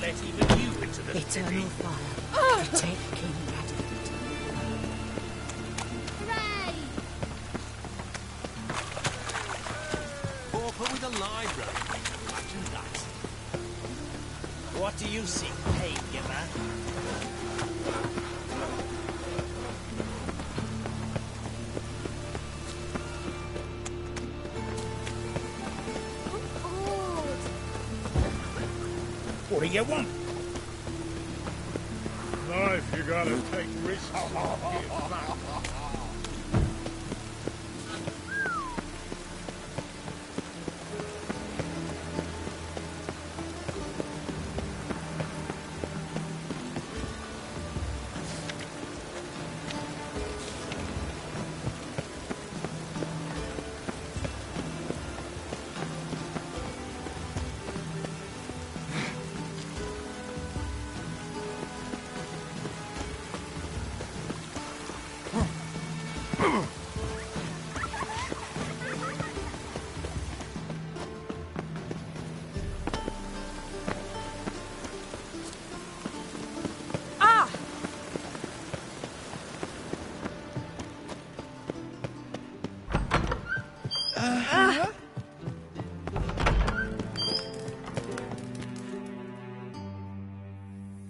won't let even you into the city. Eternal fire. Protect King Radivit. Hooray! Pauper with a library. Imagine that. What do you seek pain, you man? What do you want? Life, you gotta take risks.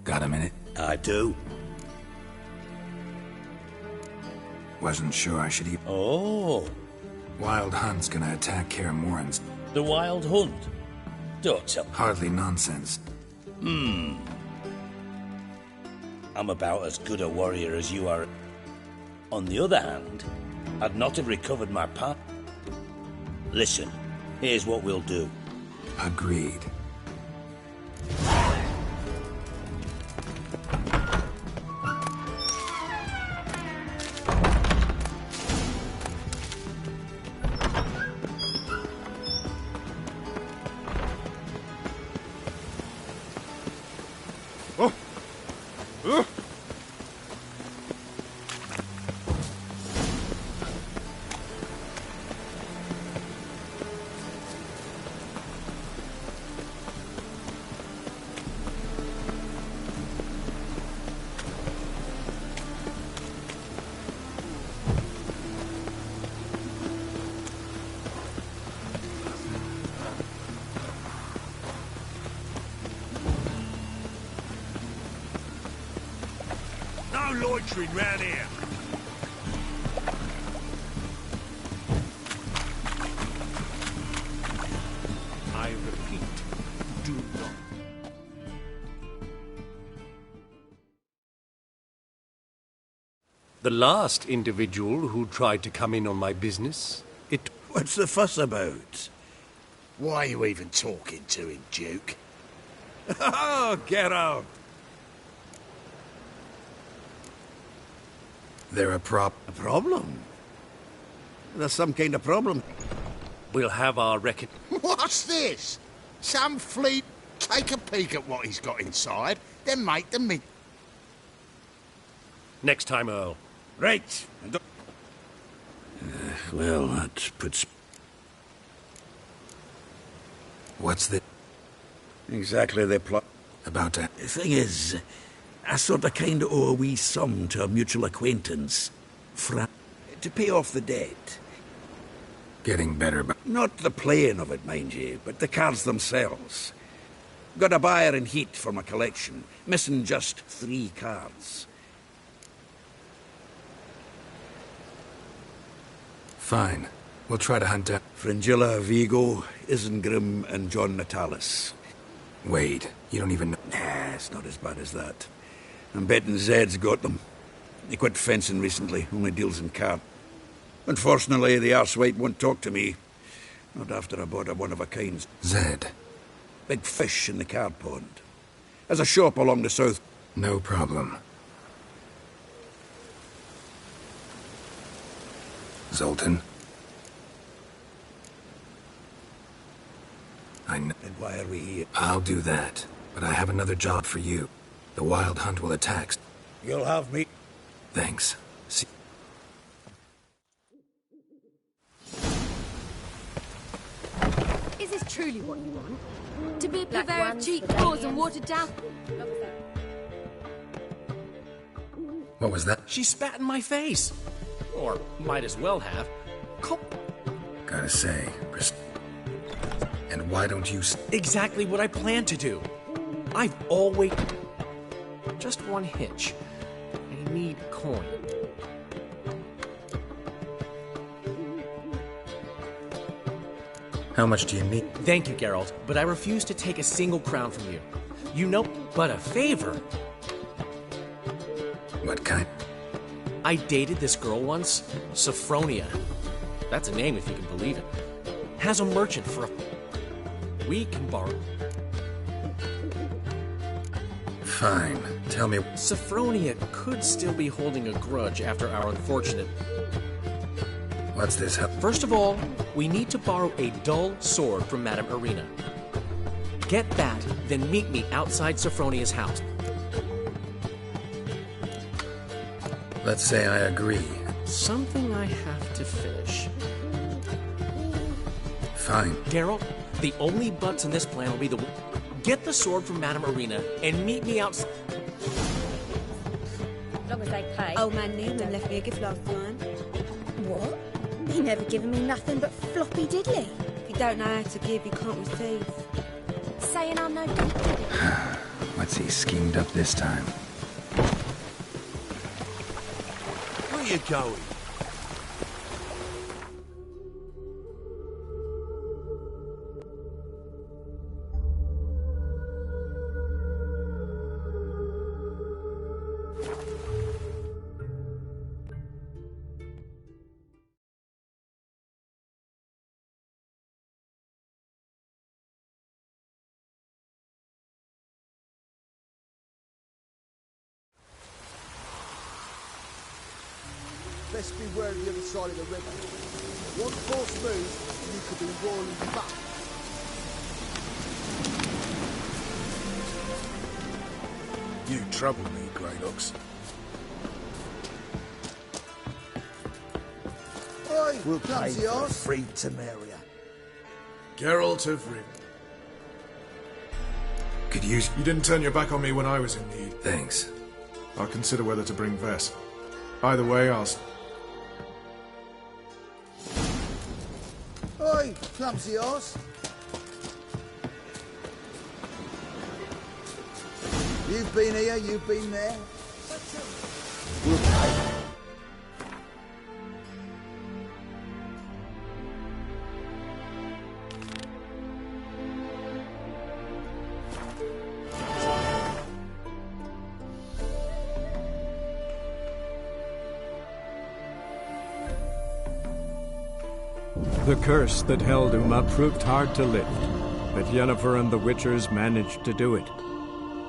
Got a minute? I do. Wasn't sure I should eat. Oh, Wild Hunt's gonna attack Kaer Morhen. the Wild Hunt. Don't tell. Hardly nonsense. I'm about as good a warrior as you are. On the other hand, I'd not have recovered my part. Listen, here's what we'll do. Agreed. No loitering round here. I repeat, do not. The last individual who tried to come in on my business, What's the fuss about? Why are you even talking to him, Duke? Oh, get out! They're a prop. A problem? There's some kind of problem. We'll have our reckon. What's this? Some fleet take a peek at what he's got inside, then make the meat. Next time, Earl. Right. Well, that puts... What's the... Exactly the plot. About to... The thing is, I sort of kind of owe a wee sum to a mutual acquaintance. To pay off the debt. Getting better, but... Not the playing of it, mind you, but the cards themselves. Got a buyer in heat for my collection, missing just 3 cards. Fine. We'll try to hunt down... Fringilla, Vigo, Isengrim, and John Natalis. Wait, you don't even know... Nah, it's not as bad as that. I'm betting Zed's got them. He quit fencing recently, only deals in card. Unfortunately, the arsewite won't talk to me. Not after I bought a one-of-a-kind. Zed. Big fish in the card pond. Has a shop along the south. No problem. Zoltan? I know. And why are we here? I'll do that, but I have another job for you. The Wild Hunt will attack. You'll have me. Thanks. See... Is this truly what you want. To be a Black purveyor of ones cheap for clothes and Damians. watered down. What was that? She spat in my face. Or might as well have. Gotta say, and why don't you Exactly what I plan to do. I've always... Just one hitch. I need coin. How much do you need? Thank you, Geralt, but I refuse to take a single crown from you. You know, but a favor. What kind? I dated this girl once, Sophronia. That's a name if you can believe it. Has a merchant for a... We can borrow... Fine. Tell me. Sophronia could still be holding a grudge after our unfortunate... What's this? First of all, we need to borrow a dull sword from Madame Irina. Get that, then meet me outside Sophronia's house. Let's say I agree. Something I have to finish. Fine. Geralt, the only buts in this plan will be the... Get the sword from Madame Irina and meet me outside... As long as they pay. Old man Newman left me a gift last time. What? He never given me nothing but floppy diddly. If you don't know how to give, you can't receive. Saying I'm no good. What's he schemed up this time? Where you going? Best beware of the other side of the river. One false move, and you could be roiling back. You trouble me, Greylocks. Oi, we'll pay for free Temeria. Geralt of Rivia. Could use... You didn't turn your back on me when I was in need. Thanks. I'll consider whether to bring Vess. Either way, I'll... Oi, clumsy arse. You've been here, you've been there. We'll pay. The curse that held Uma proved hard to lift, but Yennefer and the Witchers managed to do it.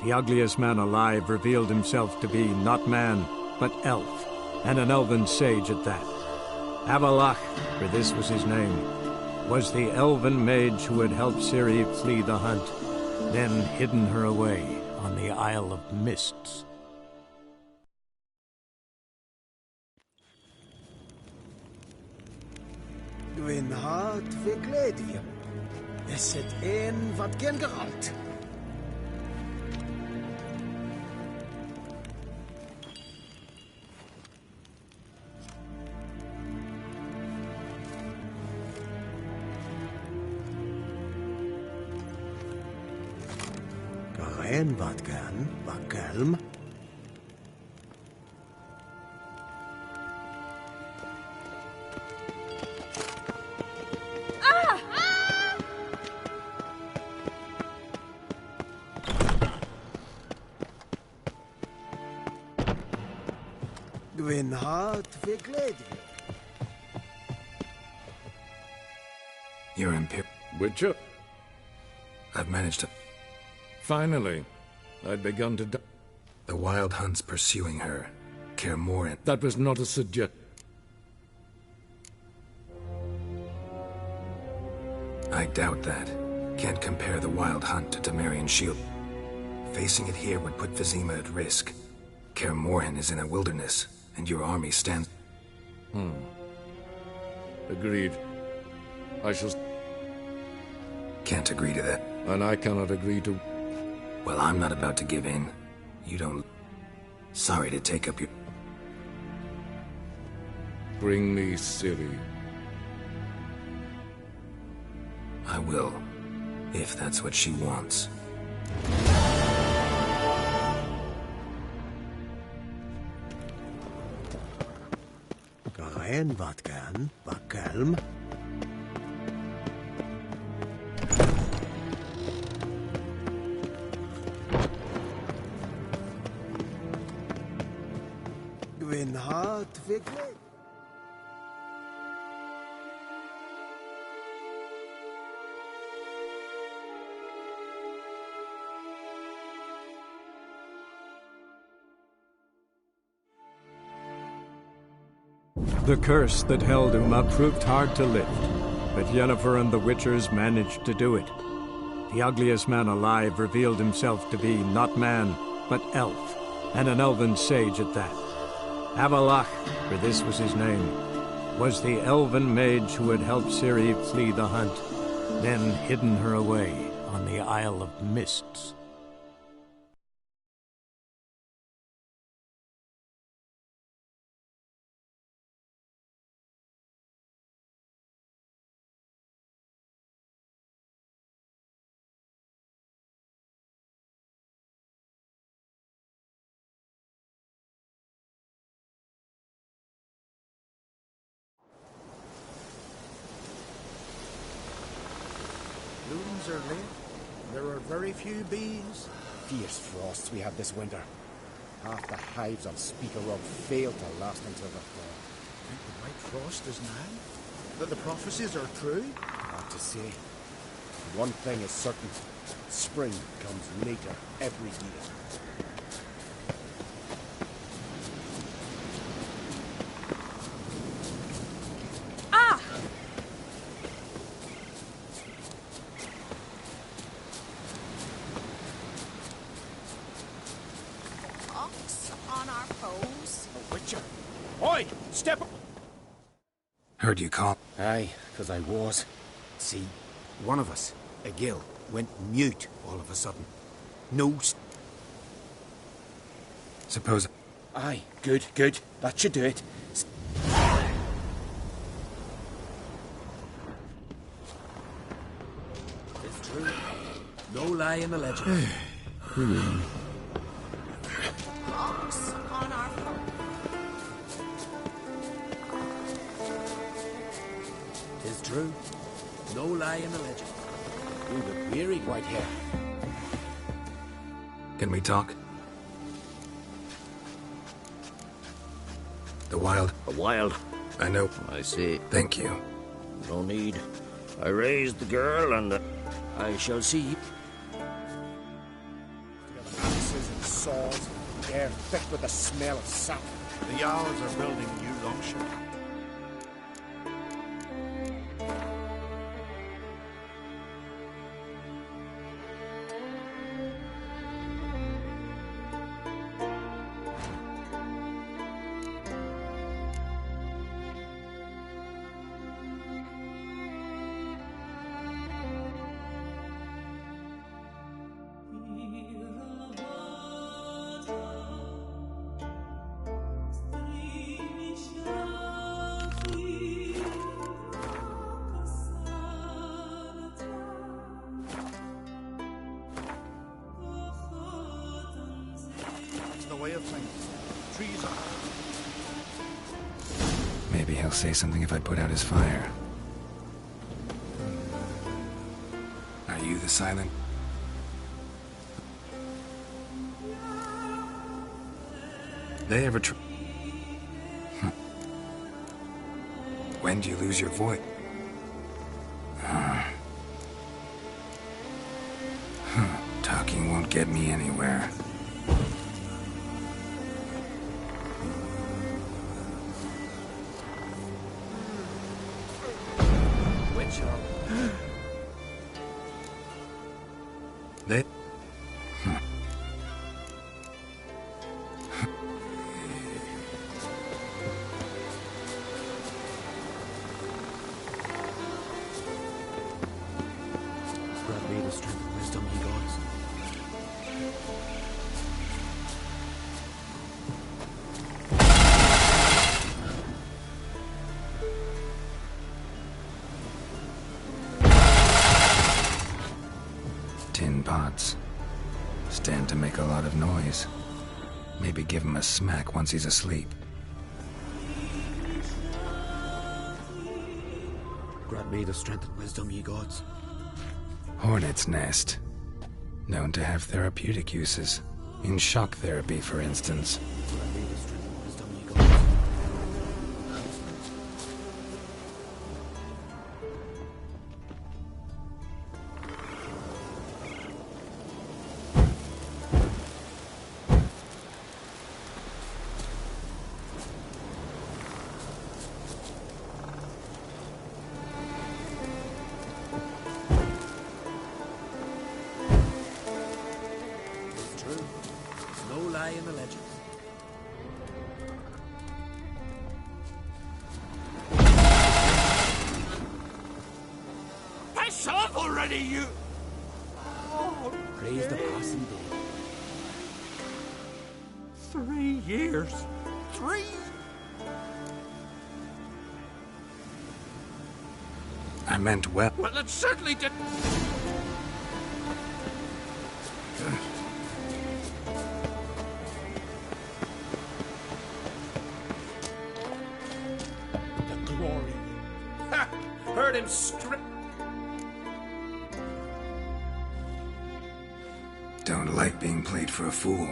The ugliest man alive revealed himself to be not man, but elf, and an elven sage at that. Avallac'h, for this was his name, was the elven mage who had helped Ciri flee the hunt, then hidden her away on the Isle of Mists. Gwyn hart fi gledi. Is het een wat gen Geralt? Garen wat gan, Bakelm. Gwyn hart fi gledi. You're Imperial. Witcher? I've managed to... Finally. I'd begun to... The Wild Hunt's pursuing her. Kaer Morhen. That was not a suggestion. I doubt that. Can't compare the Wild Hunt to Temerian Shield. Facing it here would put Vizima at risk. Kaer Morhen is in a wilderness, and your army stands... Agreed. I shall... can't agree to that. And I cannot agree to... Well, I'm not about to give in. You don't... Sorry to take up your... Bring me Ciri. I will, if that's what she wants. Garein wat gern, Bakelm. Gwyn hart figle. The curse that held Uma proved hard to lift, but Yennefer and the Witchers managed to do it. The ugliest man alive revealed himself to be not man, but elf, and an elven sage at that. Avallac'h, for this was his name, was the elven mage who had helped Ciri flee the hunt, then hidden her away on the Isle of Mists. Blooms are late. There are very few bees. Fierce frosts we have this winter. Half the hives on Speaker Rock failed to last until the fall. Think the White Frost is now? That the prophecies are true? Hard to say. One thing is certain. Spring comes later every year. Oi! Step up! Heard you call. Aye, 'cause I was. See, one of us, a gill, went mute all of a sudden. No... Suppose... Aye, good, good. That should do it. It's true. No lie in the legend. Hawks on our Tis true. No lie in the legend. You look weary, Whitehair. Can we talk? The Wild. The Wild? I know. I see. Thank you. No need. I raised the girl and I shall see. Axes and saws, air thick with the smell of sap. The Jarls are building a new longship. Way of things. Trees are. Maybe he'll say something if I put out his fire. Are you the silent? They ever When do you lose your voice? Talking won't get me anywhere. They... pots. Stand to make a lot of noise. Maybe give him a smack once he's asleep. Grant me the strength and wisdom, ye gods. Hornet's nest. Known to have therapeutic uses. In shock therapy, for instance. Grant me the strength and wisdom, ye gods. In the legends. Piss off already, you! Praise the passing day. 3 years. 3? I meant well. Well, it certainly did. The glory. Ha! Heard him Don't like being played for a fool.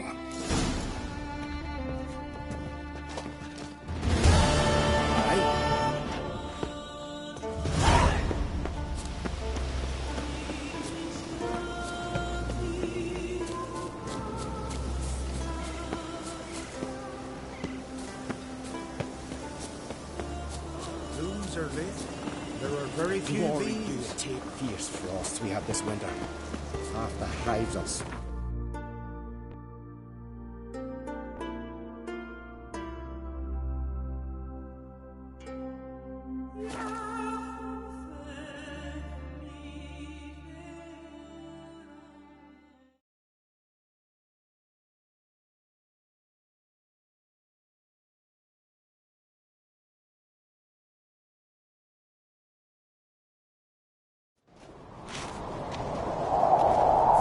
Looms are lit. There are very few Glory bees. do take fierce frosts we have this winter. Half the hives us.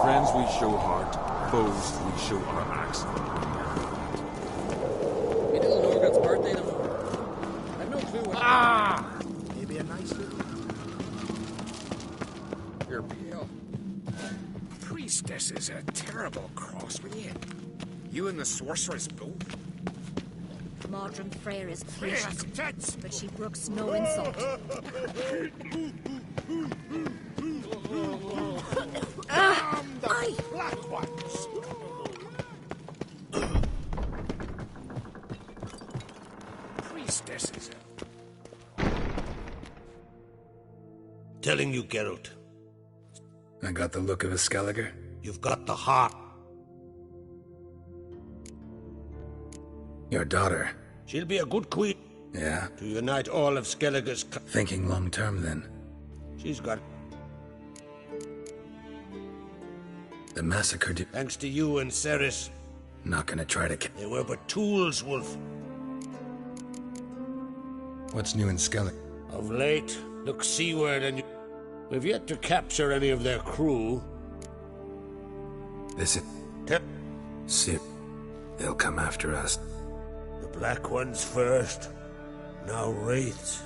Friends we show heart, foes we show our axe. We didn't know Norgot's birthday tomorrow. I've no clue what. Maybe a nice little... You're pale. Priestess is a terrible cross with you. You and the sorceress both. Mordred Freyr is patient, but she brooks no insult. The black ones. Priestess is a... Telling you, Geralt. I got the look of a Skelliger. You've got the heart. Your daughter. She'll be a good queen. Yeah? To unite all of Skellige's... Thinking long term, then. She's got... The massacre Thanks to you and Cerys. Not gonna try to... They were but tools, Wolf. What's new in Skellig? Of late, look seaward and you... We've yet to capture any of their crew. This is... Sip. They'll come after us. The Black Ones first. Now Wraiths.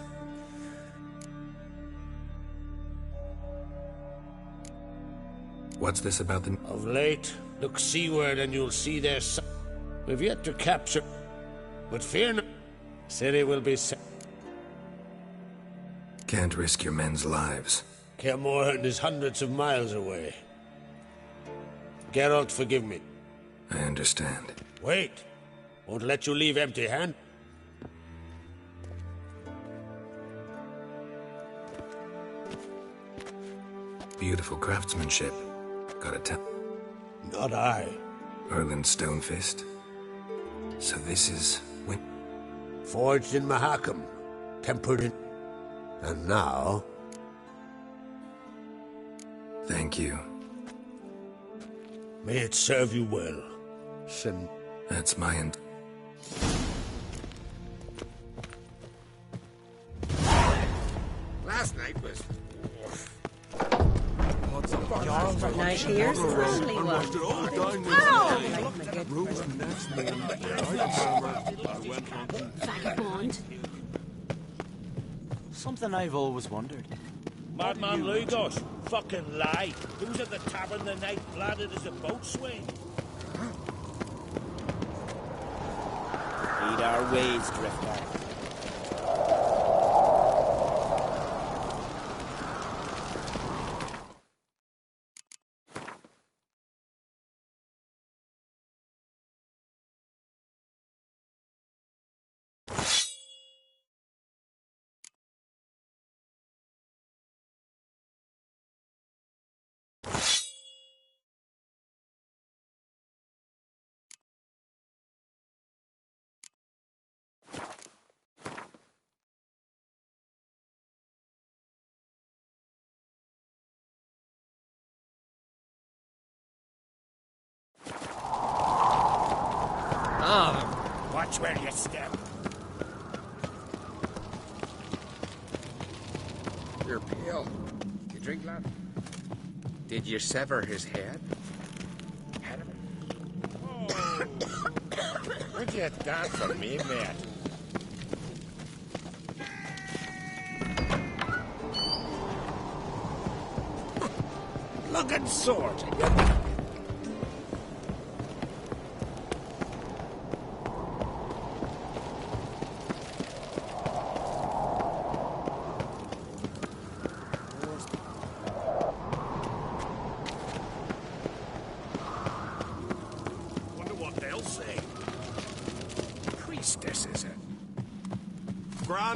What's this about the... Of late, look seaward and you'll see their... We've yet to capture... But fear not. City will be... Can't risk your men's lives. Kaer Morhen is hundreds of miles away. Geralt, forgive me. I understand. Wait. Won't let you leave empty-handed. Beautiful craftsmanship. Gotta tell. Not I. Erland Stonefist. So this is... when... Forged in Mahakam. Tempered in... And now... Thank you. May it serve you well, Sin. That's my end. Last night was... Pots of Jarls at night here. Friendly one. Vagabond. Something I've always wondered. Madman Lugos, fucking lie. Who was at the tavern the night bladdered as a boatswain? Lead our ways, Drifter. Watch where you step. You're pale. You drink, lad? Did you sever his head? Head of it? Oh. Where'd you get that from me, mate? Looking sword.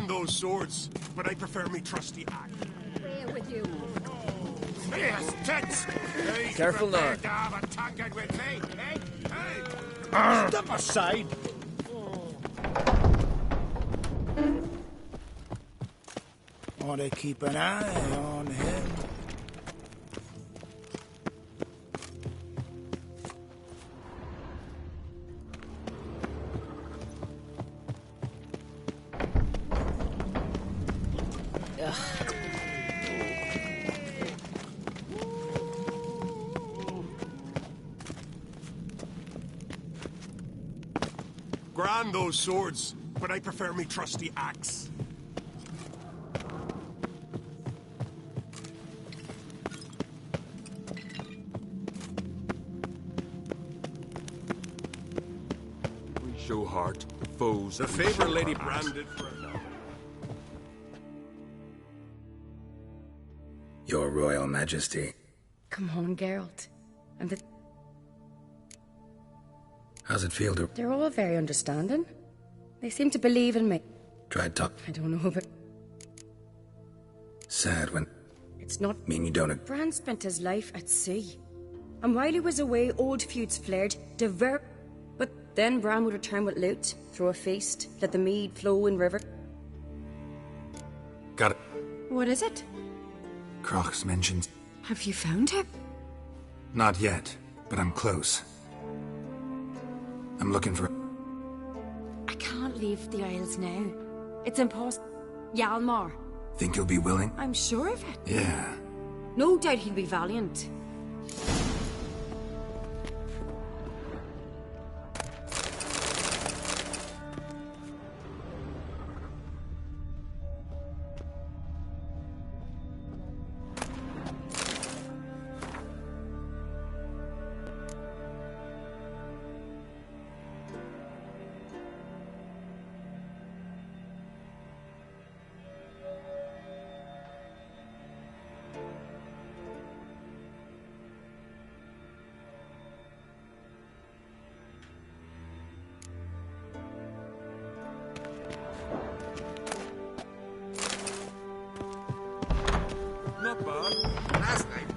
Those swords, but I prefer me trusty axe. Where with you? Yes, tits! Hey, careful now. Step aside. Want to keep an eye on him. Grand those swords, but I prefer me trusty axe. We show heart, foes. The favor Lady branded for another. Your Royal Majesty. Come on, Geralt. And the... How's it feel to... They're all very understanding. They seem to believe in me. Tried talk... I don't know, but... Sad when... It's not... Mean you don't... Bran spent his life at sea. And while he was away, old feuds flared, But then Bran would return with loot, throw a feast, let the mead flow in river. Got it. What is it? Crach's mentioned... Have you found her? Not yet, but I'm close. I'm looking for... I can't leave the Isles now. It's impossible. Hjalmar. Think you'll be willing? I'm sure of it. Yeah. No doubt he'll be valiant. Not bad. Last night.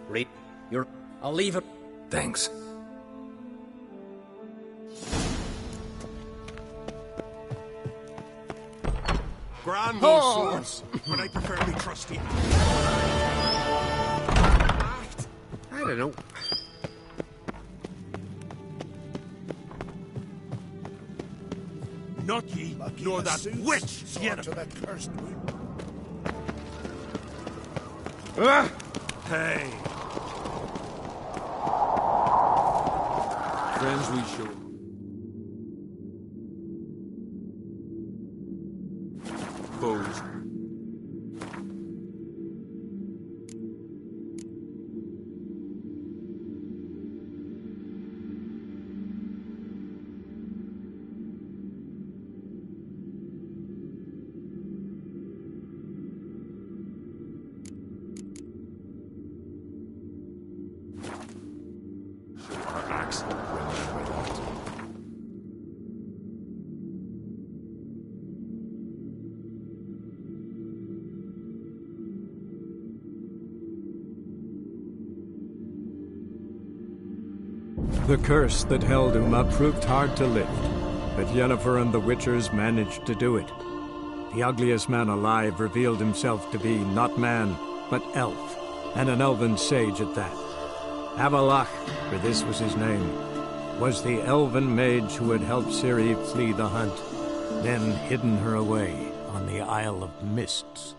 Read. I'll leave it. Thanks. Grand those swords, but I prefer me trusty. I don't know. Not ye, nor that witch, Yennefer. To that cursed wound. Hey. Friends we show. Foes. The curse that held Uma proved hard to lift, but Yennefer and the Witchers managed to do it. The ugliest man alive revealed himself to be not man, but elf, and an elven sage at that. Avallac'h, for this was his name, was the elven mage who had helped Ciri flee the hunt, then hidden her away on the Isle of Mists.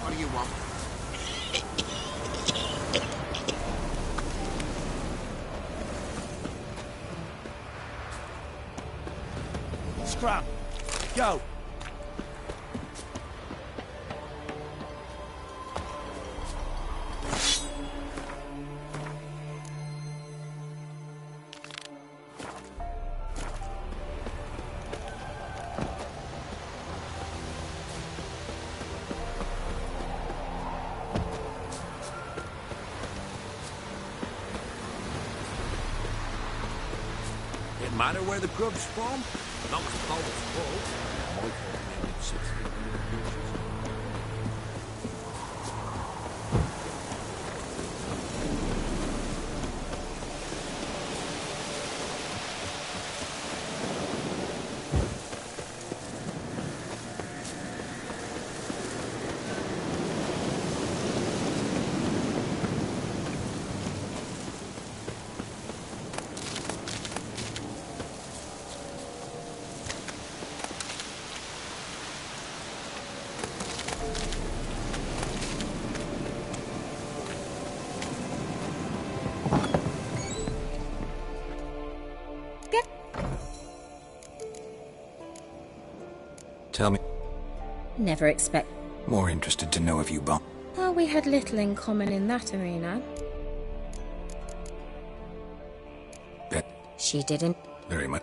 What do you want? Scram! Go! Matter where the grub's from? Not as cold as cold. My company 6 feet under the Tell me. Never expect. More interested to know if you bump. Well, we had little in common in that arena. Bet. She didn't. Very much.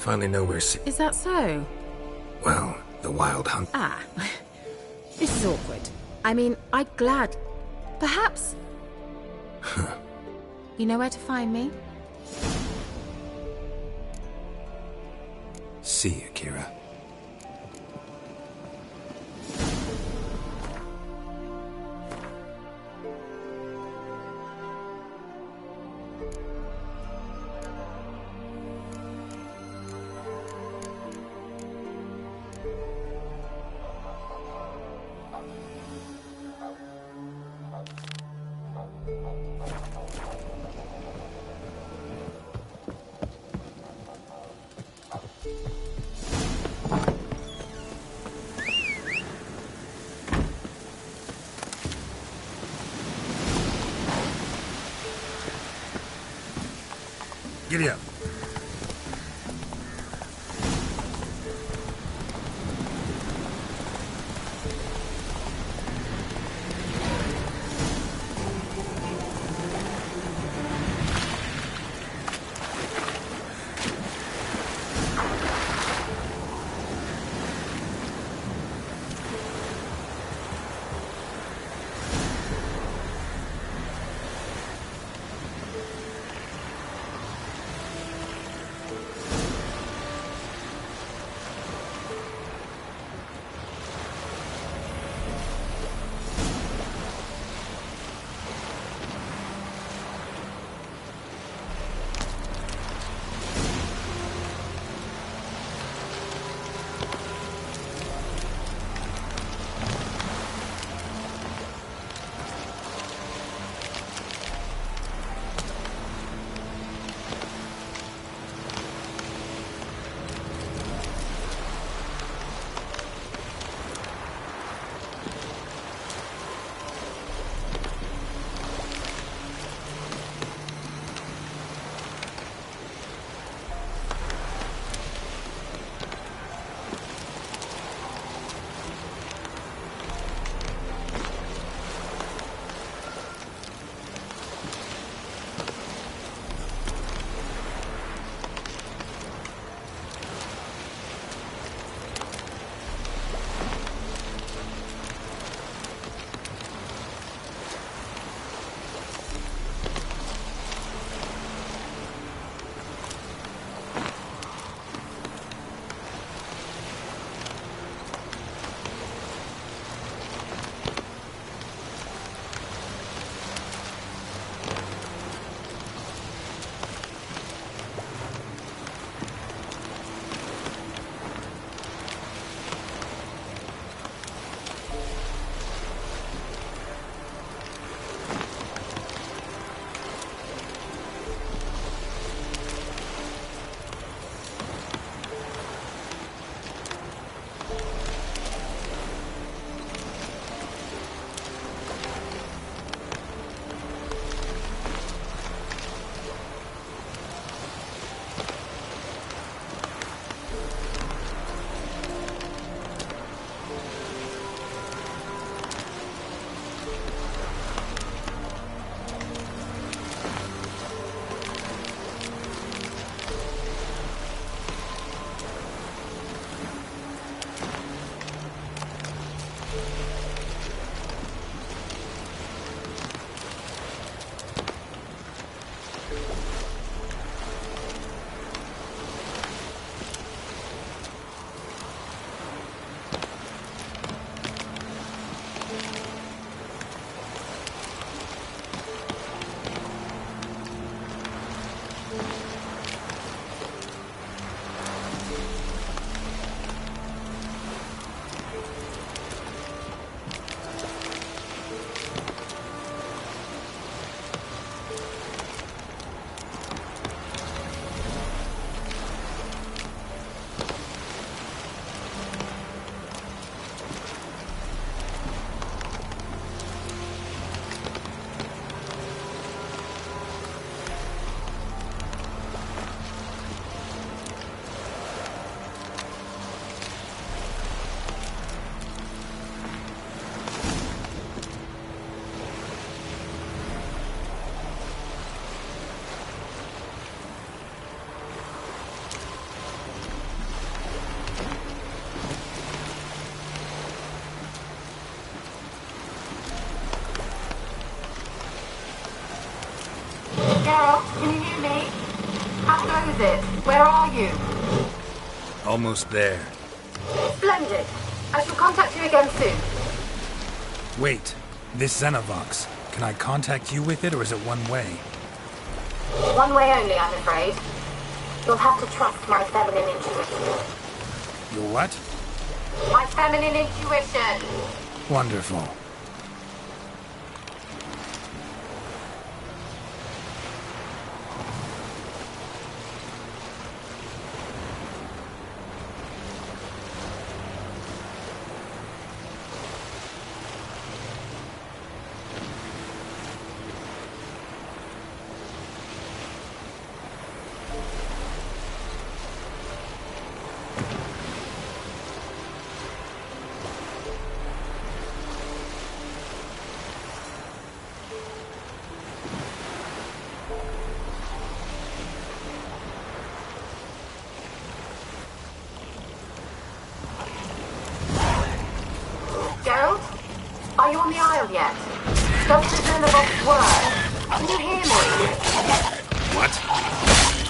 finally know where Is that so? Well, the Wild Hunt. Ah. This is awkward. I mean, I'd glad... Perhaps... You know where to find me? See you, Kira. Giddy up. Geralt, can you hear me? How goes it? Where are you? Almost there. Splendid. I shall contact you again soon. Wait, this Xenovox. Can I contact you with it, or is it one way? One way only, I'm afraid. You'll have to trust my feminine intuition. Your what? My feminine intuition! Wonderful. Geralt? Are you on the Isle yet? Does the Xenovox work? Can you hear me? What?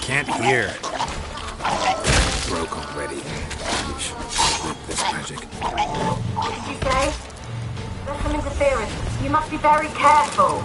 Can't hear. Broke already. We should flip this magic. What did you say? There's some interference. You must be very careful.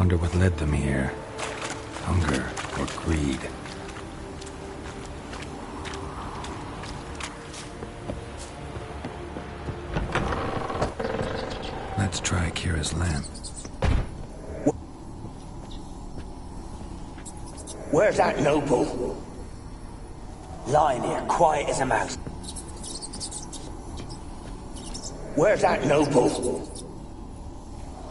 Wonder what led them here. Hunger or greed. Let's try Kira's lamp. Where's that noble? Lying here, quiet as a mouse. Where's that noble?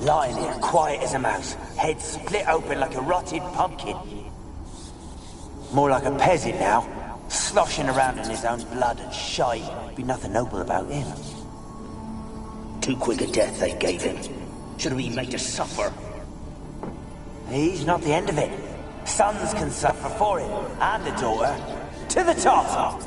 Lying here, quiet as a mouse. Head split open like a rotted pumpkin. More like a peasant now. Sloshing around in his own blood and shite. Be nothing noble about him. Too quick a death they gave him. Should we make her suffer? He's not the end of it. Sons can suffer for it, and a daughter. To the top!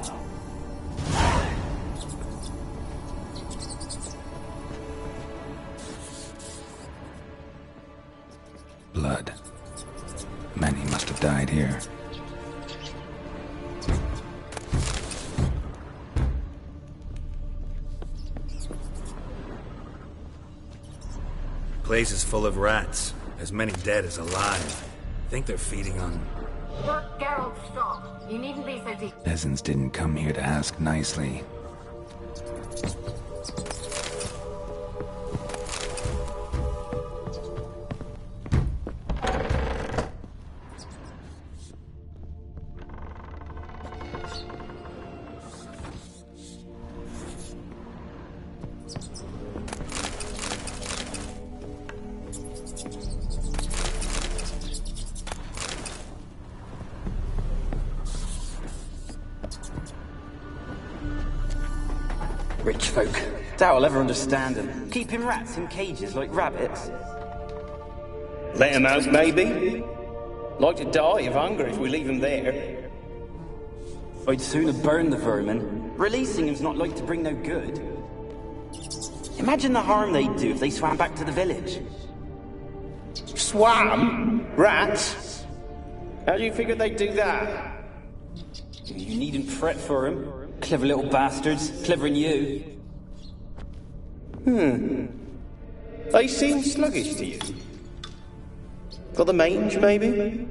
Blood. Many must have died here. Place is full of rats. As many dead as alive. Think they're feeding on... Geralt, stop. You needn't be so deep. Peasants didn't come here to ask nicely. Rich folk. Doubt I'll ever understand them. Keeping rats in cages like rabbits. Let them out, maybe? Like to die of hunger if we leave them there. I'd sooner burn the vermin. Releasing them's not like to bring no good. Imagine the harm they'd do if they swam back to the village. Swam? Rats? How do you figure they'd do that? You needn't fret for them. Clever little bastards. Clever than you. They seem sluggish to you. Got the mange, maybe?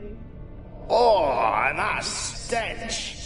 Oh, and that stench!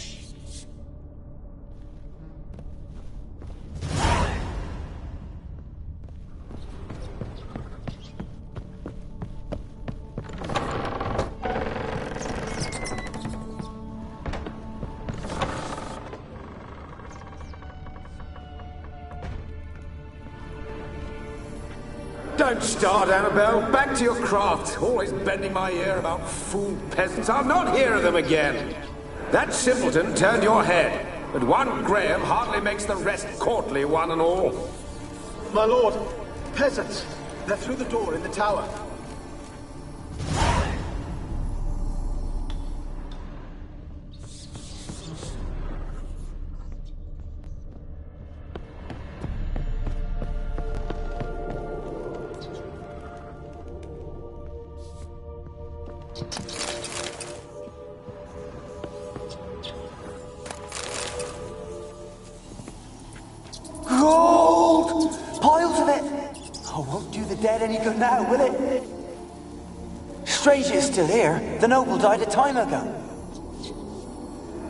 Don't start, Annabelle. Back to your craft. Always bending my ear about fool peasants. I'll not hear of them again. That simpleton turned your head, but one Graham hardly makes the rest courtly, one and all. My lord, peasants. They're through the door in the tower. Gold! Piles of it! Oh, won't do the dead any good now, will it? Strange it's still here. The noble died a time ago.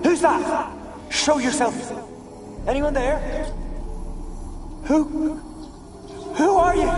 Who's that? Show yourself. Anyone there? Who are you?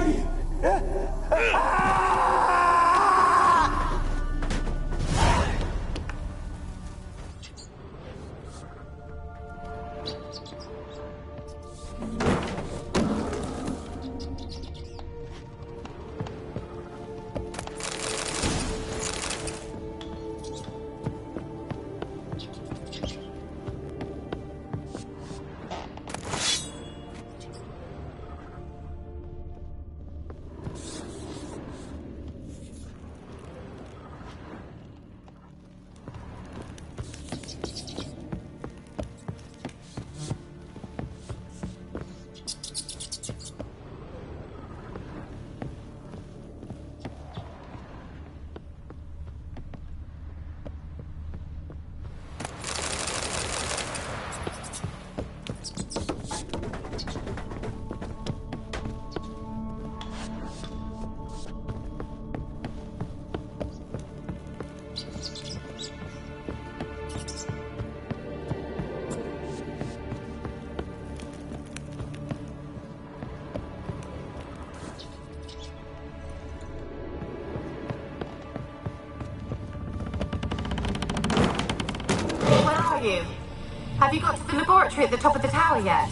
Have you got to the laboratory at the top of the tower yet?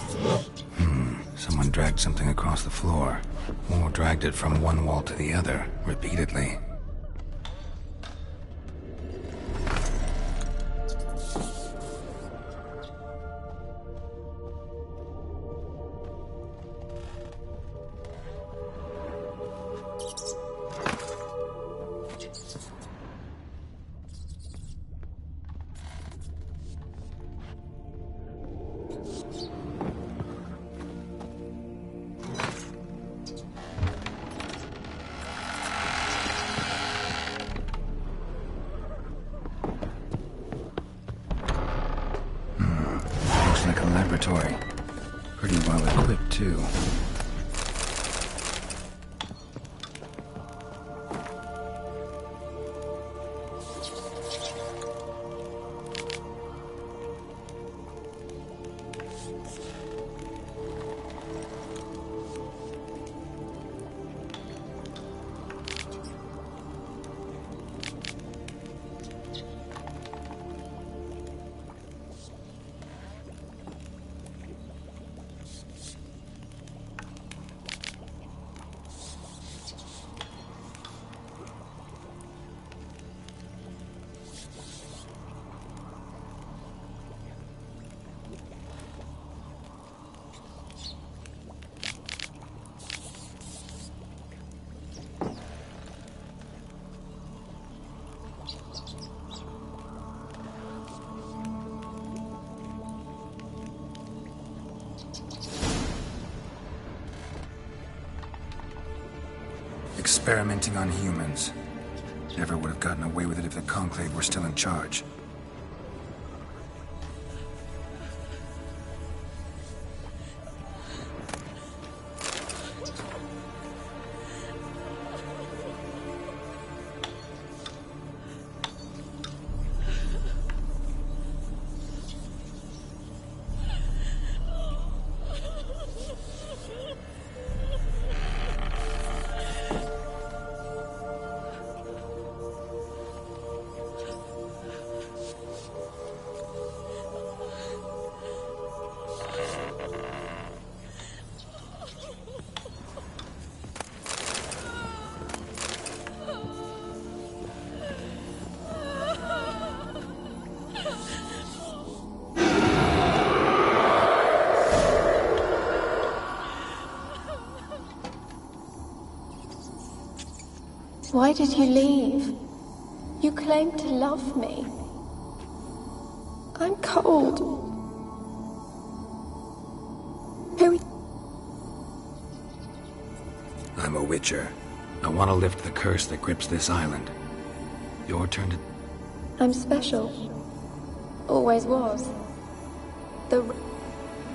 Someone dragged something across the floor. Or dragged it from one wall to the other, repeatedly. Pretty well equipped, too. Experimenting on humans. Never would have gotten away with it if the Conclave were still in charge. Why did you leave? You claimed to love me. I'm cold. Who? I'm a Witcher. I want to lift the curse that grips this island. Your turn to... I'm special. Always was.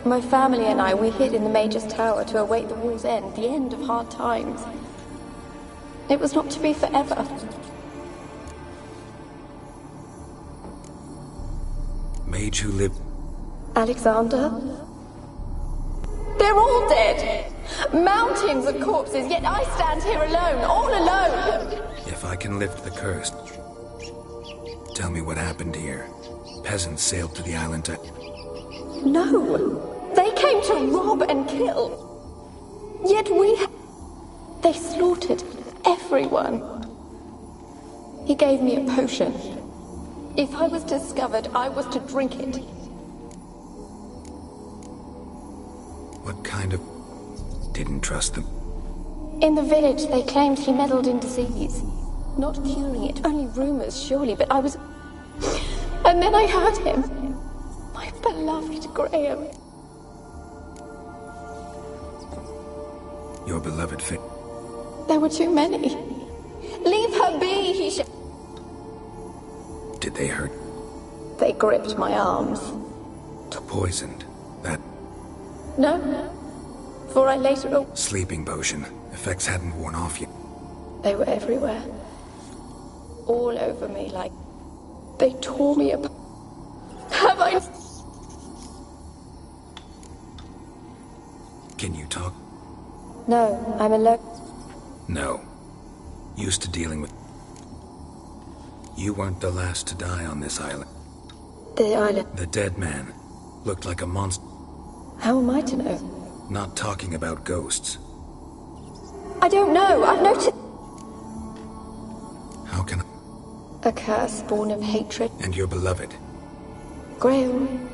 My family and I, we hid in the Mage's Tower to await the war's end, the end of hard times. It was not to be forever. Mage who lived... Alexander? They're all dead! Mountains of corpses, yet I stand here alone, all alone! If I can lift the curse... Tell me what happened here. Peasants sailed to the island to... No! They came to rob and kill. Yet they slaughtered everyone. He gave me a potion. If I was discovered, I was to drink it. What kind of... Didn't trust them? In the village, they claimed he meddled in disease. Not curing it, only rumors, surely, but I was... And then I heard him. My beloved Graham. Your beloved There were too many. Leave her be, he said. Did they hurt? They gripped my arms. Poisoned. That... No. For I later... Sleeping potion. Effects hadn't worn off yet. They were everywhere. All over me, like... They tore me apart. Have I... Can you talk? No, I'm alone. No. Used to dealing with... You weren't the last to die on this island. The island? The dead man. Looked like a monster. How am I to know? Not talking about ghosts. I don't know. I've noticed... How can I... A curse born of hatred. And your beloved? Graham.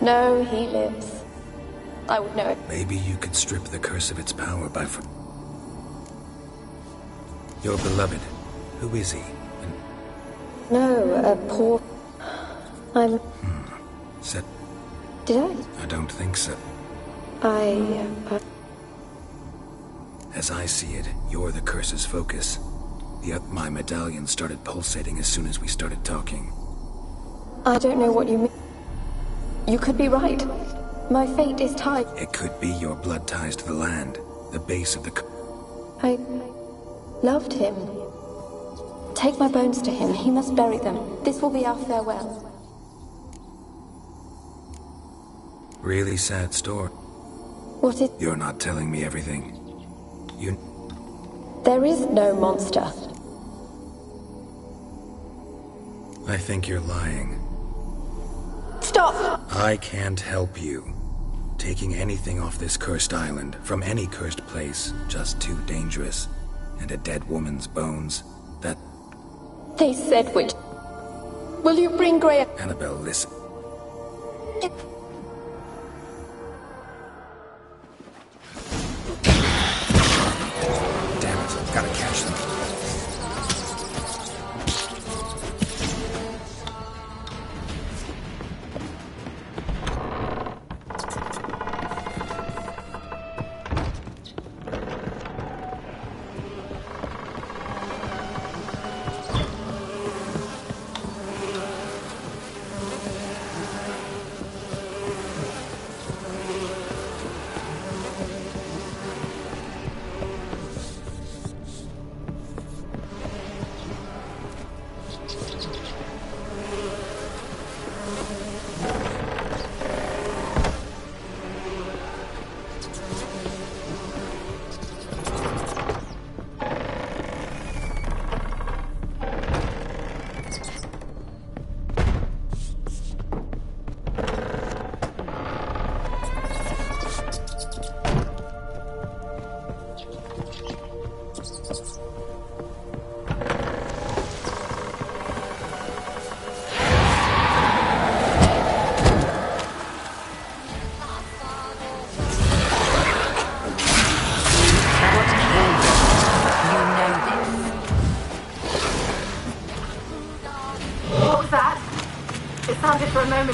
No, he lives. I would know it. Maybe you could strip the curse of its power by... Your beloved. Who is he? No, a poor... I'm... Set... Did I? I don't think so. As I see it, you're the curse's focus. My medallion started pulsating as soon as we started talking. I don't know what you mean. You could be right. My fate is tied. It could be your blood ties to the land, the base of the... I loved him. Take my bones to him. He must bury them. This will be our farewell. Really sad story. What is... You're not telling me everything. There is no monster. I think you're lying. Stop! I can't help you. Taking anything off this cursed island, from any cursed place, just too dangerous. And a dead woman's bones, that... They said which... Will you bring Graham? Annabelle, listen. Damn it, gotta catch them.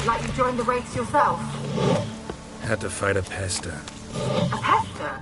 Like you joined the Wraiths yourself? Had to fight a pester. A pester?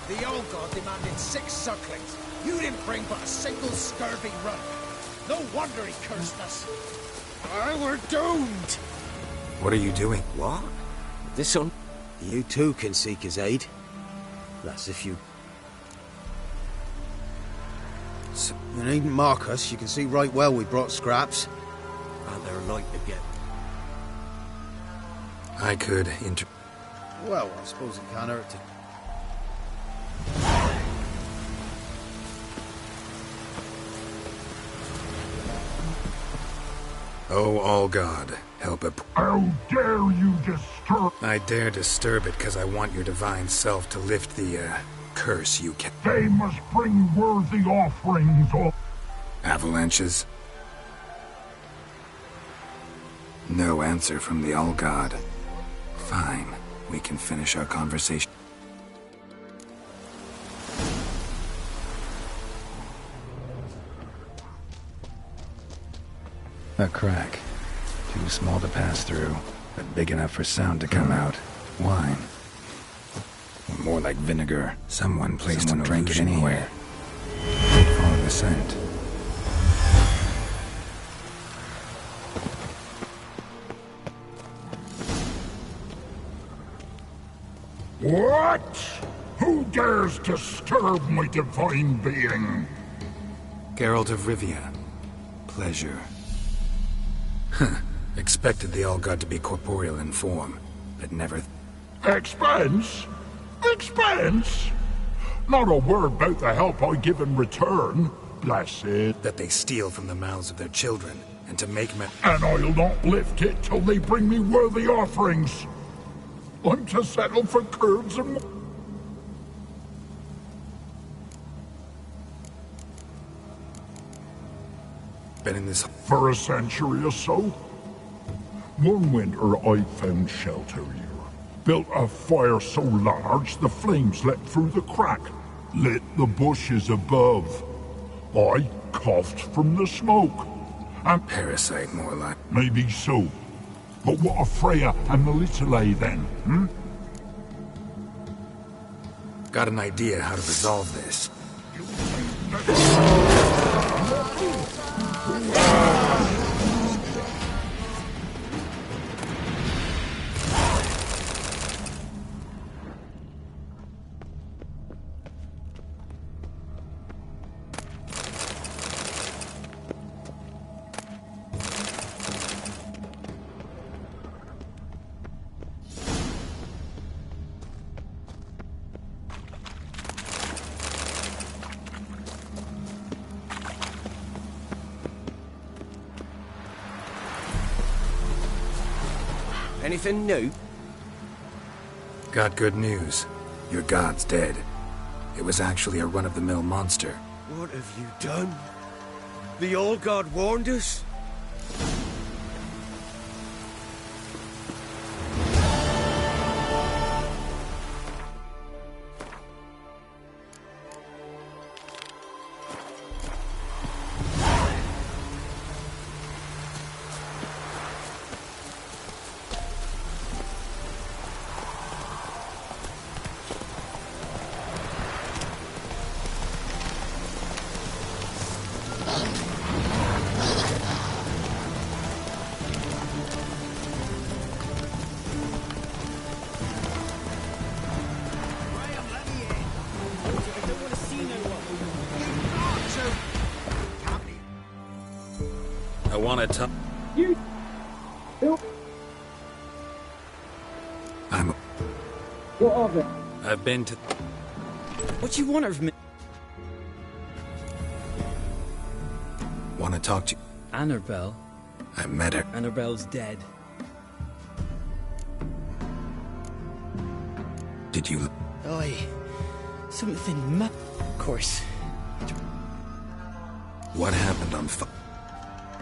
The old god demanded 6 sucklings. You didn't bring but a single scurvy runt. No wonder he cursed us. We're doomed! What are you doing? What? This one? You too can seek his aid. That's if you... So, you needn't mark us. You can see right well we brought scraps. Aren't there light to get? I could Well, I suppose it can't hurt to... Oh, all God, help a... How dare you disturb... I dare disturb it because I want your divine self to lift the, curse you can... They must bring worthy offerings or... Avalanches? No answer from the All God. Fine, we can finish our conversation. A crack. Too small to pass through. but big enough for sound to come out. Wine. Or more like vinegar. Someone placed a drink it anywhere. Follow the scent. What? Who dares disturb my divine being? Geralt of Rivia. Pleasure. Expected the All-God to be corporeal in form, but never... Expense? Expense? Not a word about the help I give in return. Blessed. That they steal from the mouths of their children, and to make men... And I'll not lift it till they bring me worthy offerings. I'm to settle for curds and... Been in this... For a century or so. One winter I found shelter here. Built a fire so large the flames leapt through the crack. Lit the bushes above. I coughed from the smoke. And... Parasite, more like... Maybe so. But what of Freya and Melitele then, hmm? Got an idea how to resolve this. Anything new? Got good news. Your god's dead. It was actually a run-of-the-mill monster. What have you done? The All-God warned us? I want to talk... What of it? I've been to... What you want of me? Want to talk to... Annabelle. I met her. Annabelle's dead. Did you... Oi. Something Of course. What happened on...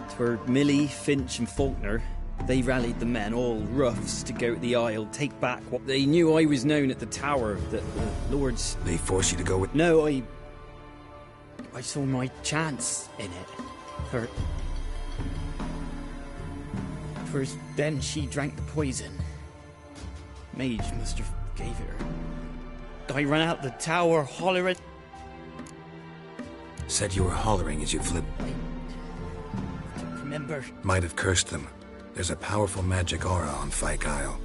Twere Millie, Finch and Faulkner. They rallied the men, all roughs, to go to the Isle, take back what they knew I was known at the Tower, that the Lords... They forced you to go with... No, I saw my chance in it. Twas then she drank the poison. Mage must have gave it her. I ran out the tower, hollering... Said you were hollering as you flipped. Remember... Might have cursed them. There's a powerful magic aura on Fyke Isle.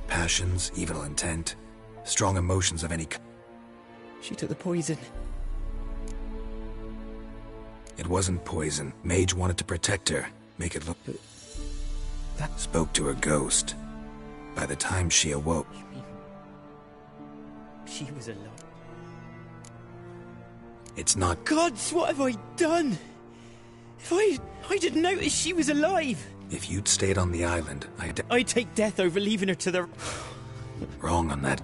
Passions, evil intent, strong emotions of any kind. She took the poison. It wasn't poison. Mage wanted to protect her, make it look... That spoke to her ghost. By the time she awoke... You mean... She was alone? It's not... Gods, what have I done? If I didn't notice she was alive! If you'd stayed on the island, I'd take death over leaving her to the... Wrong on that.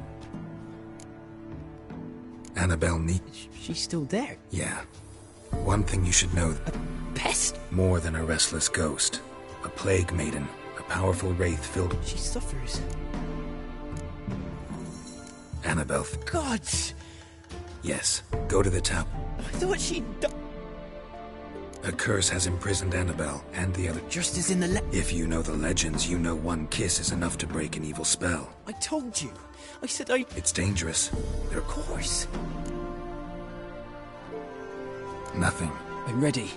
Annabelle She's still there? Yeah. One thing you should know... A pest? More than a restless ghost. A plague maiden. A powerful wraith filled... She suffers. Annabelle... Gods! Yes. Go to the tower. I thought she'd... A curse has imprisoned Annabelle and the other. Just as in the If you know the legends, you know one kiss is enough to break an evil spell. I told you. I said It's dangerous. Of course. Nothing. I'm ready.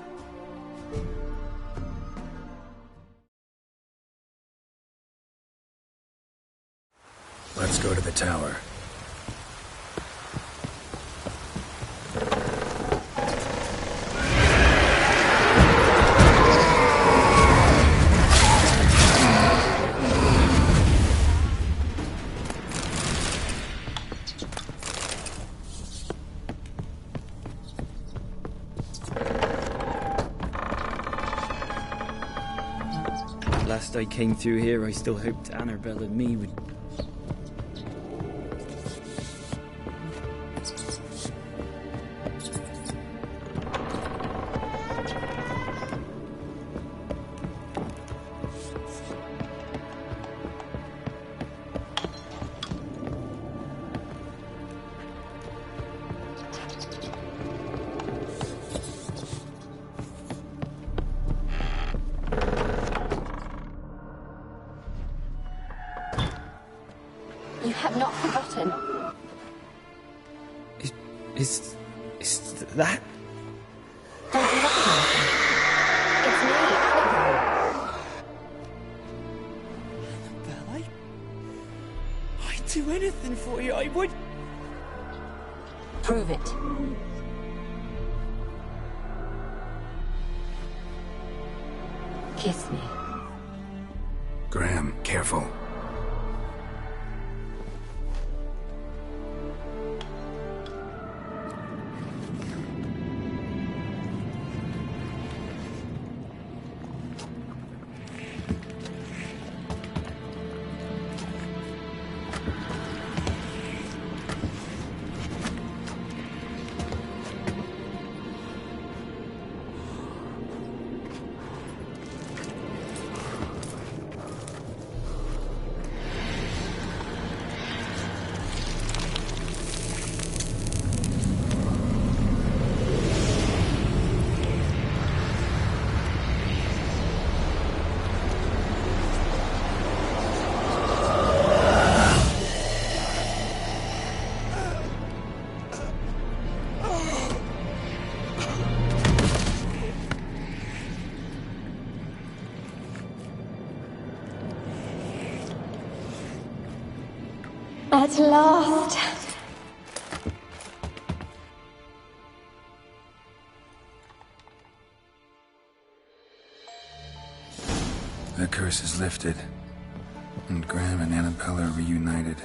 Let's go to the tower. Last I came through here, I still hoped Annabelle and me would... You have not forgotten. Is that... Don't you recognize me? It's me, Annabelle. Annabelle, I'd do anything for you, I would... Prove it. Kiss me. Graham, careful. At last. The curse is lifted, and Graham and Annabelle are reunited.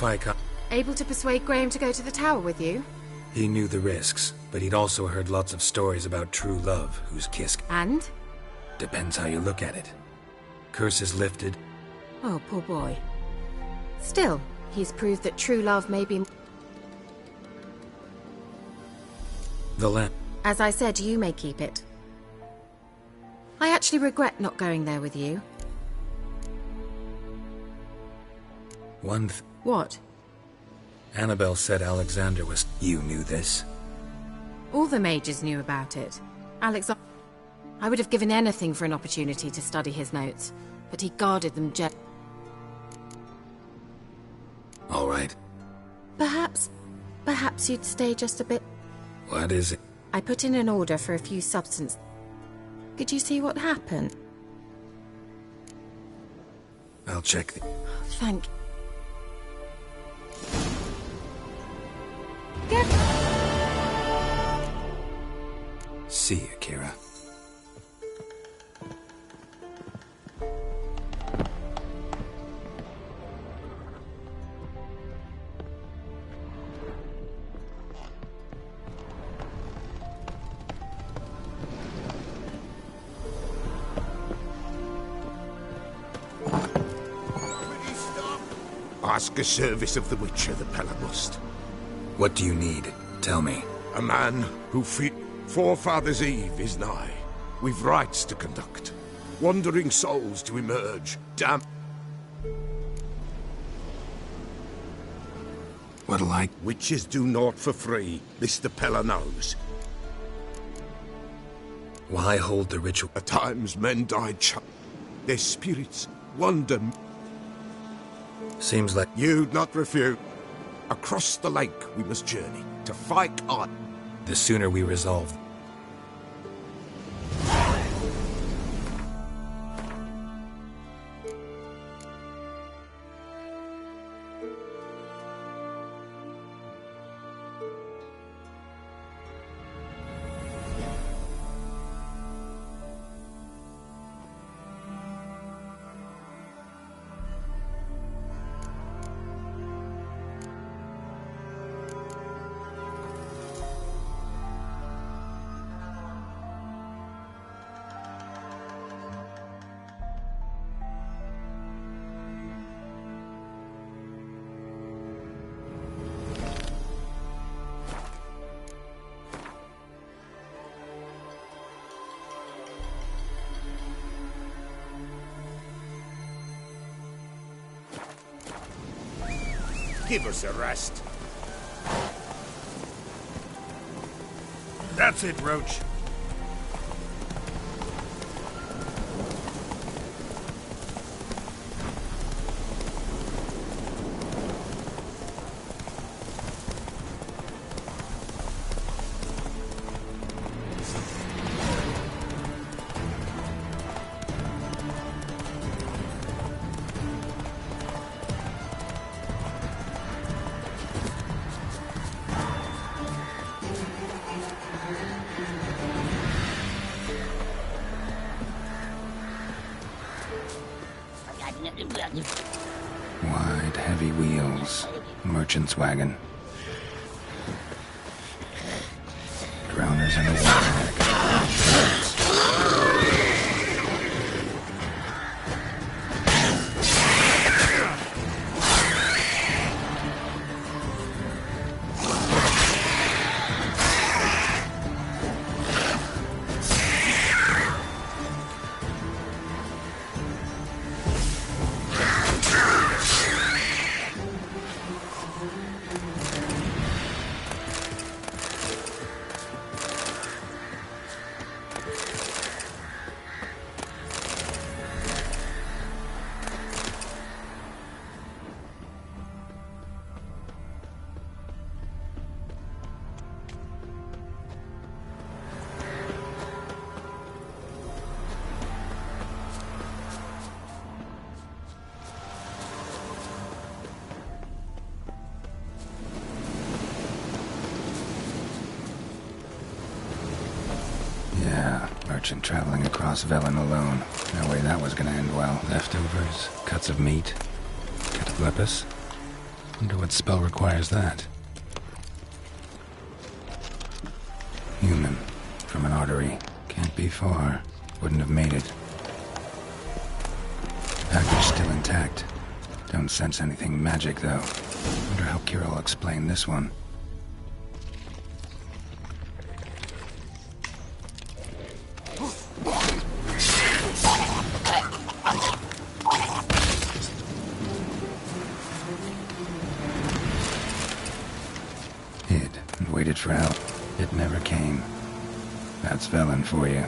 Phycon. Able to persuade Graham to go to the tower with you? He knew the risks, but he'd also heard lots of stories about true love, whose kiss... And? Depends how you look at it. Curse is lifted. Oh, poor boy. Still, he's proved that true love may be... The lamp. As I said, you may keep it. I actually regret not going there with you. What? Annabelle said Alexander was... You knew this? All the mages knew about it. Alex... I would have given anything for an opportunity to study his notes, but he guarded them All right. Perhaps you'd stay just a bit. What is it? I put in an order for a few substances. Could you see what happened? I'll check the... Thank you. See you, Kira. Ask a service of the Witcher, the Pella must. What do you need? Tell me. A man who Forefathers' Eve is nigh. We've rites to conduct. Wandering souls to emerge. Damn... What'll I... Witches do naught for free. This the Pella knows. Why hold the ritual? At times men die their spirits wander... Seems like... You'd not refute. Across the lake we must journey, to fight on. The sooner we resolve... Give us a rest. That's it, Roach. Wide, heavy wheels. Merchant's wagon. Drowners in a water. Merchant traveling across Velen alone. No way that was gonna end well. Leftovers, cuts of meat, cataplepus. Wonder what spell requires that. Human. From an artery. Can't be far. Wouldn't have made it. Package still intact. Don't sense anything magic, though. Wonder how Kira will explain this one. Hid and waited for help. It never came. That's Velen for you.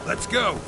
Let's go!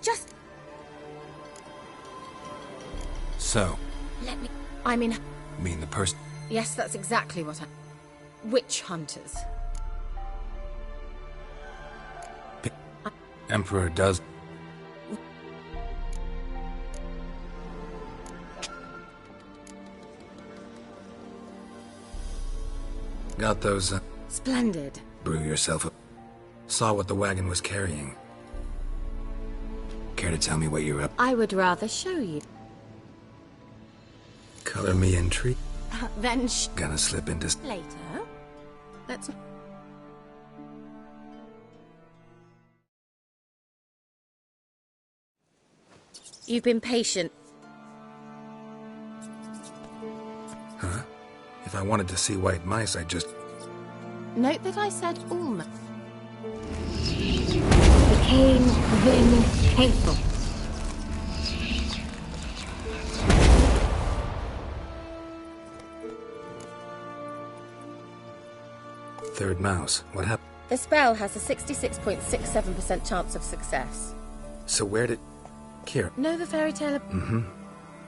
Just... So? Let me... I mean... Mean the person? Yes, that's exactly what I... Witch hunters. Emperor does... Got those, Splendid. Brew yourself a... Saw what the wagon was carrying. Care to tell me what you're up? I would rather show you. Color me intrigued. Then Gonna slip into... Later. Let's... You've been patient. Huh? If I wanted to see white mice, I'd just... Note that I said almost. Became then hateful. Third mouse. What happened? The spell has a 66.67% chance of success. So where did... Kira? Know the fairy tale of... Mm-hmm.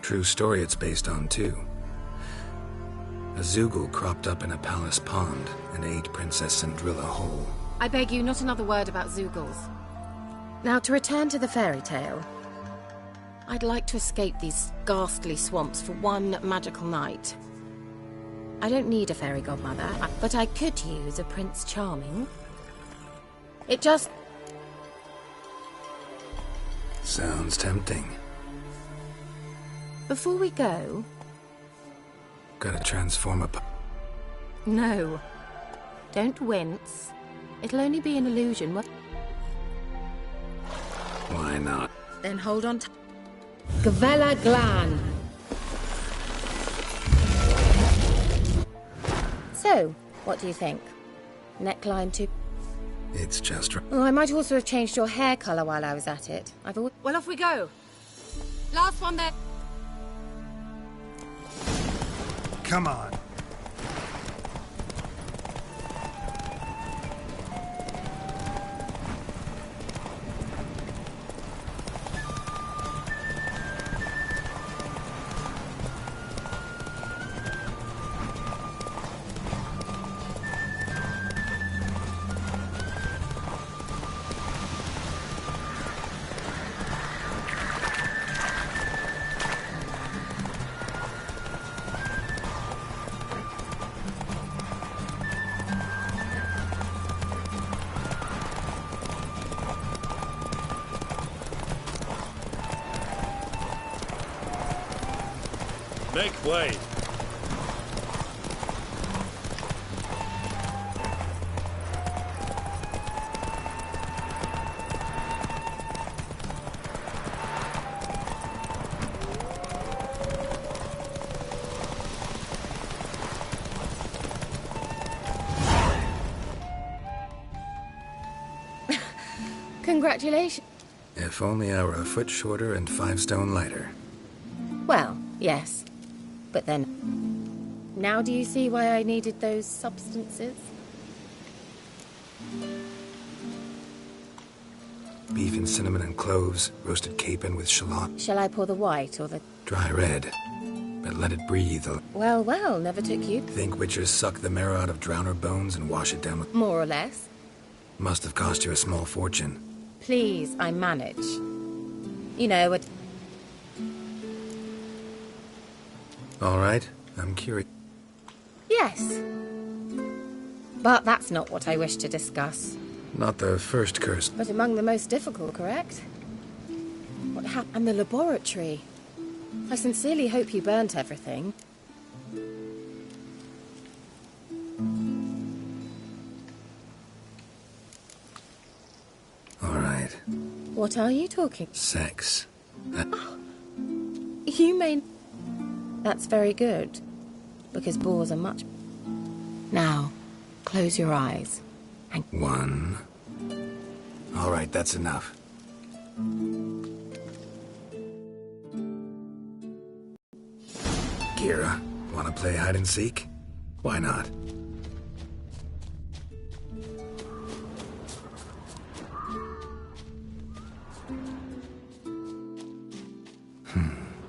True story it's based on, too. A Zoogle cropped up in a palace pond and ate Princess Cindrilla whole. I beg you, not another word about Zoogles. Now, to return to the fairy tale. I'd like to escape these ghastly swamps for one magical night. I don't need a fairy godmother, but I could use a Prince Charming. It just... Sounds tempting. Before we go... Gotta transform a... No. Don't wince. It'll only be an illusion. Why not? Then hold on to Gavella Glan. So, what do you think? Neckline too? It's just right. Oh, I might also have changed your hair colour while I was at it. Well, off we go. Last one there. Come on. Make way. Congratulations. If only I were a foot shorter and 5 stone lighter. Well, yes. But then, now do you see why I needed those substances? Beef and cinnamon and cloves, roasted capon with shallot. Shall I pour the white or the... Dry red, but let it breathe. Well, well, never took you. Think witchers suck the marrow out of drowner bones and wash it down with... More or less. Must have cost you a small fortune. Please, I manage. You know, what... All right, I'm curious. Yes. But that's not what I wish to discuss. Not the first curse. But among the most difficult, correct? What happened? And the laboratory. I sincerely hope you burnt everything. All right. What are you talking? Sex. You may... That's very good. Because boars are much... Now, close your eyes. And... 1. All right, that's enough. Kira, wanna play hide and seek? Why not?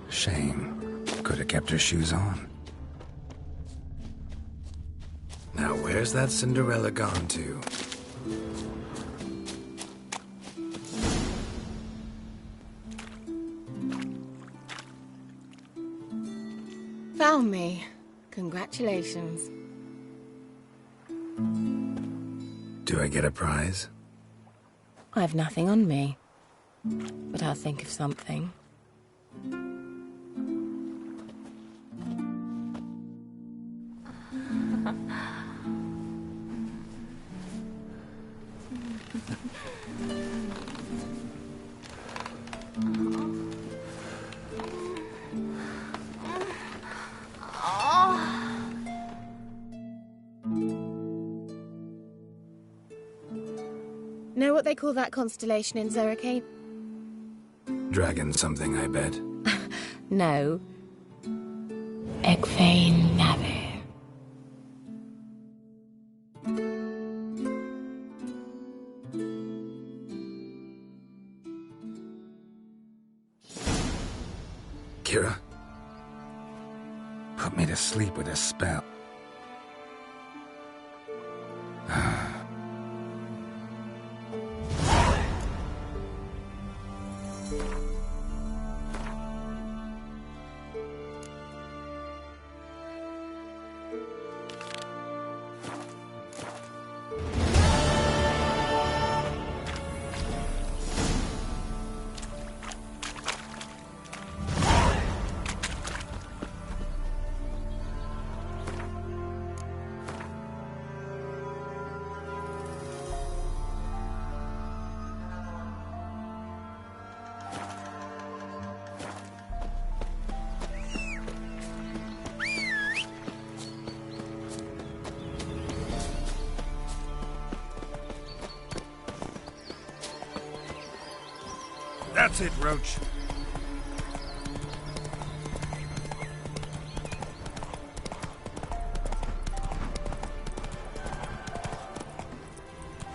Shame. Could have kept her shoes on. Now, where's that Cinderella gone to? Found me. Congratulations. Do I get a prize? I've nothing on me. But I'll think of something. Know what they call that constellation in Zerrikane? Dragon something, I bet. No. Egfain Navir. Kira, put me to sleep with a spell. That's it, Roach.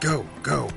Go, go.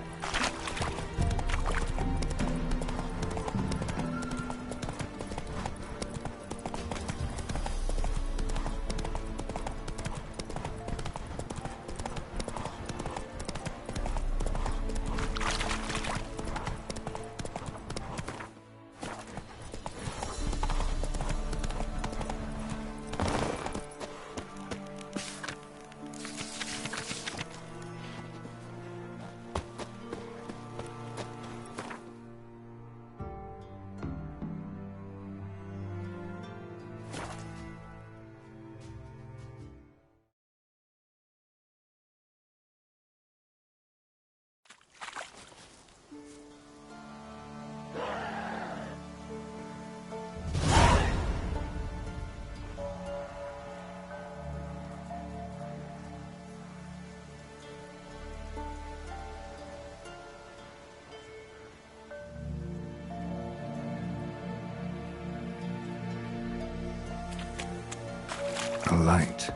A light.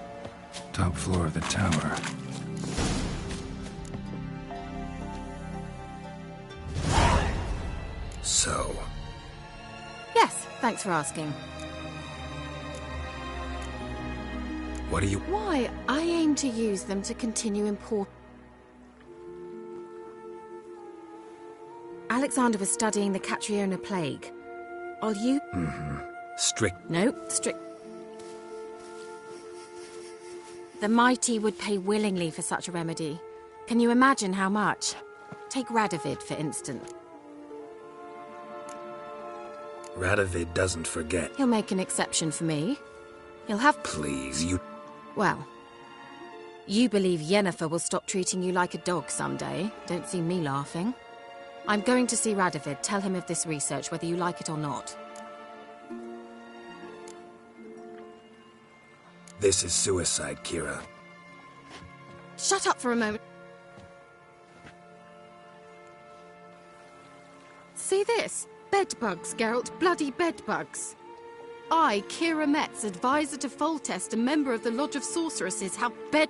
Top floor of the tower. So... Yes, thanks for asking. what do you... Why, I aim to use them to continue import... Alexander was studying the Catriona plague. Are you... Strict... No, strict... The mighty would pay willingly for such a remedy. Can you imagine how much? Take Radovid, for instance. Radovid doesn't forget. He'll make an exception for me. He'll have... Please, you... Well, you believe Yennefer will stop treating you like a dog someday. Don't see me laughing. I'm going to see Radovid, tell him of this research, whether you like it or not. This is suicide, Kira. Shut up for a moment. See this? Bedbugs, Geralt. Bloody bedbugs. I, Kira Metz, advisor to Foltest, a member of the Lodge of Sorceresses, have bed...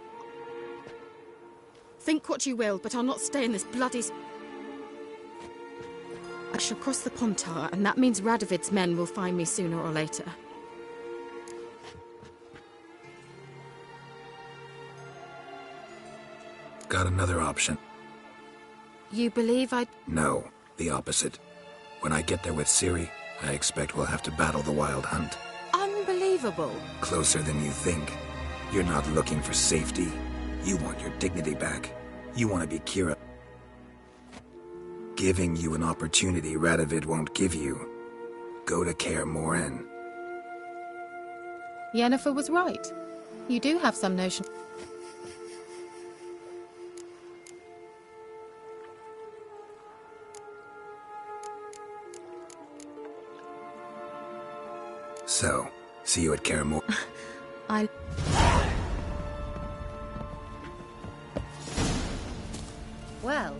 Think what you will, but I'll not stay in this bloody... I shall cross the Pontar, and that means Radovid's men will find me sooner or later. Got another option. You believe I'd... No, the opposite. When I get there with Ciri, I expect we'll have to battle the Wild Hunt. Unbelievable. Closer than you think. You're not looking for safety. You want your dignity back. You want to be Kira. Giving you an opportunity Radovid won't give you. Go to Kaer Morhen. Yennefer was right. You do have some notion... So, see you at Kaer Morhen. Well...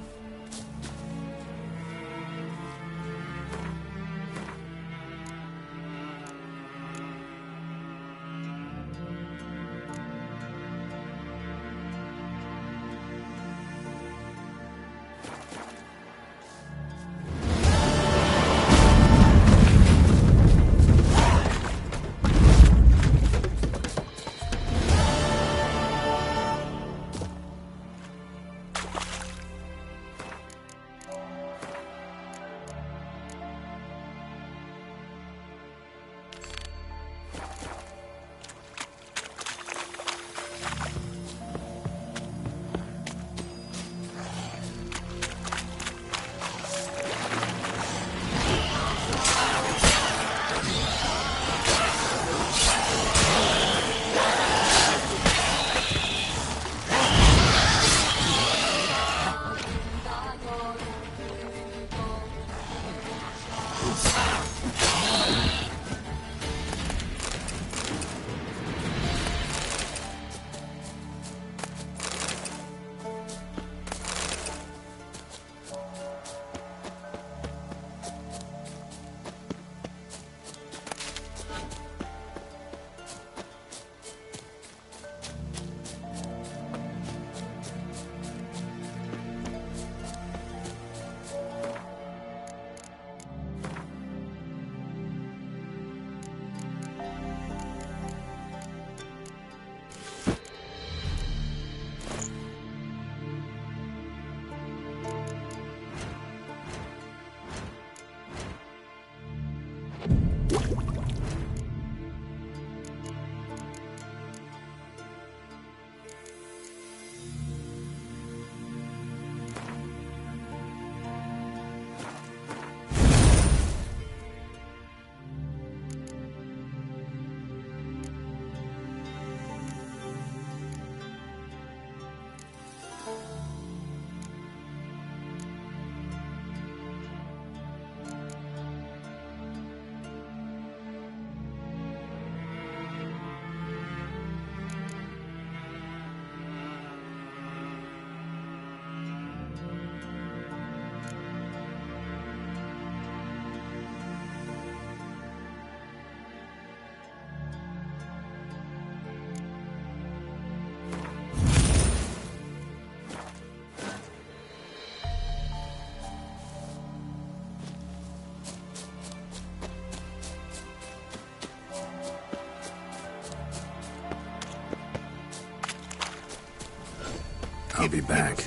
I'll be back.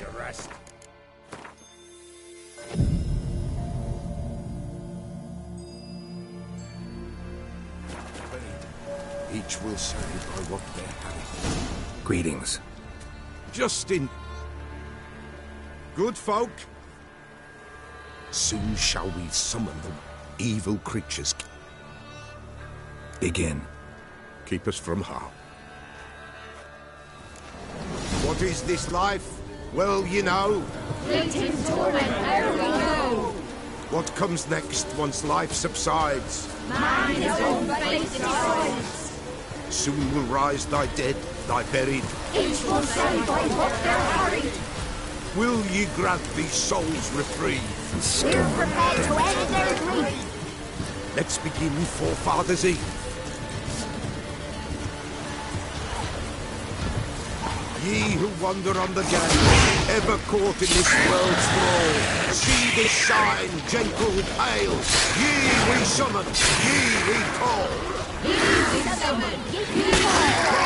Each will say by what they're having. Greetings. Justin. Good folk. Soon shall we summon the evil creatures. Begin. Keep us from harm. What is this life? Well, you know. Fleeting torment, ere we go. What comes next once life subsides? Man his own fate decides. Soon will rise thy dead, thy buried. Each will say by what they're hurried. Will ye grant these souls reprieve? We're prepared to end their grief. Let's begin Forefathers' Eve. Ye who wander on the gale, ever caught in this world's thrall, see this sign, gentle, pale. Ye we summon, ye we call. Ye we summon, ye we call.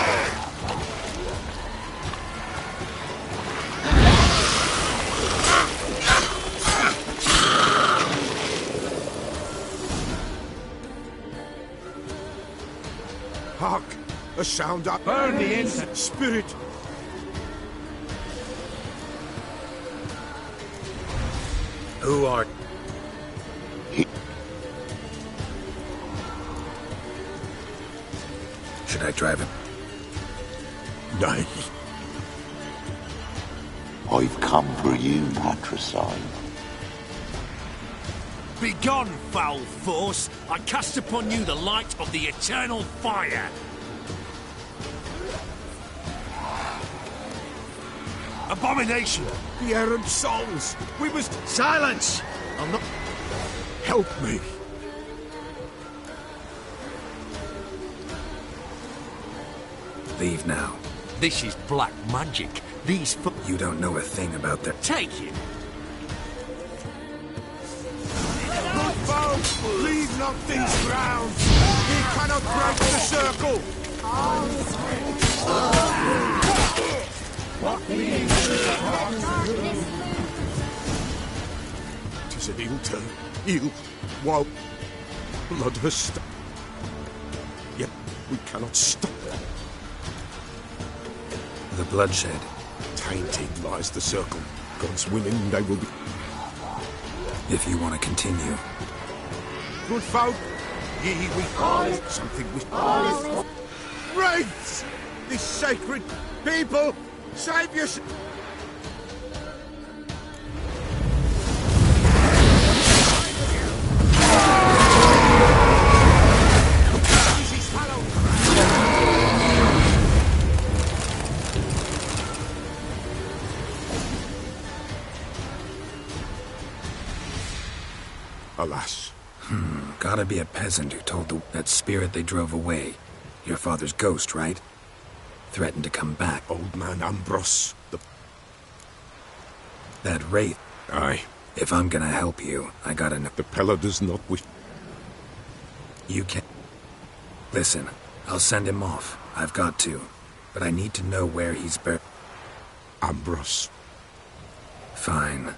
Hark! A sound up. Burn the incense! Spirit! Who are... Should I drive him? Nay. I've come for you, Patricide. Begone, foul force! I cast upon you the light of the eternal fire! Abomination! The errant souls! We must... Silence! I'm not... Help me! Leave now. This is black magic. These You don't know a thing about that. Take him! Good folk! Leave not these grounds! He cannot break the circle! Tis an ill turn. Ill. Woe. Blood has stopped. Yet we cannot stop it. The bloodshed. Tainted lies the circle. God's willing, they will be... If you want to continue. Good folk, ye we call something with... Wraiths! This sacred people! Save yourself! Alas. Gotta be a peasant who told that spirit they drove away. Your father's ghost, right? Threatened to come back. Old man Ambros. That wraith. Aye. If I'm gonna help you, I gotta know. The Pella does not wish... You can... Listen, I'll send him off. I've got to. But I need to know where he's buried. Ambros. Fine.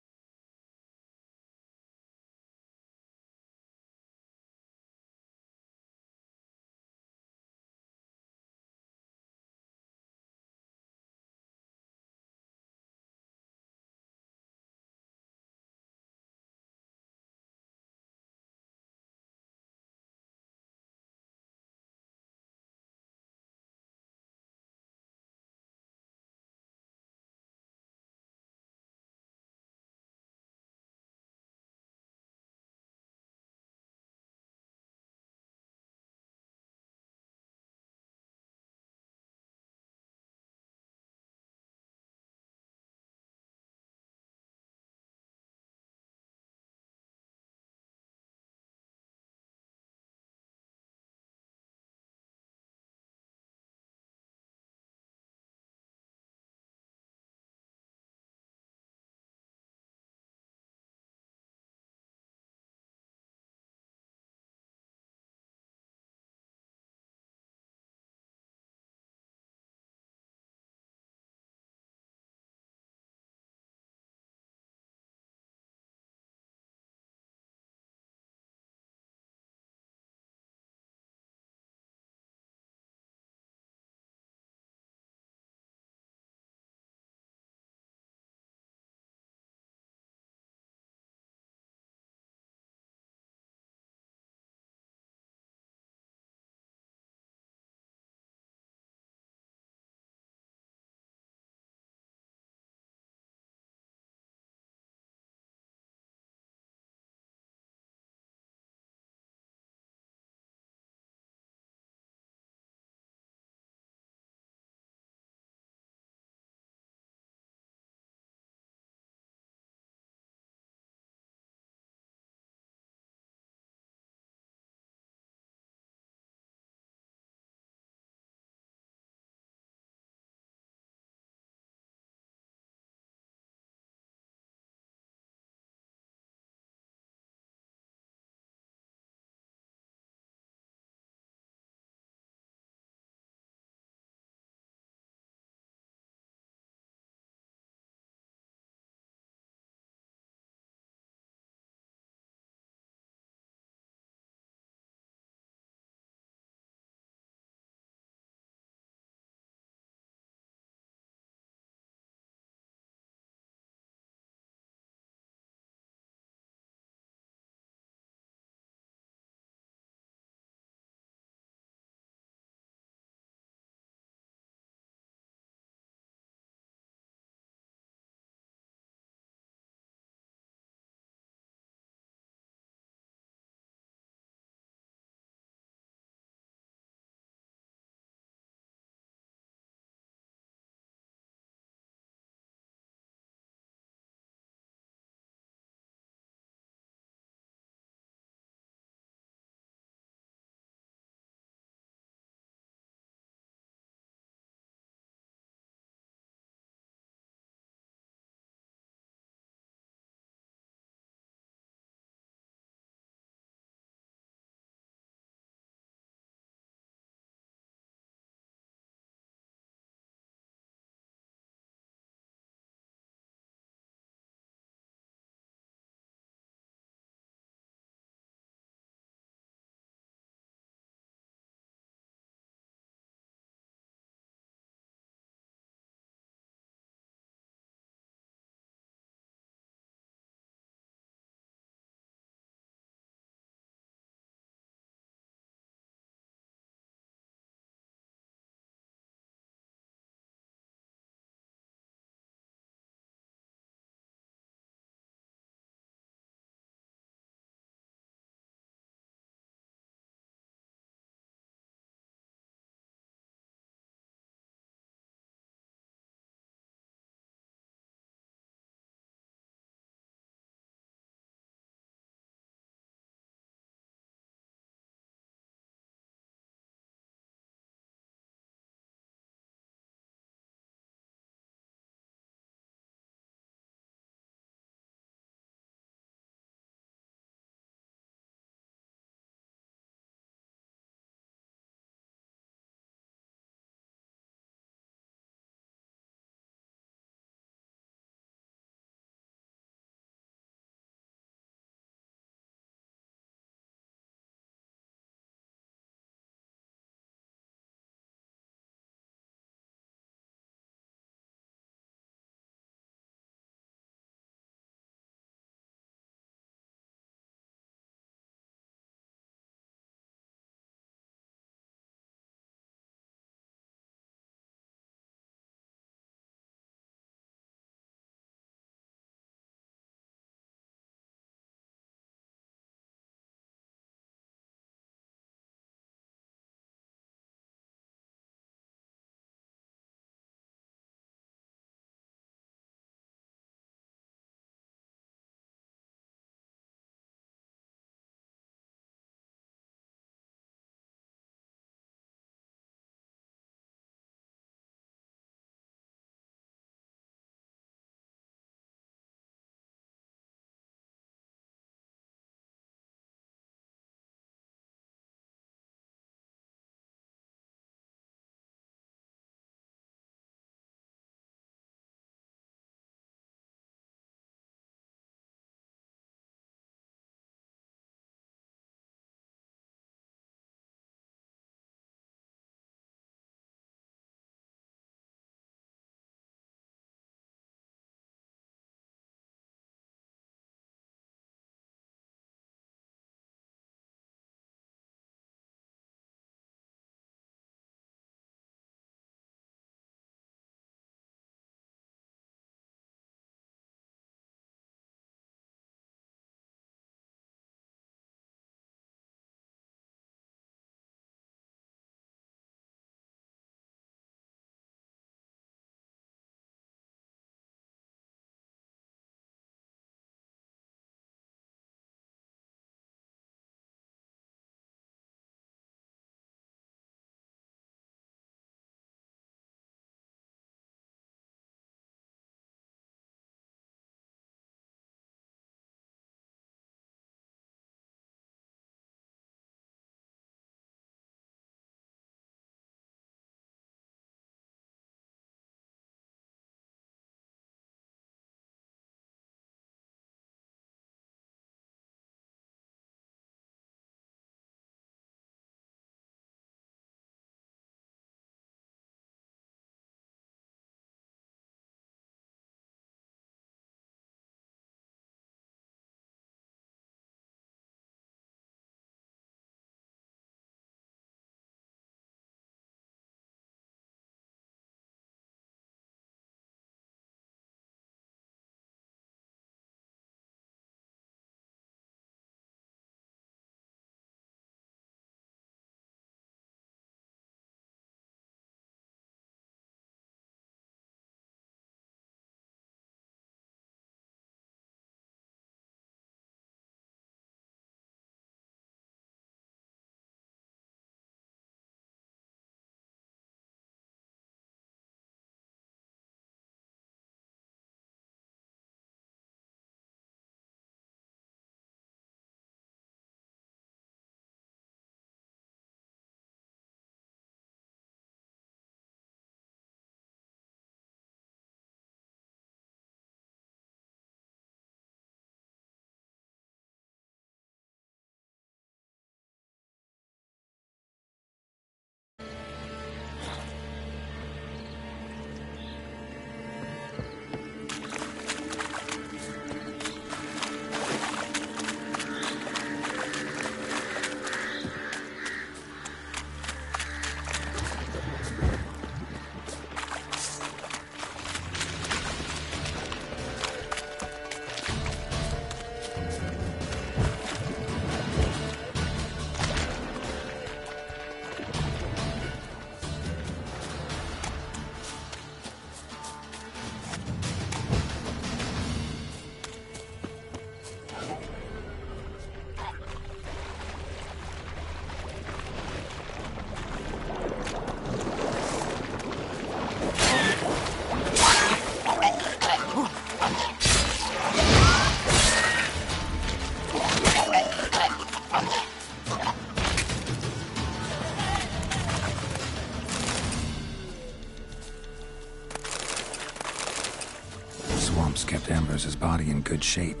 swamps kept Ambrose's body in good shape.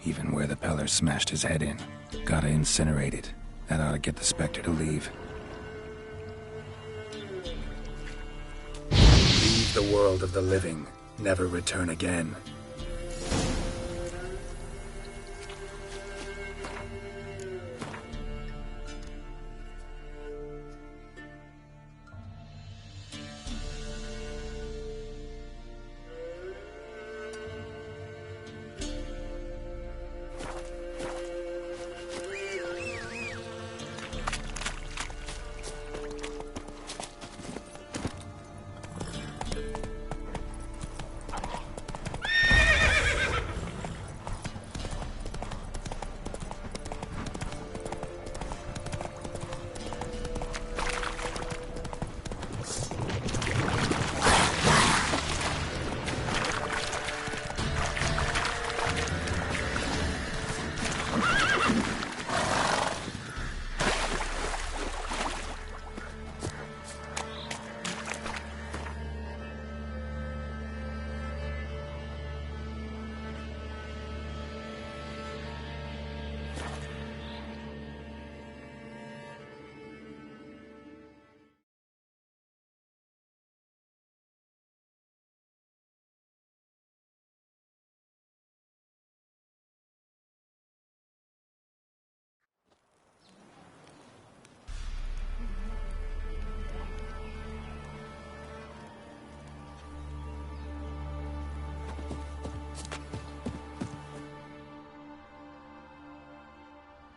Even where the Peller smashed his head in. Gotta incinerate it. That ought to get the Spectre to leave. Leave the world of the living. Never return again.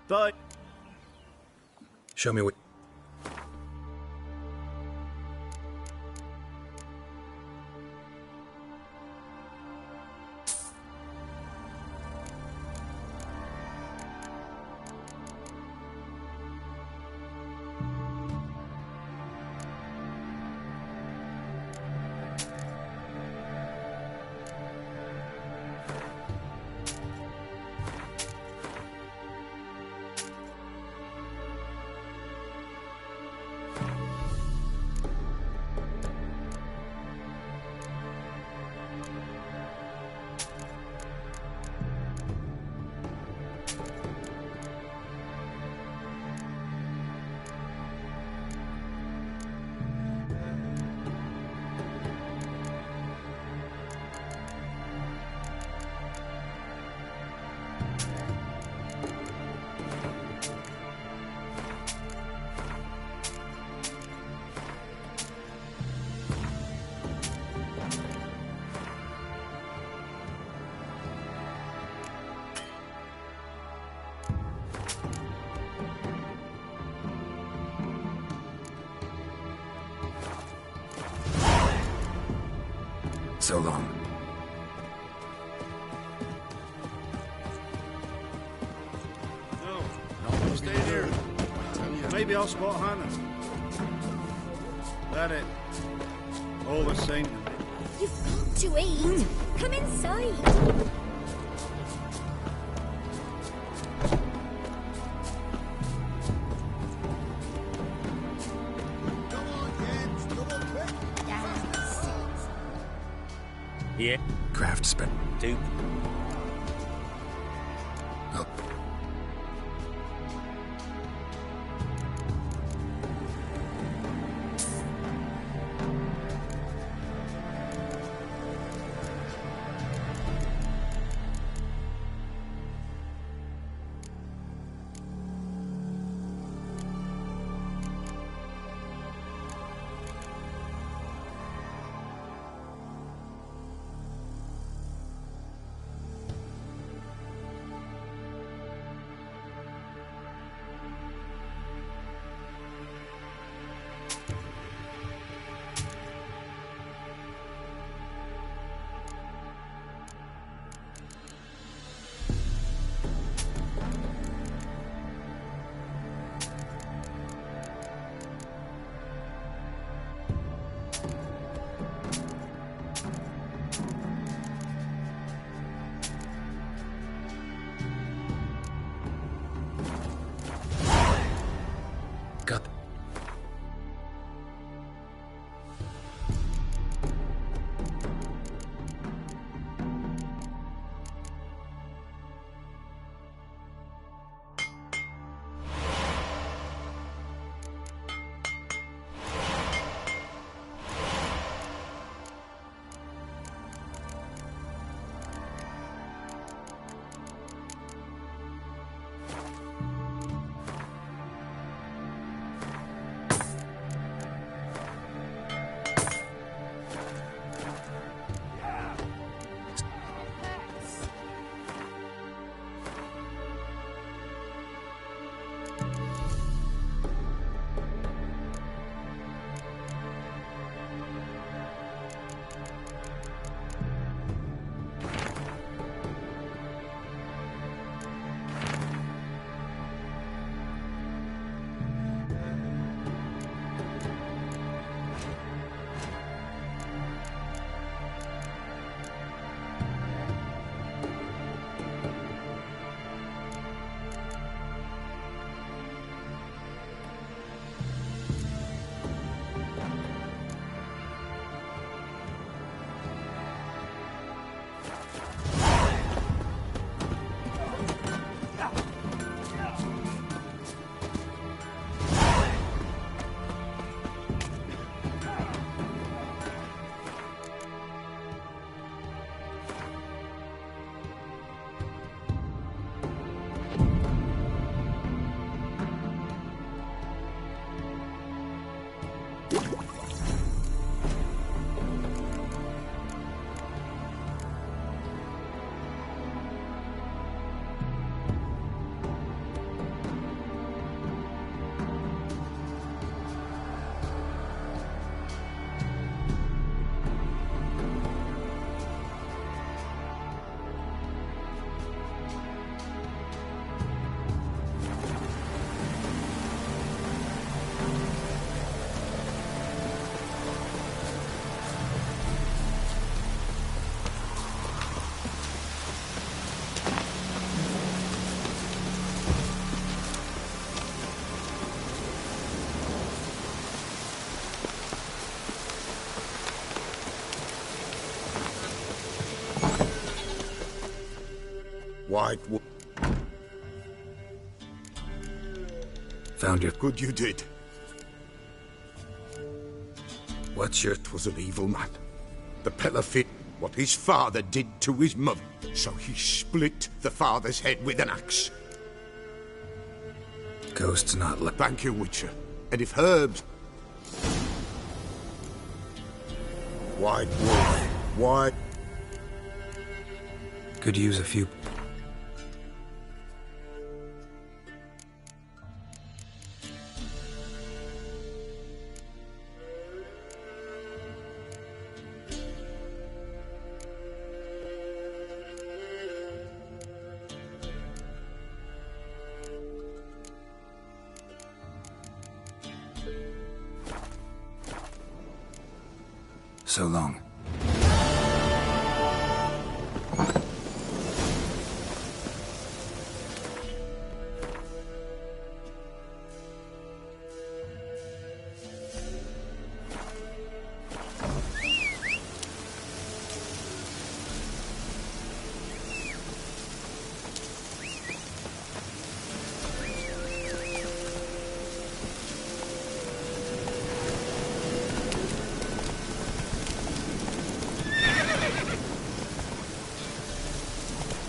Bye. Show me what... So long. No, stay here. Maybe I'll spot Hannah. That it. All the same. You've got to eat. Come inside. Yeah. Craft spec. Dupe. Oh. White Found your... Good you did. What's your... 'Twas an evil man. The Peller fit what his father did to his mother. So he split the father's head with an axe. Ghost's not like... Thank you, Witcher. And if Herbs... White Wolf. White... Could use a few... So long.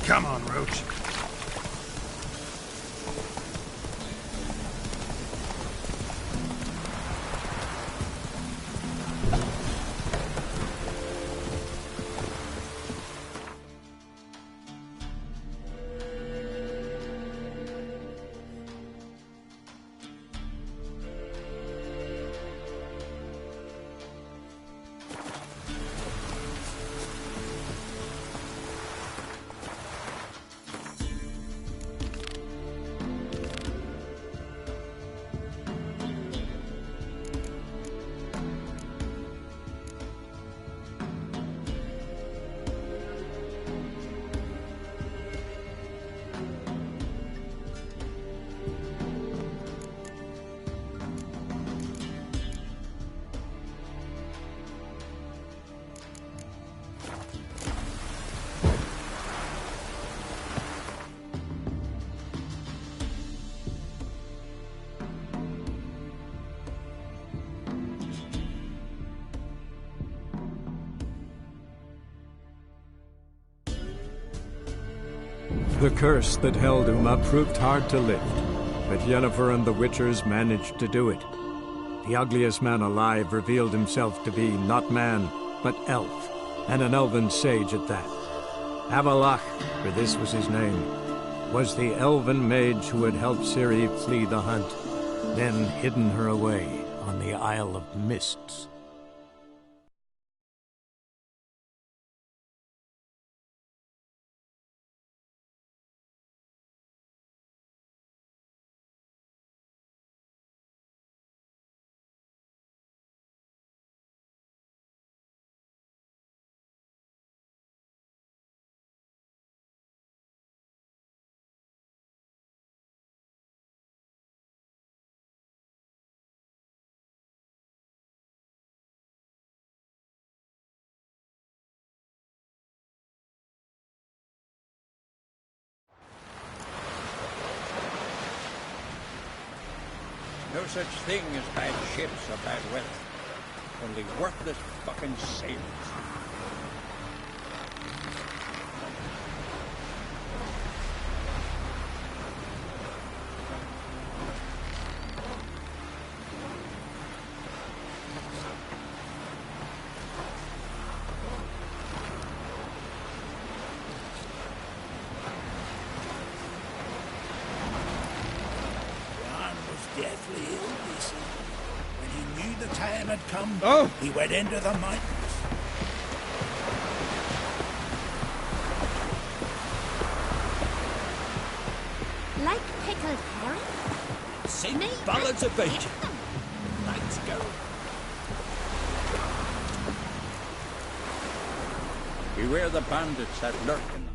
Come on, Roach. The curse that held Uma proved hard to lift, but Yennefer and the Witchers managed to do it. The ugliest man alive revealed himself to be not man, but elf, and an elven sage at that. Avallac'h, for this was his name, was the elven mage who had helped Ciri flee the hunt, then hidden her away on the Isle of Mists. No such thing as bad ships or bad weather. Only worthless fucking sailors. He went into the mountains. Like pickled herring? Sing ballads about you. Let's go. Beware the bandits that lurk in them.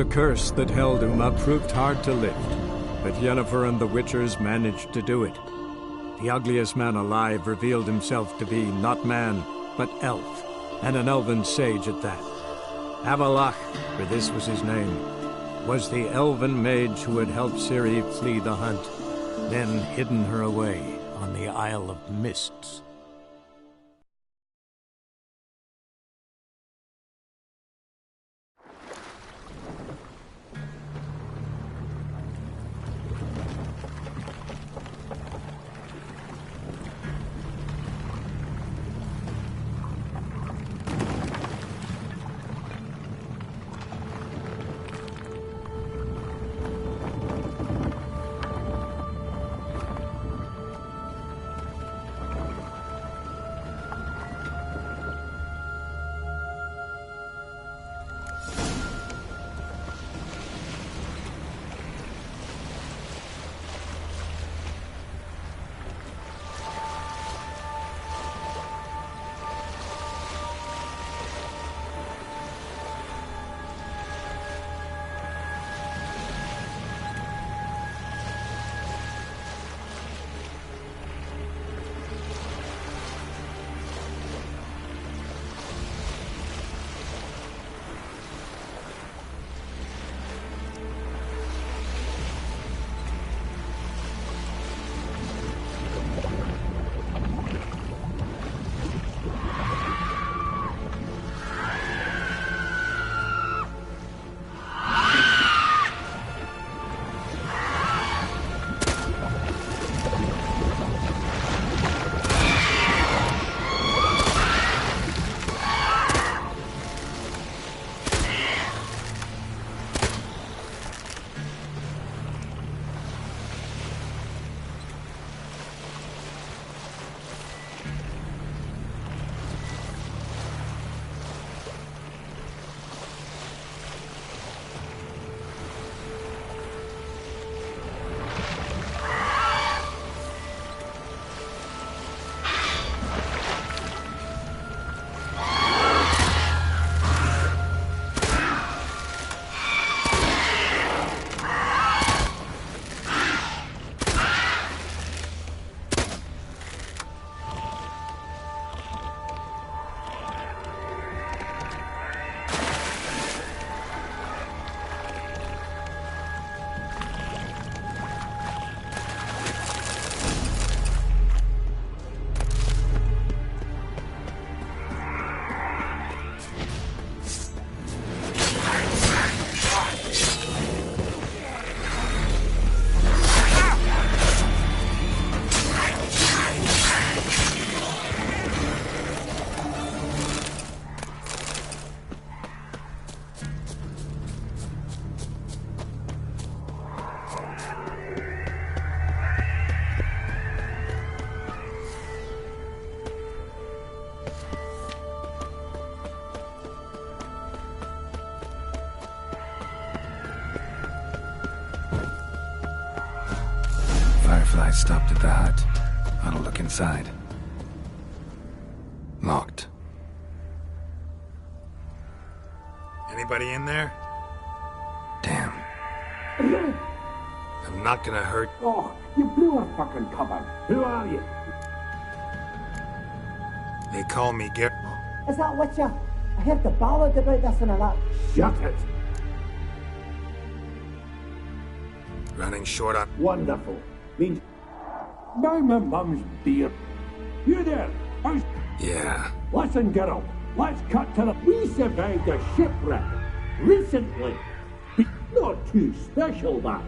The curse that held Uma proved hard to lift, but Yennefer and the Witchers managed to do it. The ugliest man alive revealed himself to be not man, but elf, and an elven sage at that. Avalach, for this was his name, was the elven mage who had helped Ciri flee the hunt, then hidden her away on the Isle of Mists. Firefly stopped at the hut. I'll look inside. Locked. Anybody in there? Damn. I'm not gonna hurt. Oh, you blew a fucking cover. Who are you? They call me Gar. Is that what you... I heard the ballad about this and that. Shut it. Running short on... Wonderful. Means... Buy my mum's beer. You there? How's... Yeah. Listen, girl. Let's cut to the... We survived a shipwreck. Recently. Not too special, that.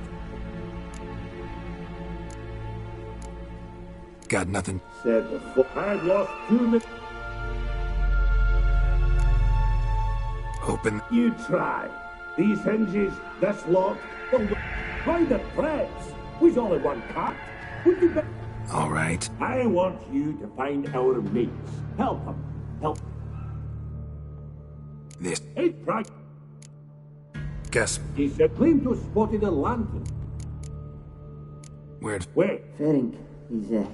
Got nothing. Said before. I'd lost 2 minutes. Open. You try. These hinges, this lock, by the threads. We's only one cut. Would you be... All right. I want you to find our mates. Help them. Help. This. It's right. Guess. He said claim to have spotted a lantern. Where'd... Wait. Ferenc, he's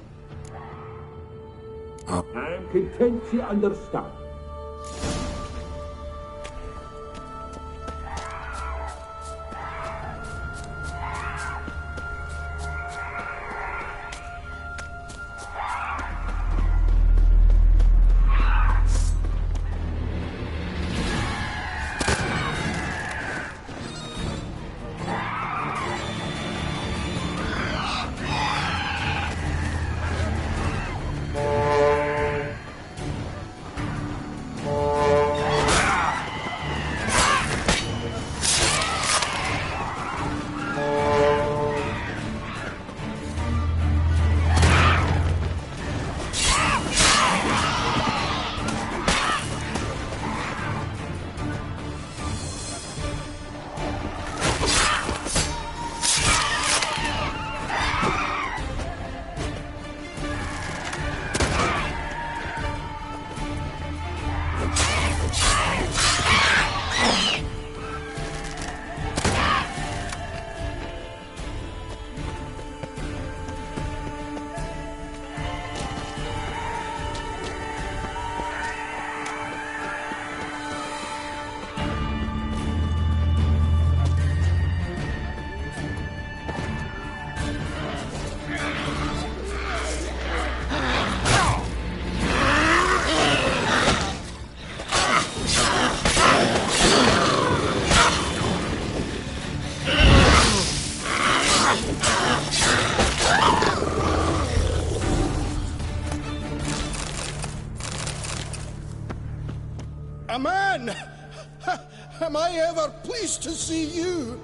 Oh. I'm content you understand. A man! Am I ever pleased to see you?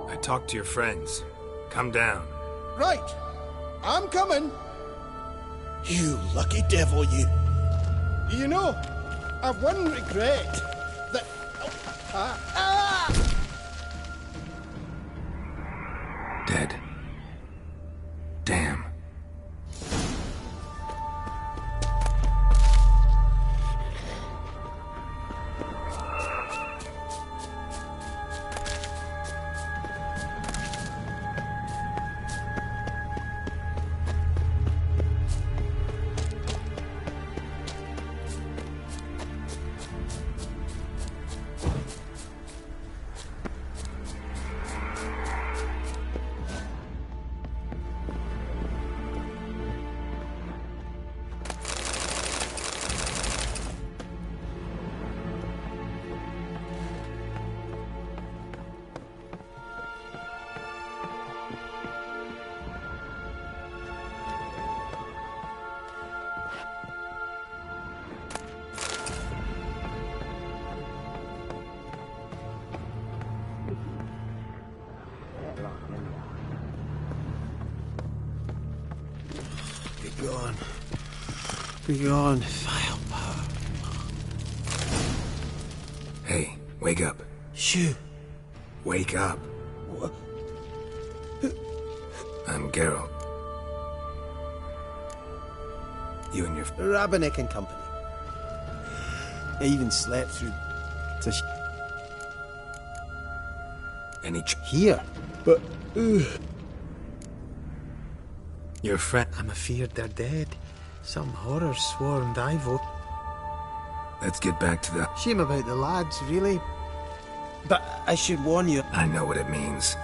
I talked to your friends. Come down. Right. I'm coming. You lucky devil, you. You know, I've one regret. That... Dead. Damn. Be gone, vile power. Hey, wake up. Shoo. Wake up. What? I'm Geralt. You and your... Rabenik and Company. I even slept through... Any Here? But... Your friend... I'm afeard they're dead. Some horror swarmed Ivo. Let's get back to the... Shame about the lads, really. But I should warn you... I know what it means.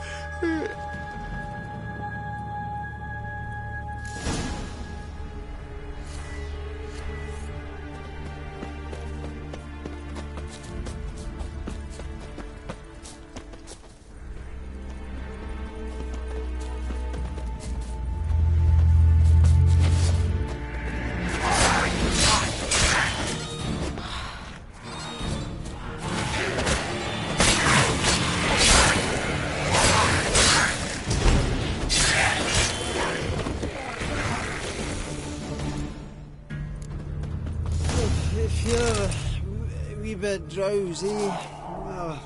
Drowsy. Oh.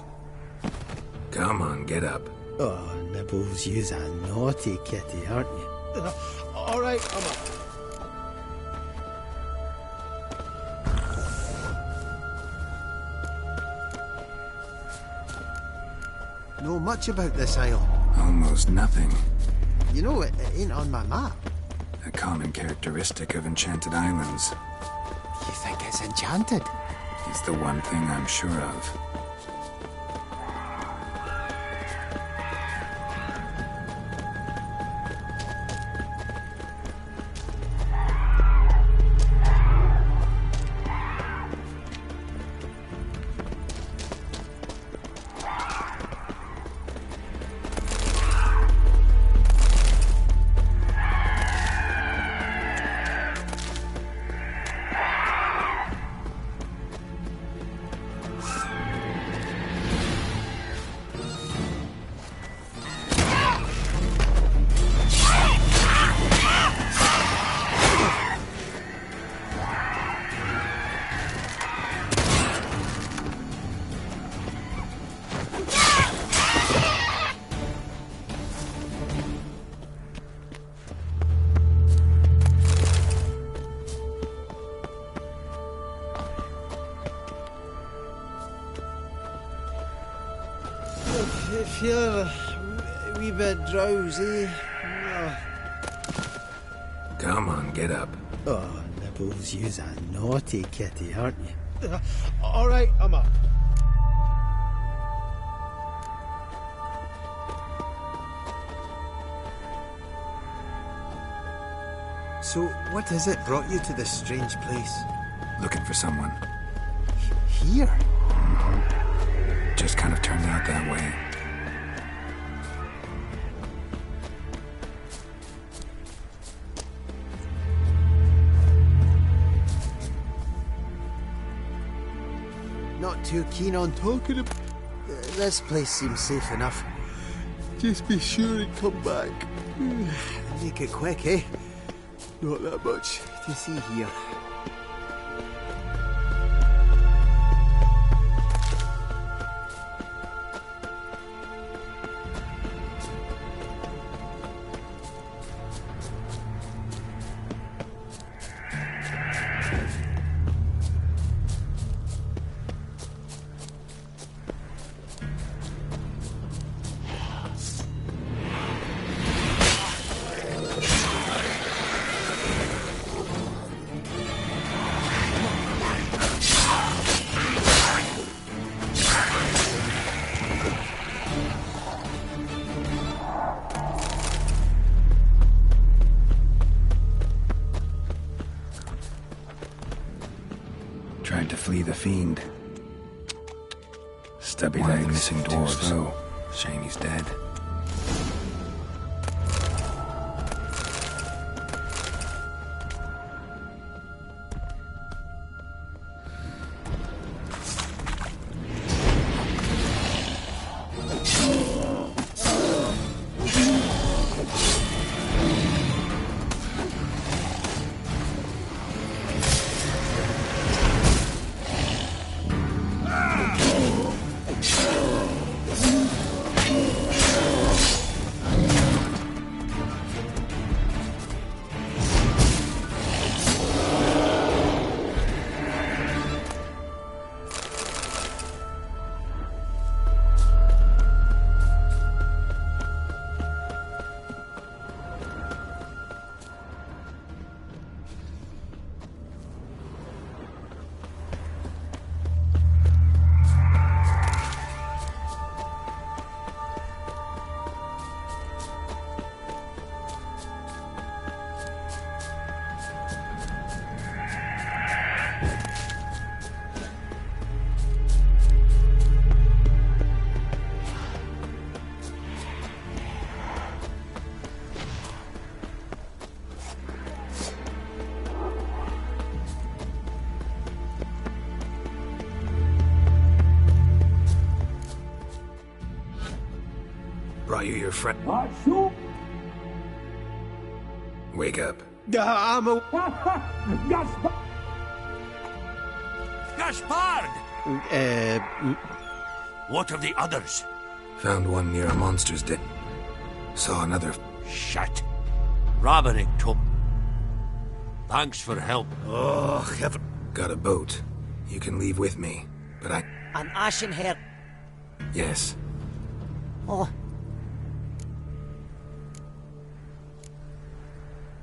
Come on, get up. Oh, Nibbles, you's a naughty kitty, aren't you? All right, I'm up. Know much about this isle? Almost nothing. You know, it ain't on my map. A common characteristic of enchanted islands. You think it's enchanted? It's the one thing I'm sure of. If you're a wee bit drowsy... Oh. Come on, get up. Oh, Nibbles, you's a naughty kitty, aren't you? All right, I'm up. So, what is it brought you to this strange place? Looking for someone. Here? Just kind of turned out that way. not too keen on talking about... This place seems safe enough. Just be sure and come back. Make it quick, eh? Not that much to see here. Tried to flee the fiend. Stubby legs, missing dwarves. Shame he's dead. Brought you your friend. Wake up. I'm a... Gaspard! What of the others? Found one near a monster's den. Saw another. Shit. Roderick took. Thanks for help. Oh, heaven. Got a boat. You can leave with me, but I... An ashen hair. Yes. Oh.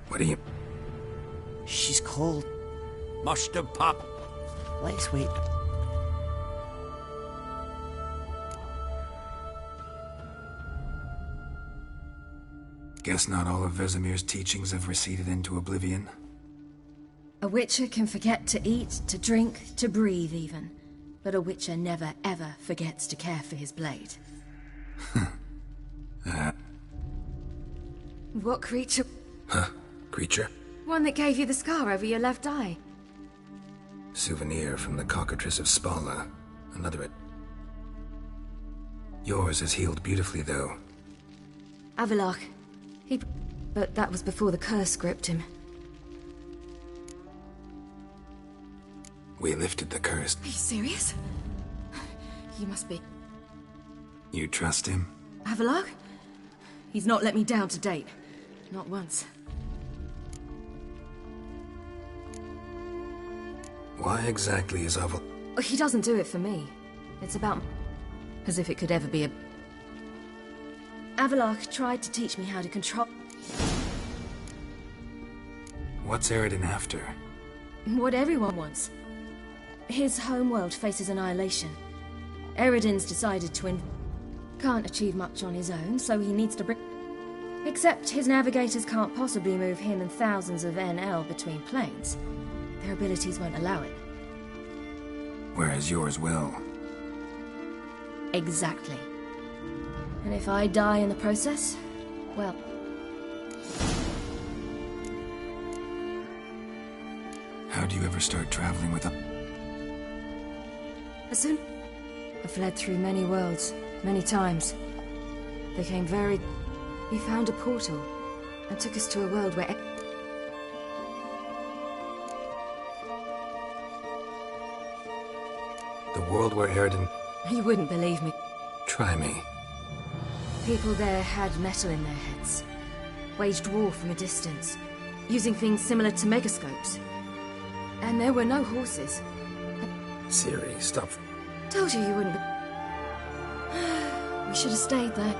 What do you... She's cold. Must have popped. Let's wait. Guess not all of Vesemir's teachings have receded into oblivion. A witcher can forget to eat, to drink, to breathe even. But a witcher never ever forgets to care for his blade. What creature? Huh? Creature? One that gave you the scar over your left eye. Souvenir from the cockatrice of Spala. Another... Yours is healed beautifully, though. Avalok. But that was before the curse gripped him. We lifted the curse. Are you serious? You must be. You trust him? Avalok? He's not let me down to date. Not once. Why exactly is Avalok? He doesn't do it for me. It's about... as if it could ever be a... Avalok tried to teach me how to control... What's Eredin after? What everyone wants. His homeworld faces annihilation. Eredin's decided to can't achieve much on his own, so he needs to bring... Except his navigators can't possibly move him and thousands of NL between planes. Their abilities won't allow it. Whereas yours will. Exactly. And if I die in the process, well... How do you ever start traveling with a... As soon... I fled through many worlds, many times. Became very... He found a portal and took us to a world where... The world where Eridan... You wouldn't believe me. Try me. People there had metal in their heads. Waged war from a distance, using things similar to megascopes. And there were no horses. Ciri, stop. Told you wouldn't be... We should have stayed there.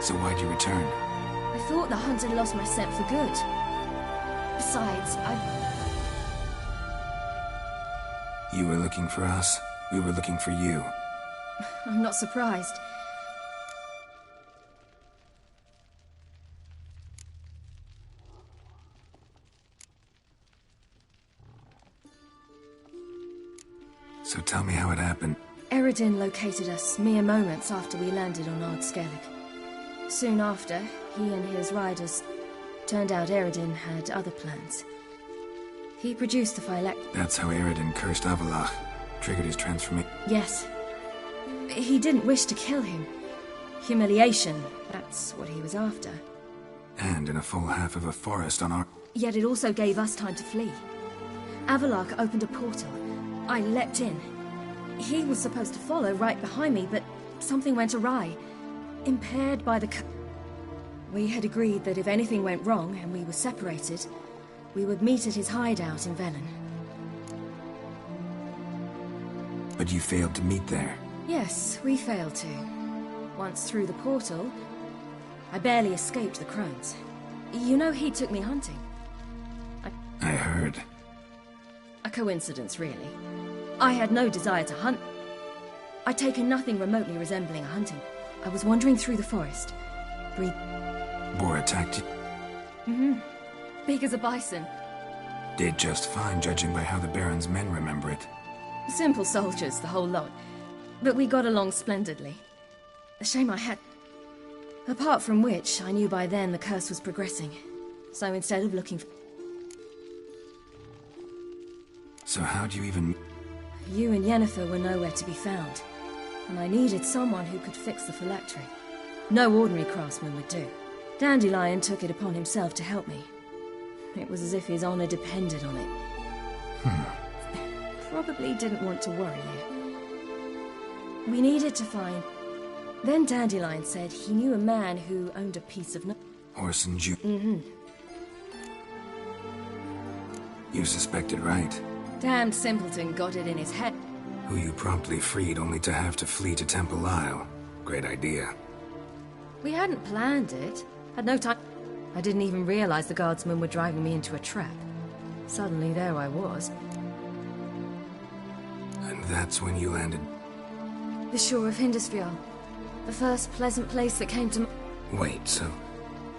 So why'd you return? I thought the hunt had lost my scent for good. Besides, You were looking for us. We were looking for you. I'm not surprised. So tell me how it happened. Eredin located us mere moments after we landed on Ard Skellig. Soon after, he and his riders... Turned out Eredin had other plans. He produced the Phylactery. That's how Eredin cursed Avallac'h. Triggered his transformation. Yes. He didn't wish to kill him. Humiliation, that's what he was after. And in a full half of a forest on our... Yet it also gave us time to flee. Avallac'h opened a portal. I leapt in. He was supposed to follow right behind me, but something went awry. Impaired by the... We had agreed that if anything went wrong and we were separated, we would meet at his hideout in Velen. But you failed to meet there. Yes, we failed to. Once through the portal, I barely escaped the crones. You know he took me hunting. I heard. A coincidence, really. I had no desire to hunt. I'd taken nothing remotely resembling a hunting. I was wandering through the forest. Boar attacked you? Big as a bison. Did just fine, judging by how the Baron's men remember it. Simple soldiers, the whole lot. But we got along splendidly. A shame I had... Apart from which, I knew by then the curse was progressing. So instead of looking for... So how'd you even... You and Yennefer were nowhere to be found. And I needed someone who could fix the phylactery. No ordinary craftsman would do. Dandelion took it upon himself to help me. It was as if his honor depended on it. Probably didn't want to worry you. We needed to find... Then Dandelion said he knew a man who owned a piece of... Orson Jr. You suspected right. Damned simpleton got it in his head. Who you promptly freed only to have to flee to Temple Isle. Great idea. We hadn't planned it. Had no time. I didn't even realize the guardsmen were driving me into a trap. Suddenly there I was. And that's when you landed... The shore of Hindisfjall. The first pleasant place that came to... Wait, so...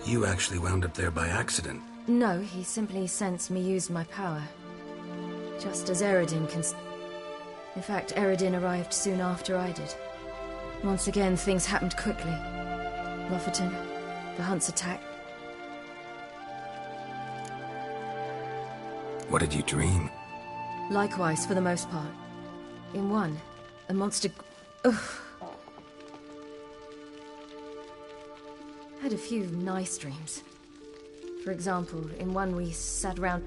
You actually wound up there by accident? No, he simply sensed me use my power. Just as Eredin can... In fact, Eredin arrived soon after I did. Once again, things happened quickly. Lofoten, the Hunt's attack. What did you dream? Likewise, for the most part. In one, a monster... Ugh. Had a few nice dreams. For example, in one we sat around...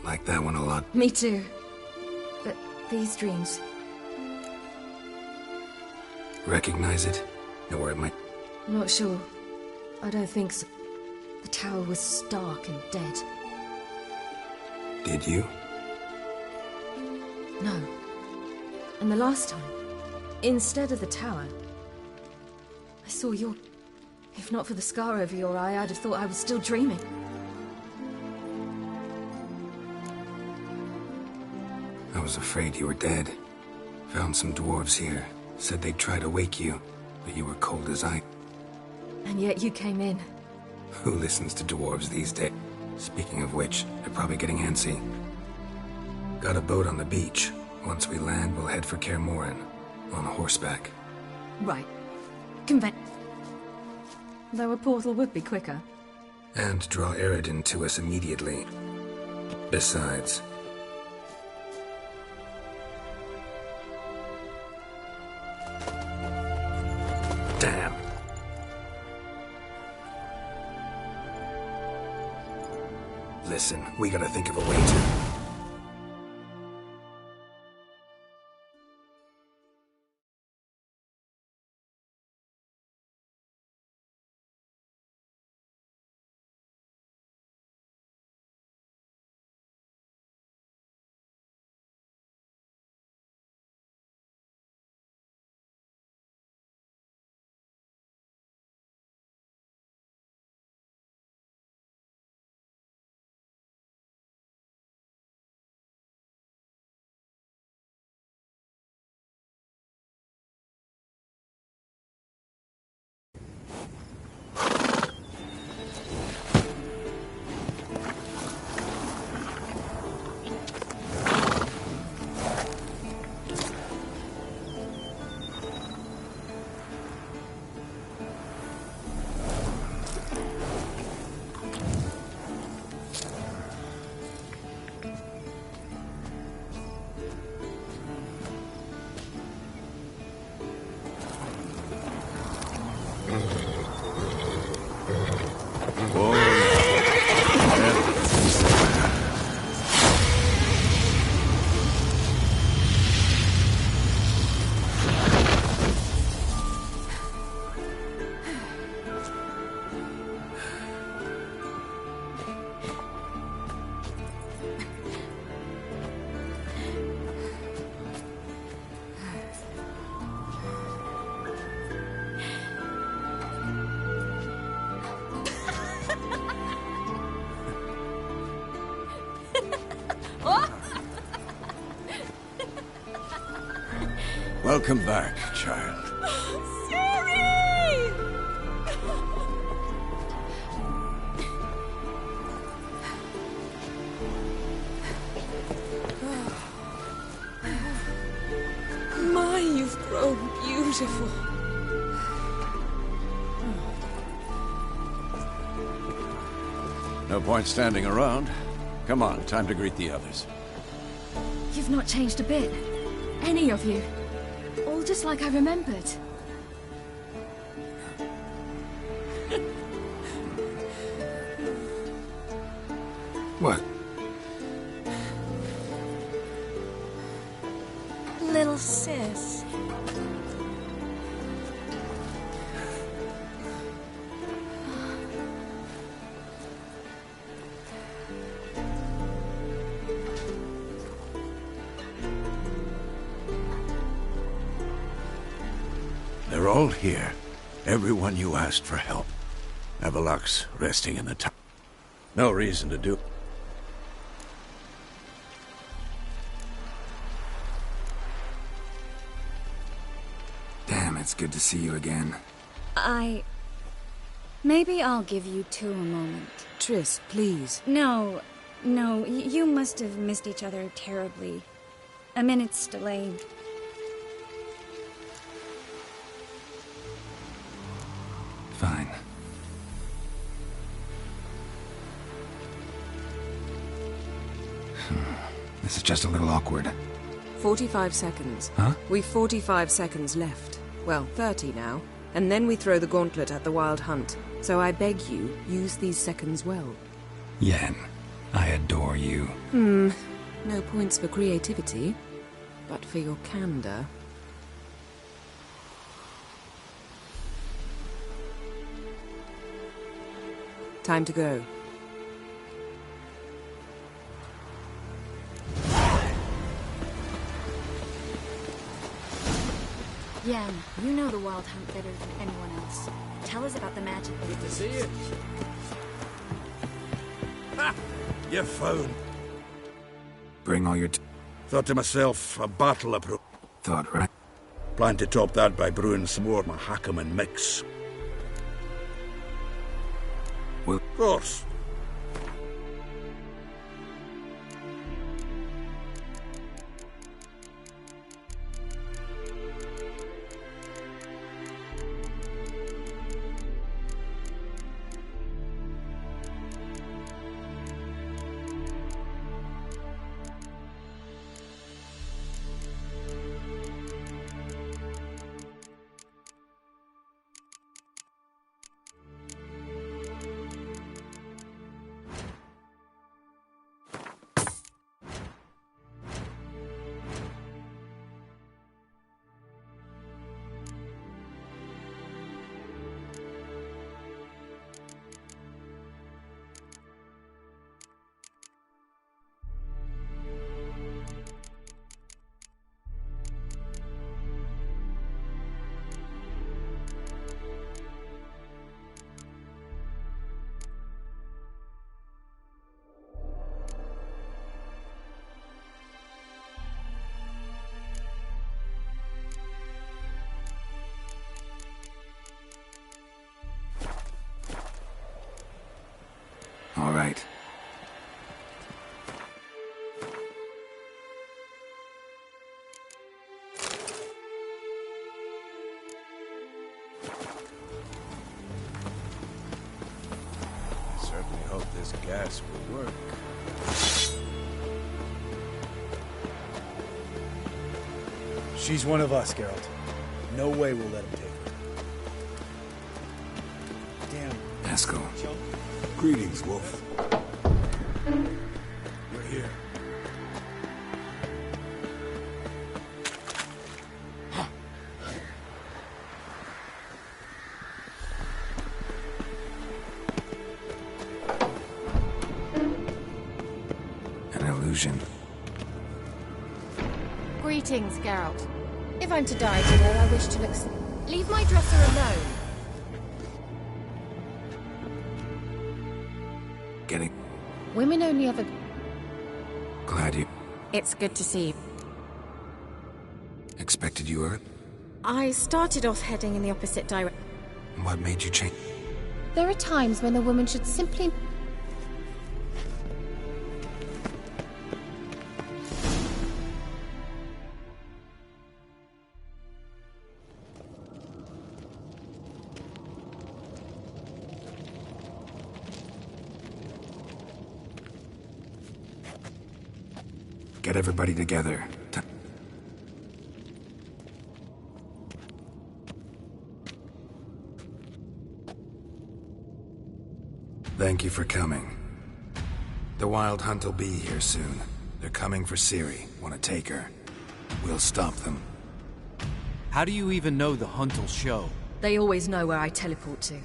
I like that one a lot. Me too. But these dreams... Recognize it? Know where it might... Not sure. I don't think so. The tower was stark and dead. Did you? No. And the last time, instead of the tower, I saw your... If not for the scar over your eye, I'd have thought I was still dreaming. I was afraid you were dead. Found some dwarves here. Said they'd try to wake you, but you were cold as ice. And yet you came in. Who listens to dwarves these days? Speaking of which, they're probably getting antsy. Got a boat on the beach. Once we land, we'll head for Kaer Morhen. On horseback. Right. Though a portal would be quicker. And draw Eredin to us immediately. Besides, Listen, we gotta think of a way to... Welcome back, child. Siri! My, you've grown beautiful. No point standing around. Come on, time to greet the others. You've not changed a bit. Any of you. All just like I remembered. What? Little sis. They're all here. Everyone you asked for help. Avalox resting in the tower. No reason to do... Damn, it's good to see you again. Maybe I'll give you two a moment. Triss, please. No, you must have missed each other terribly. A minute's delay. Fine. This is just a little awkward. 45 seconds. Huh? We've 45 seconds left. Well, 30 now. And then we throw the gauntlet at the Wild Hunt. So I beg you, use these seconds well. Yen, I adore you. No points for creativity, but for your candor. Time to go. Yen, you know the Wild Hunt better than anyone else. Tell us about the magic. Good to see you. Ha! You found. Bring all your... Thought to myself, a battle approach. Thought, right? Plan to top that by brewing some more Mahakam mix. Well... Of course. work. She's one of us, Geralt. No way we'll let him take her. Damn. Haskell. Greetings, Wolf. We're here. An illusion. Greetings, Geralt. If I'm to die today, I wish to look... Leave my dresser alone. Getting... Women only ever... Glad you... It's good to see you. Expected you were... I started off heading in the opposite direction. What made you change? There are times when a woman should simply... Get everybody together. Thank you for coming. The Wild Hunt will be here soon. They're coming for Ciri. Want to take her? We'll stop them. How do you even know the Hunt will show? They always know where I teleport to.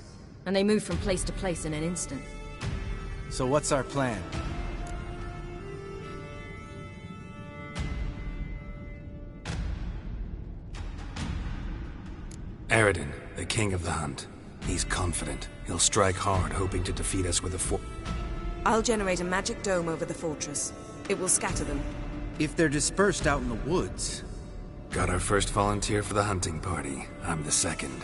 And they move from place to place in an instant. So what's our plan? Eredin, the king of the Hunt. He's confident. He'll strike hard, hoping to defeat us with a I'll generate a magic dome over the fortress. It will scatter them. If they're dispersed out in the woods... Got our first volunteer for the hunting party. I'm the second.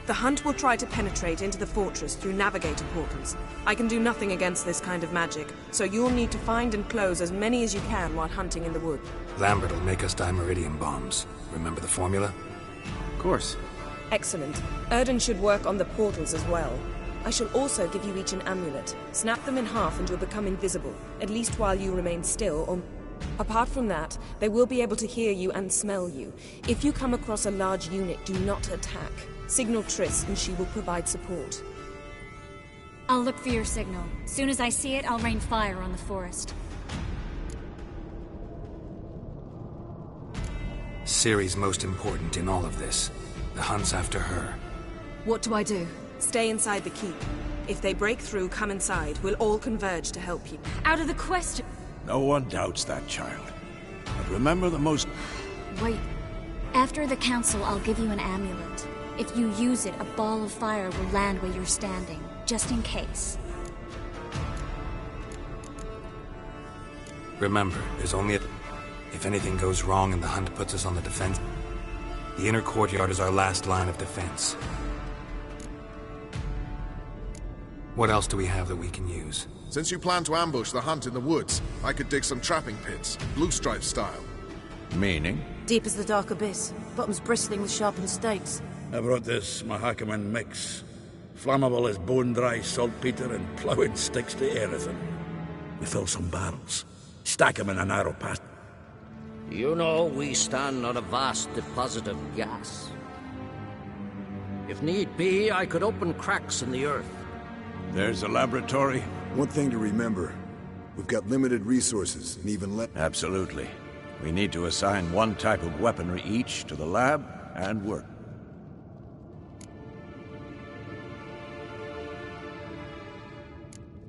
The Hunt will try to penetrate into the fortress through navigator portals. I can do nothing against this kind of magic, so you'll need to find and close as many as you can while hunting in the wood. Lambert will make us dimeridium bombs. Remember the formula? Of course. Excellent. Erden should work on the portals as well. I shall also give you each an amulet. Snap them in half and you'll become invisible, at least while you remain still, or... Apart from that, they will be able to hear you and smell you. If you come across a large unit, do not attack. Signal Triss and she will provide support. I'll look for your signal. Soon as I see it, I'll rain fire on the forest. Ciri's most important in all of this. The Hunt's after her. What do I do? Stay inside the keep. If they break through, come inside. We'll all converge to help you. Out of the question. No one doubts that, child. But remember the most... Wait. After the council, I'll give you an amulet. If you use it, a ball of fire will land where you're standing, just in case. Remember, there's only a... If anything goes wrong and the Hunt puts us on the defense, the inner courtyard is our last line of defense. What else do we have that we can use? Since you plan to ambush the Hunt in the woods, I could dig some trapping pits, Blue Stripe style. Meaning? Deep as the dark abyss, bottoms bristling with sharpened stakes. I brought this Mahakaman mix. Flammable as bone-dry saltpeter and ploughing sticks to Erethin. We fill some barrels, stack them in a narrow path. You know, we stand on a vast deposit of gas. If need be, I could open cracks in the earth. There's a laboratory. One thing to remember, we've got limited resources and even less... Absolutely. We need to assign one type of weaponry each to the lab and work.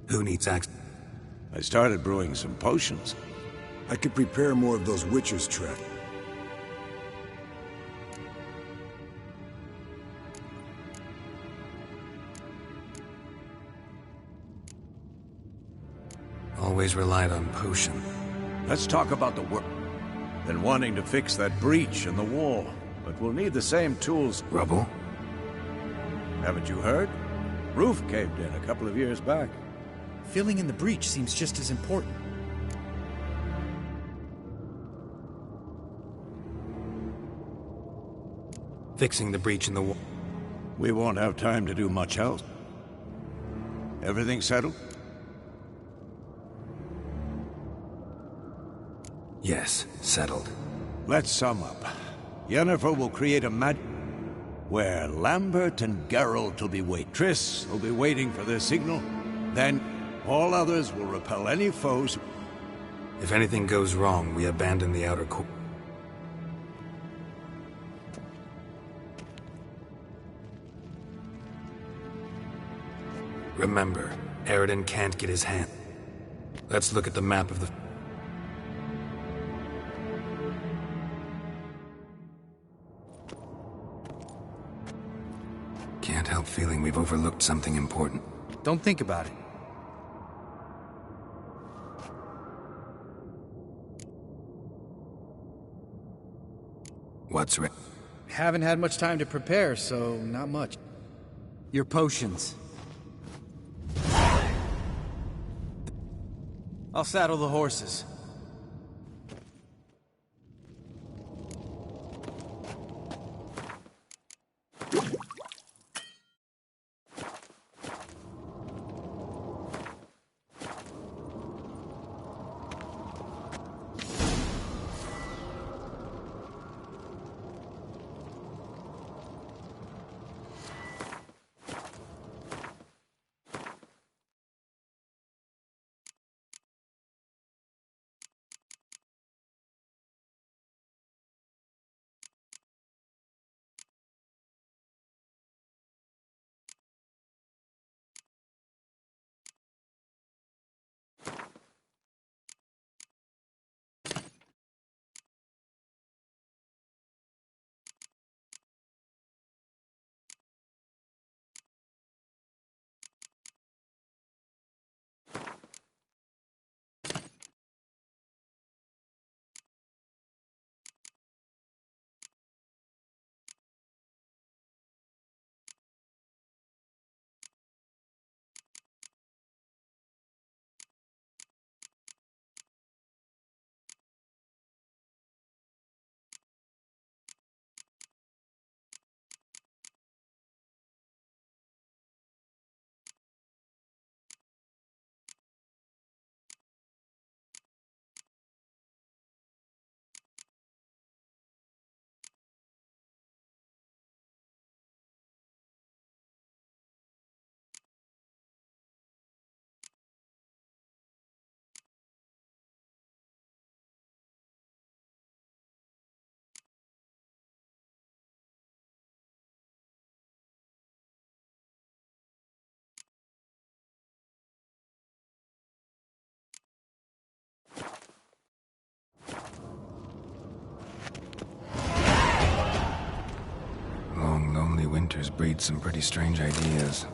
Who needs access? I started brewing some potions. I could prepare more of those Witcher's trap. Always relied on potion. Let's talk about the work. Been wanting to fix that breach in the wall, but we'll need the same tools. Rubble? Haven't you heard? Roof caved in a couple of years back. Filling in the breach seems just as important. Fixing the breach in the wall. We won't have time to do much else. Everything settled? Yes, settled. Let's sum up. Yennefer will create a where Lambert and Geralt will be Triss will be waiting for their signal. Then all others will repel any foes. If anything goes wrong, we abandon the outer core. Remember, Eredin can't get his hand. Let's look at the map of the... Can't help feeling we've overlooked something important. Don't think about it. What's right? Haven't had much time to prepare, so not much. Your potions. I'll saddle the horses. Long, lonely winters breed some pretty strange ideas.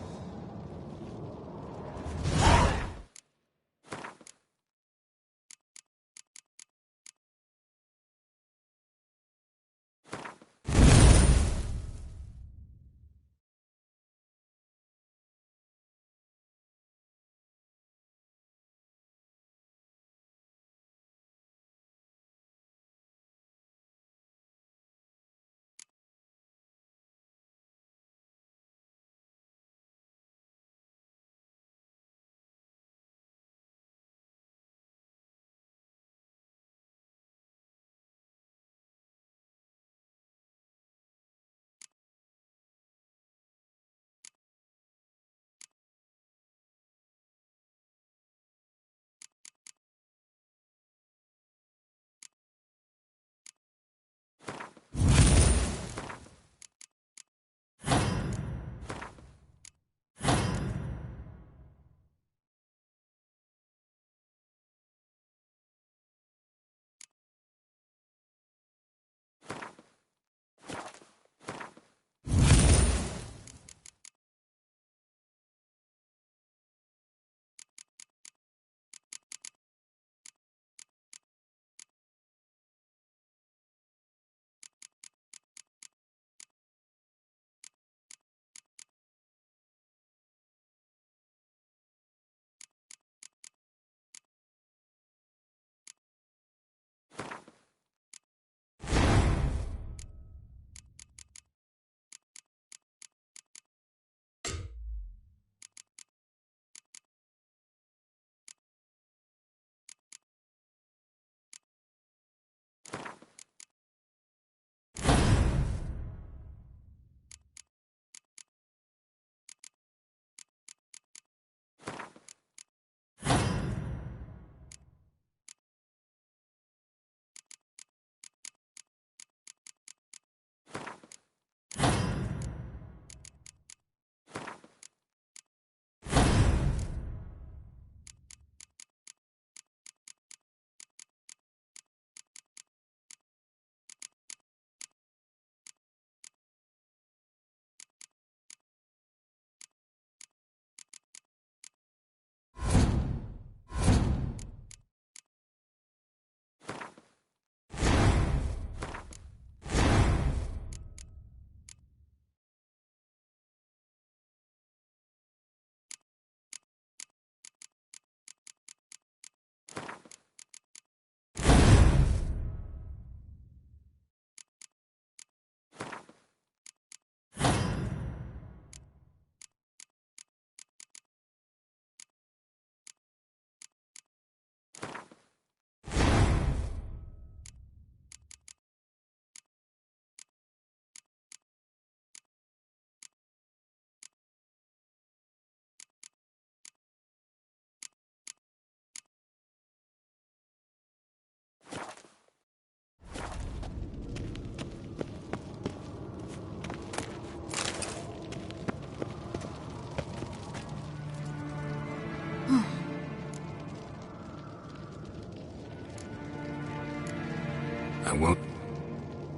I won't.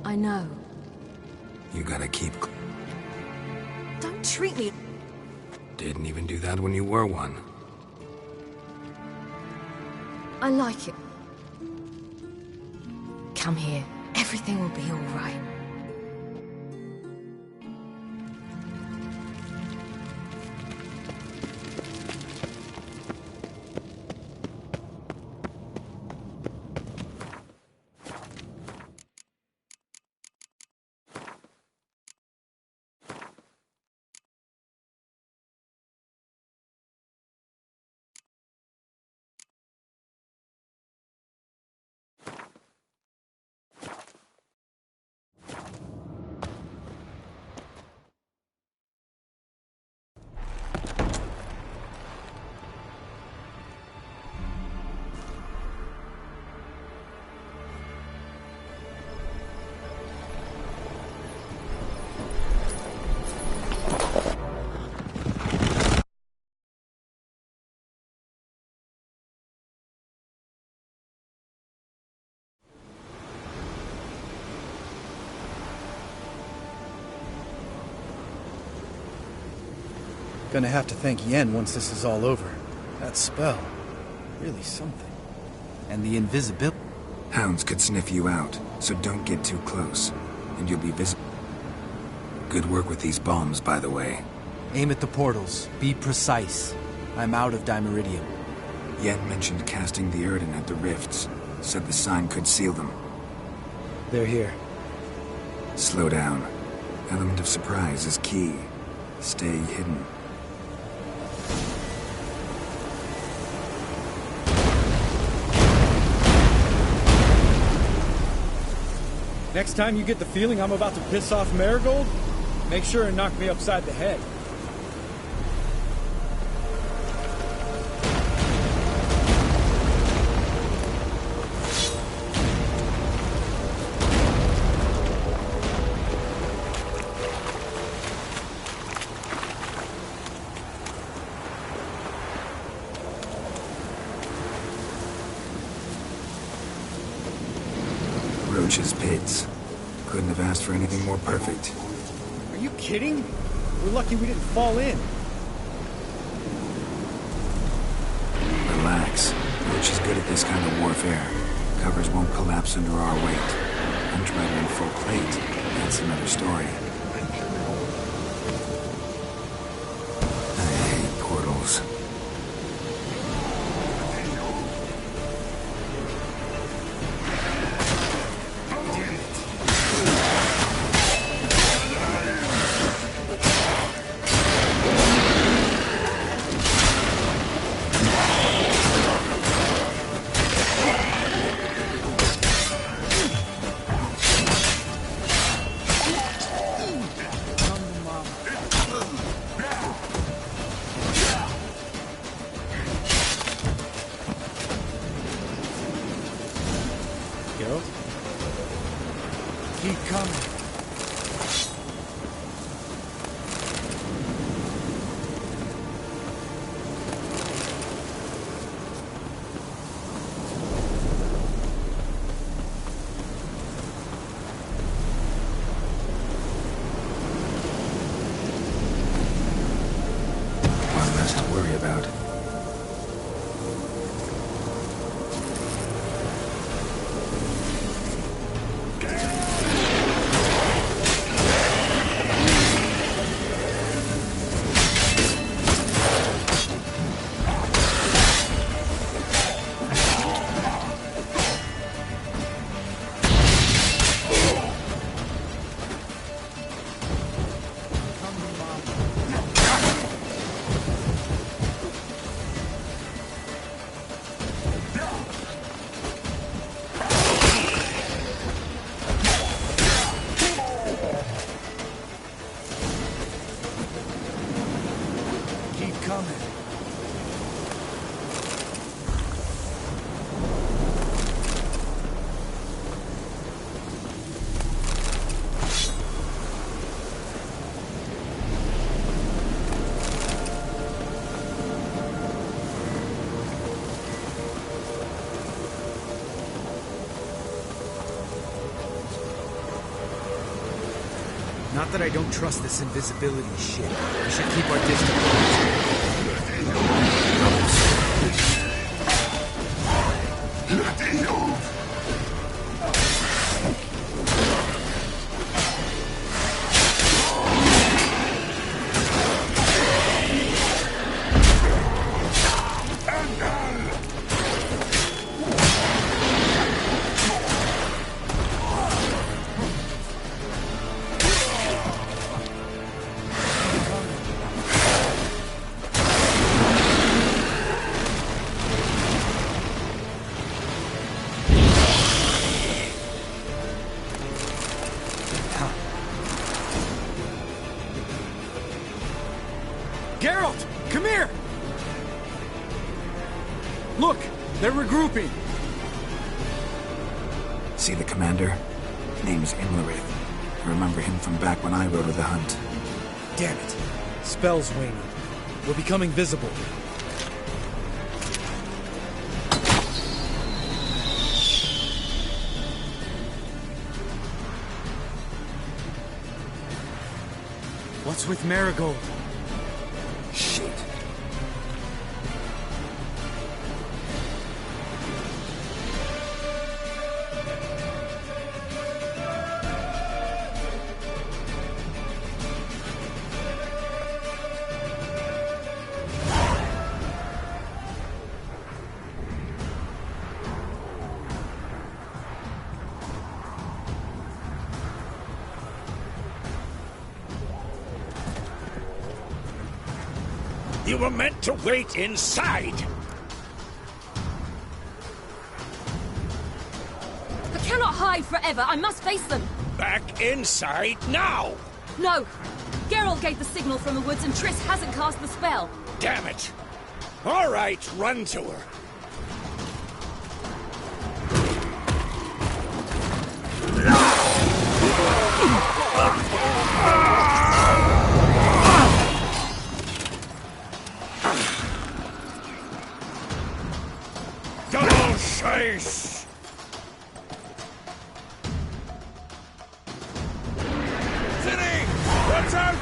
I know. You gotta keep... Don't treat me... Didn't even do that when you were one. I like it. Come here. Everything will be all right. Gonna have to thank Yen once this is all over. That spell, really something. And the invisibility. Hounds could sniff you out, so don't get too close, and you'll be visible. Good work with these bombs, by the way. Aim at the portals. Be precise. I'm out of Dimeridium. Yen mentioned casting the Erdin at the rifts. Said the sign could seal them. They're here. Slow down. Element of surprise is key. Stay hidden. Next time you get the feeling I'm about to piss off Marigold, make sure and knock me upside the head. Roach's pits. Couldn't have asked for anything more perfect. Are you kidding? We're lucky we didn't fall in. Relax. Roach is good at this kind of warfare. Covers won't collapse under our weight. Undreader in full plate. That's another story. I hate portals. Keep coming. One less to worry about. Not that I don't trust this invisibility shit. We should keep our distance. Geralt, come here! Look, they're regrouping. See the commander? Name's Imlerith. I remember him from back when I rode the hunt. Damn it. Spell's waning. We're becoming visible. What's with Marigold? Shit. You were meant to wait inside! I cannot hide forever. I must face them. Back inside now! No! Geralt gave the signal from the woods and Triss hasn't cast the spell. Damn it! All right, run to her. Double chase! City! Watch out!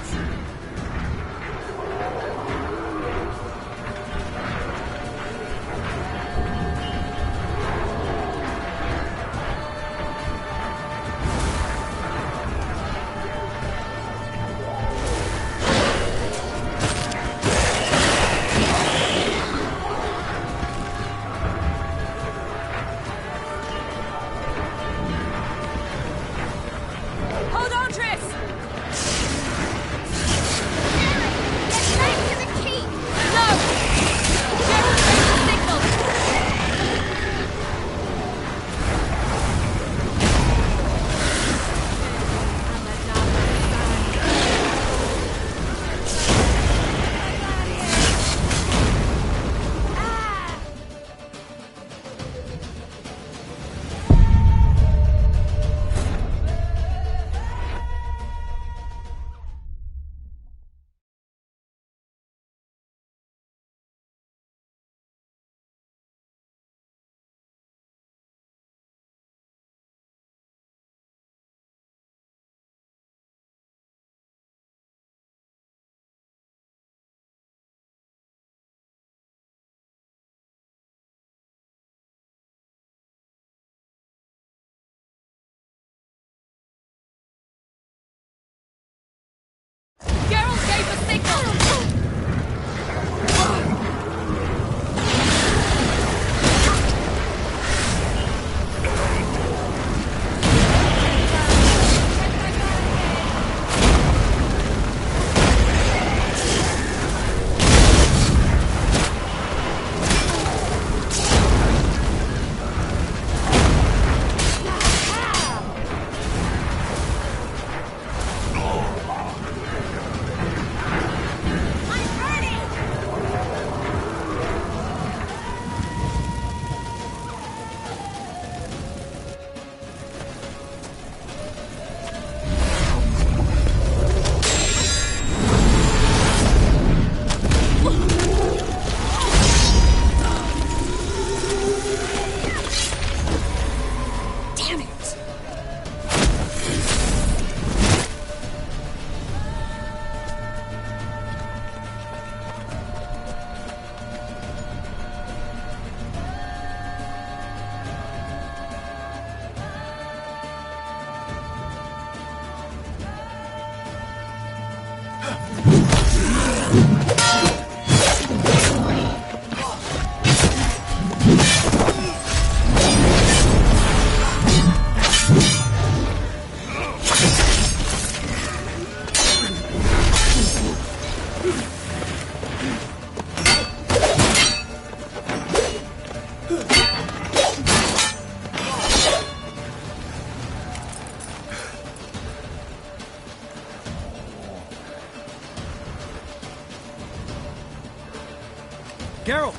Geralt!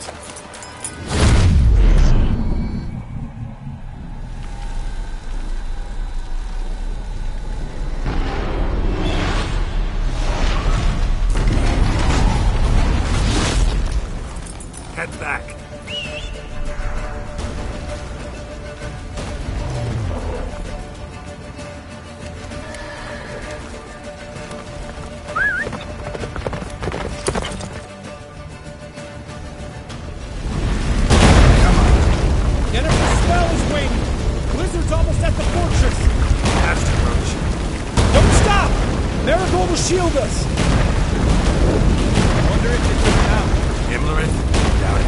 Head back. Jennifer's spell is waiting! Blizzard's almost at the fortress! After Roach. Don't stop! Marigold will shield us! Wonder if it's out. Imlerith? Doubt it.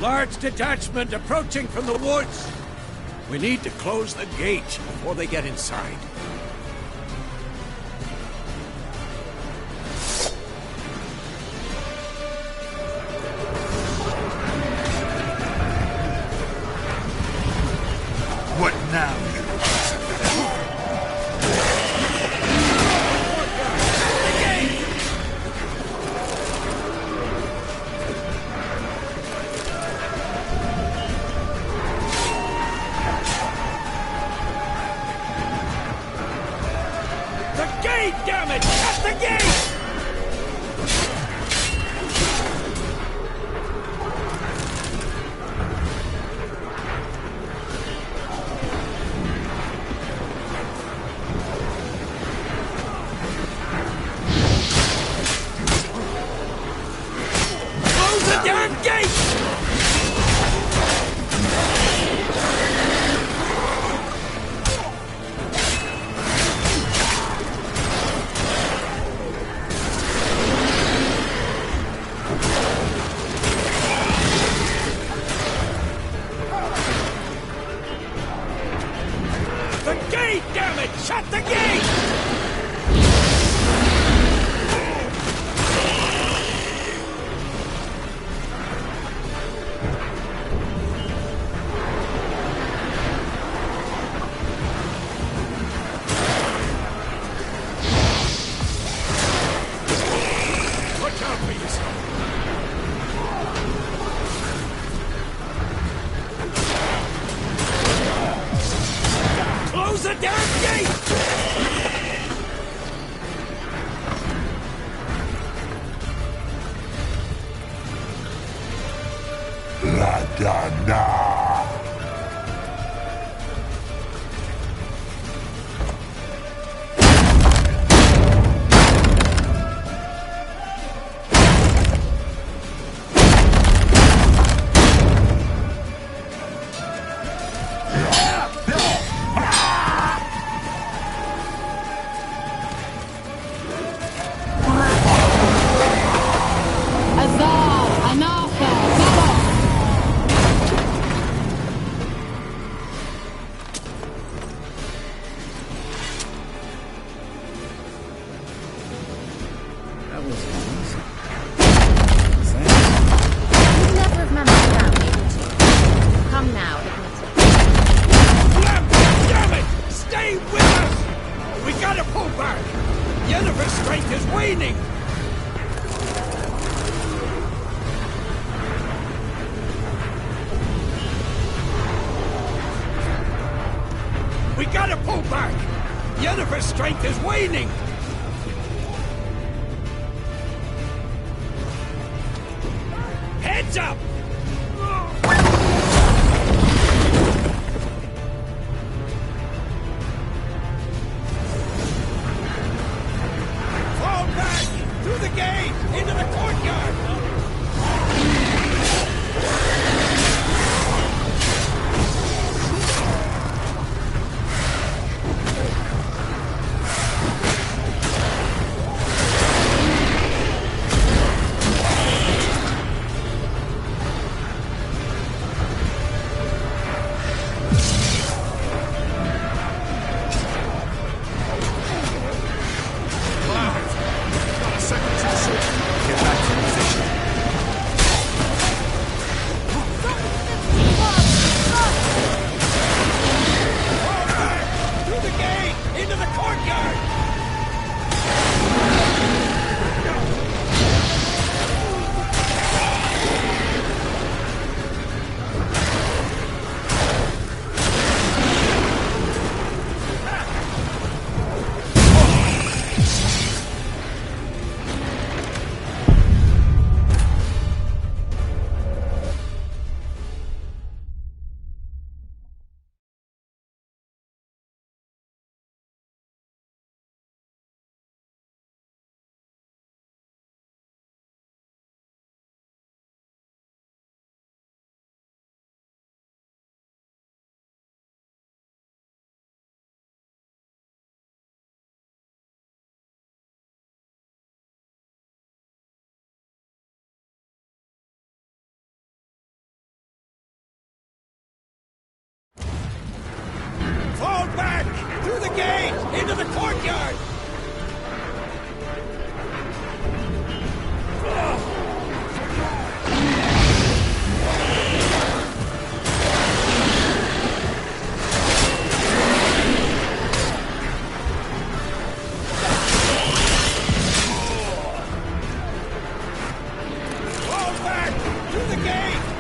Large detachment approaching from the woods. We need to close the gate before they get inside. What now? The gate, damn it! At the gate! Close the damn gate! The gate, damn it! Shut the gate! Watch out for yourself! Close the damn gate! La Dana! Azar, Anafa, Zabok! That was easy. You'd never have managed without me, would you? Come now, admit it. Lamp, damn it! Stay with us! We gotta pull back! Yennefer's strength is waning! We gotta pull back! Yennefer's strength is waning! Heads up! Fall back! Through the gate! Into the courtyard!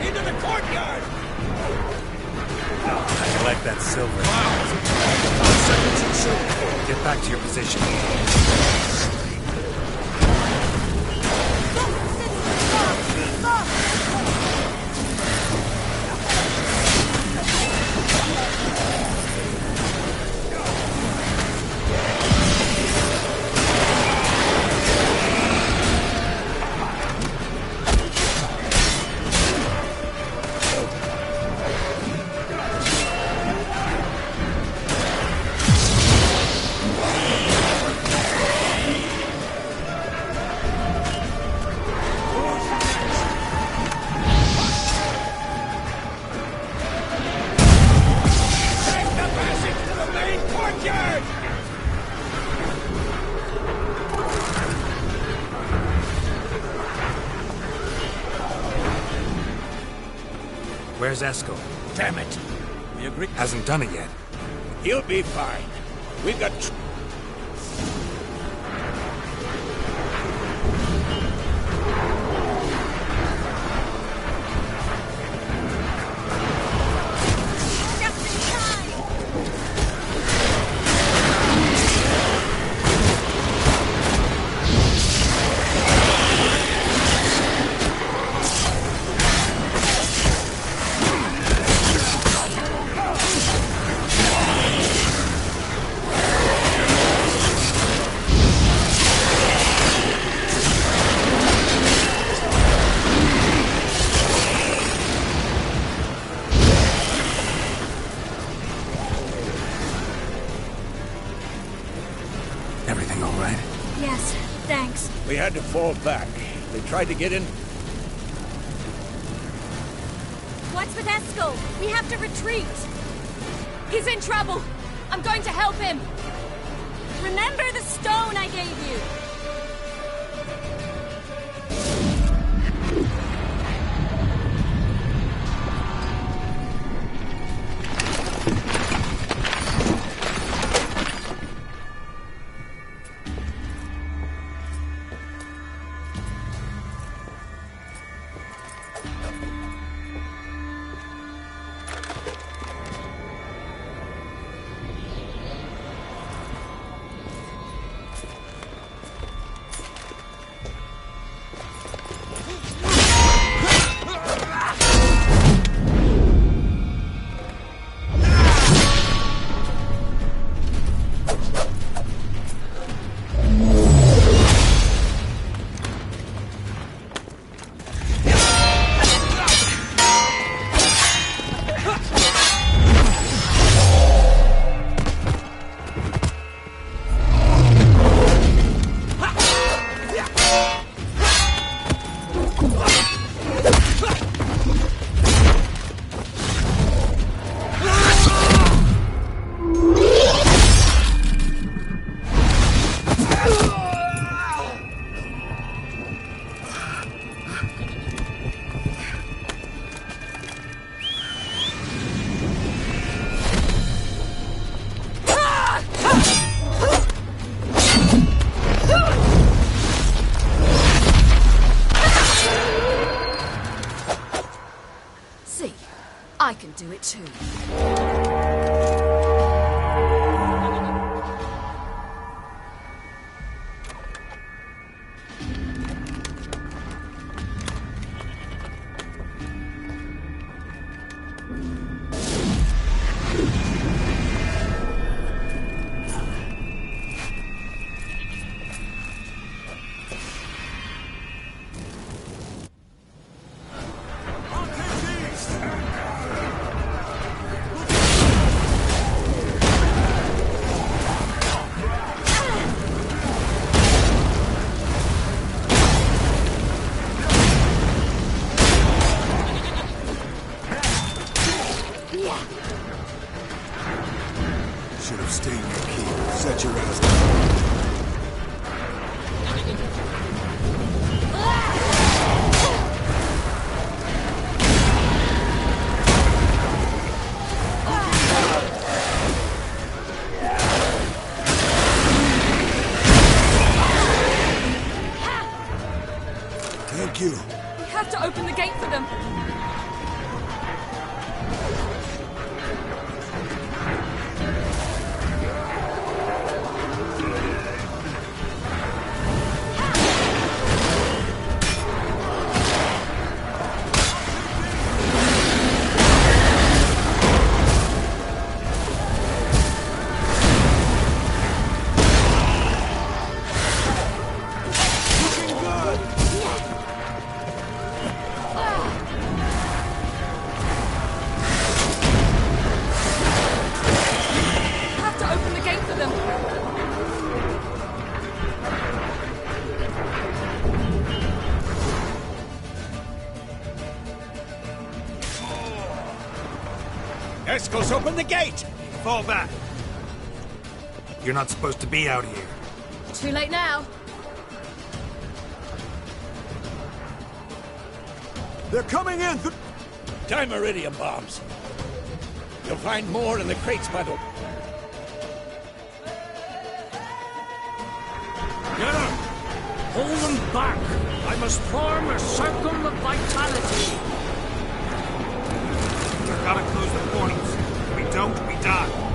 Into the courtyard! I collect that silver. 5 seconds and shoot. Get back to your position. Where's Esco? Damn it. We agreed. Hasn't done it yet. He'll be fine. We've got... Everything all right? Yes, thanks. We had to fall back. They tried to get in... What's with Eskel? We have to retreat. He's in trouble. I'm going to help him. Remember the stone I gave you? I can do it too. Should have stayed your key. Set your ass down. Thank you. We have to open the gate for them. Escos, open the gate! Fall back. You're not supposed to be out here. Too late now. They're coming in! Dimeridium bombs. You'll find more in the crates by the... Yenna! Hold them back! I must form a circle of vitality! We've gotta close the portals. If we don't, we die.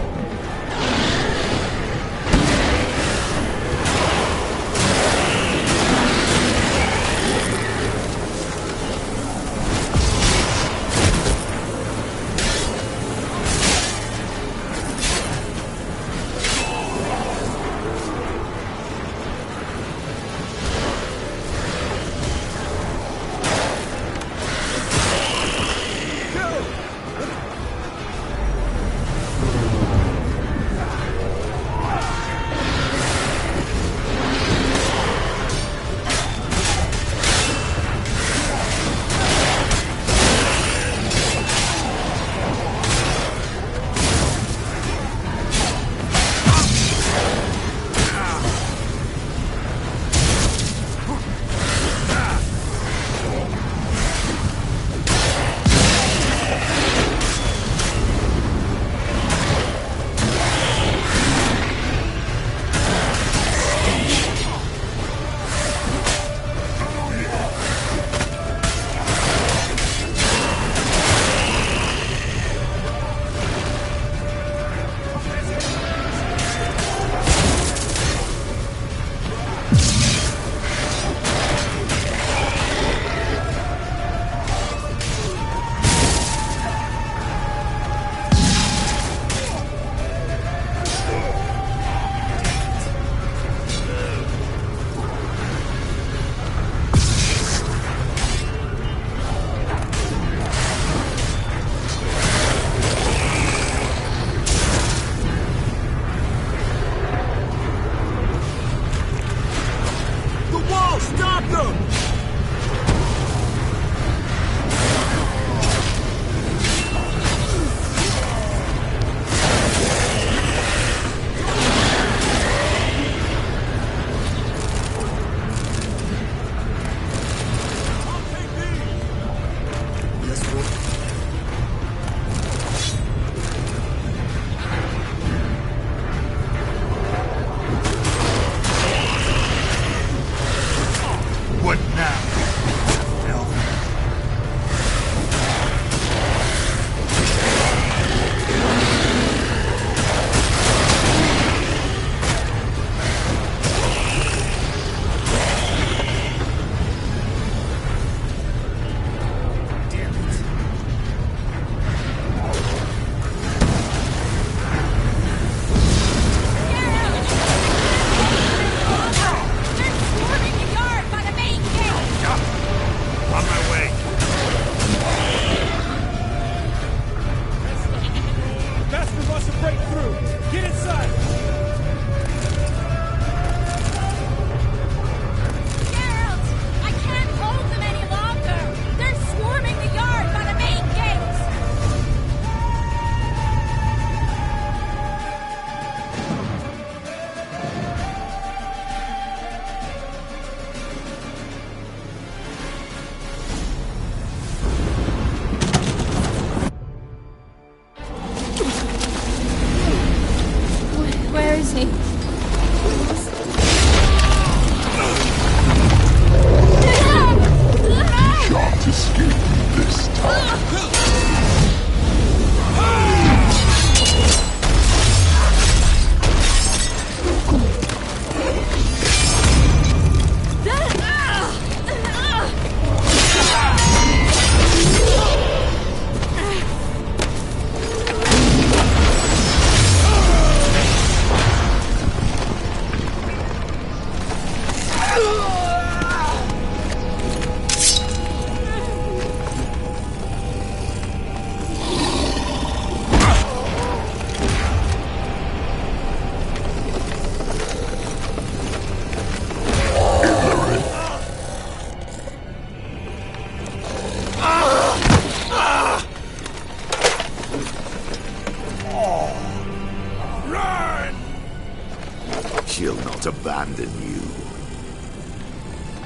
not abandon you.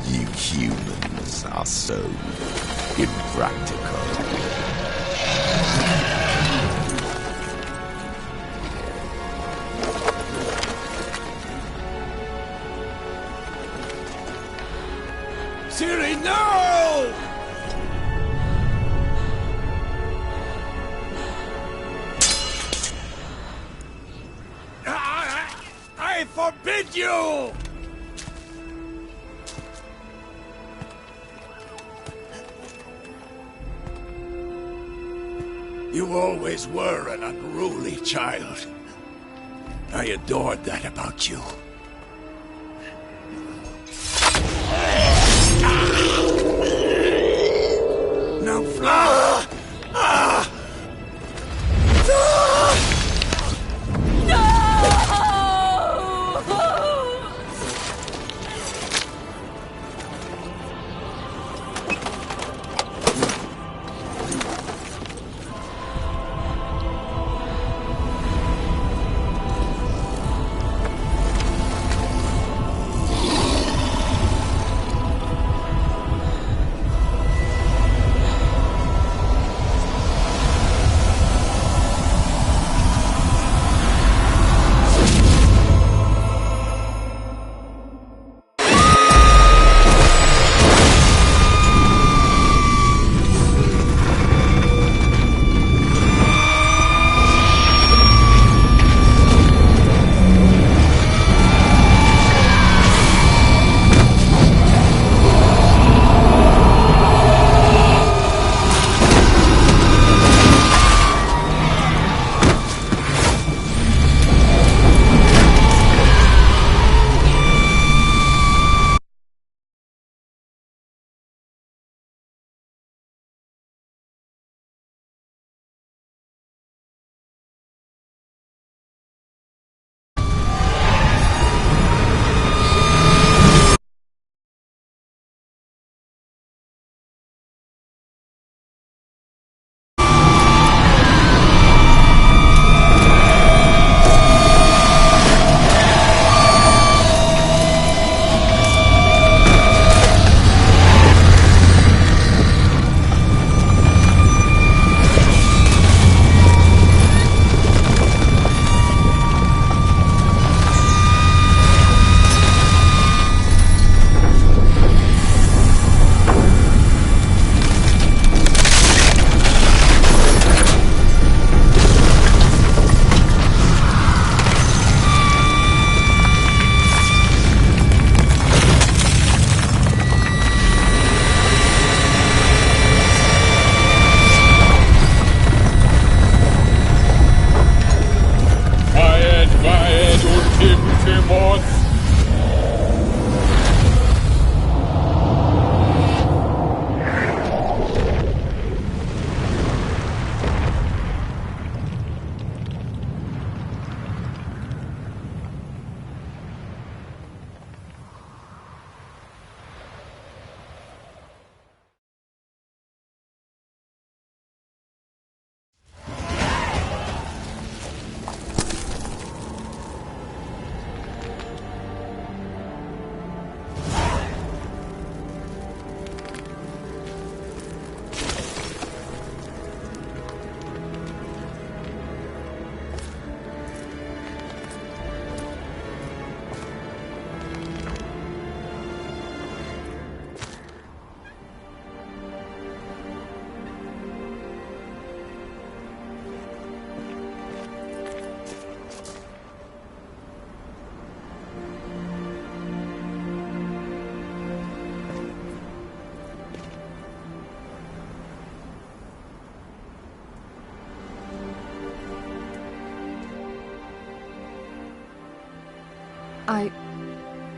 You humans are so impractical. Ciri, no! I forbid you! You always were an unruly child. I adored that about you. Now fly!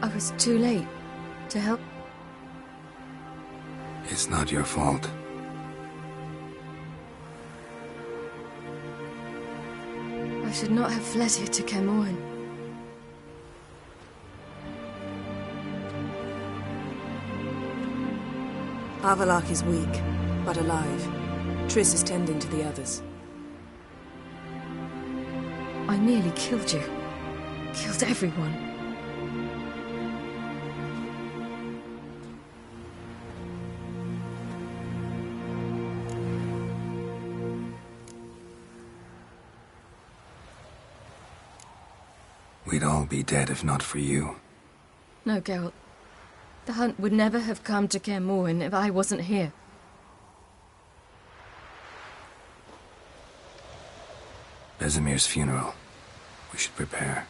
I was too late to help. It's not your fault. I should not have fled here to Kaer Morhen. Avallac'h is weak, but alive. Triss is tending to the others. I nearly killed you. Killed everyone. We'd all be dead if not for you. No, Geralt. The hunt would never have come to Kaer Morhen if I wasn't here. Vesemir's funeral. We should prepare.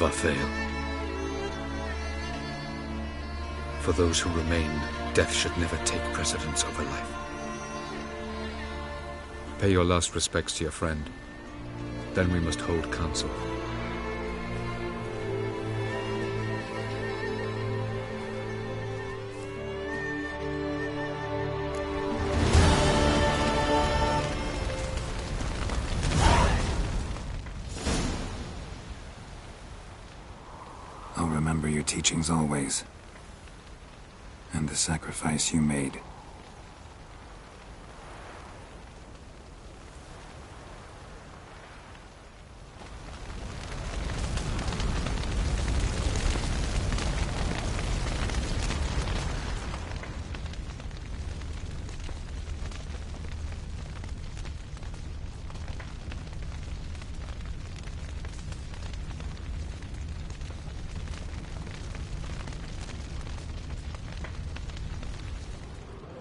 Varthael. For those who remain, death should never take precedence over life. Pay your last respects to your friend. Then we must hold council. I'll remember your teachings always. And the sacrifice you made.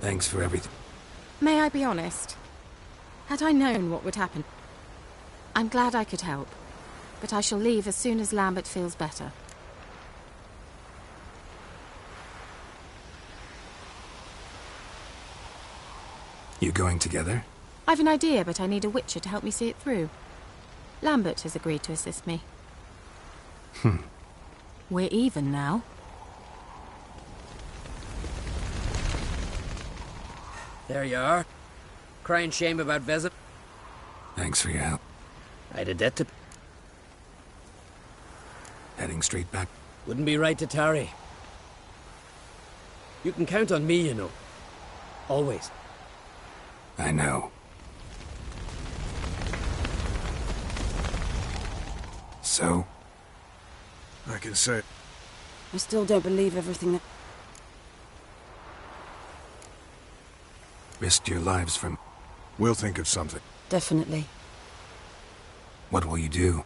Thanks for everything. May I be honest? Had I known what would happen, I'm glad I could help. But I shall leave as soon as Lambert feels better. You going together? I've an idea, but I need a witcher to help me see it through. Lambert has agreed to assist me. We're even now. There you are. Crying shame about Vezem. Thanks for your help. I'd a debt to... Heading straight back. Wouldn't be right to tarry. You can count on me, you know. Always. I know. So? I can say... I still don't believe everything that... Risked your lives from... We'll think of something. Definitely. What will you do?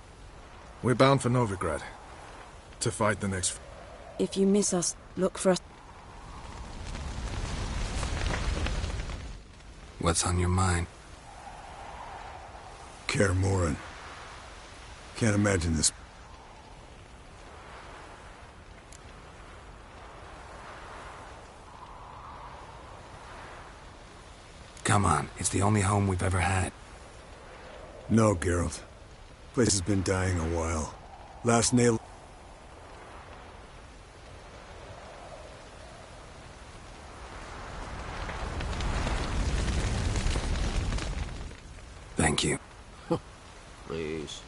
We're bound for Novigrad. To fight the next... If you miss us, look for us. What's on your mind? Kaer Morhen. Can't imagine this. Come on, it's the only home we've ever had. No, Geralt. Place has been dying a while. Last nail... Thank you. Please.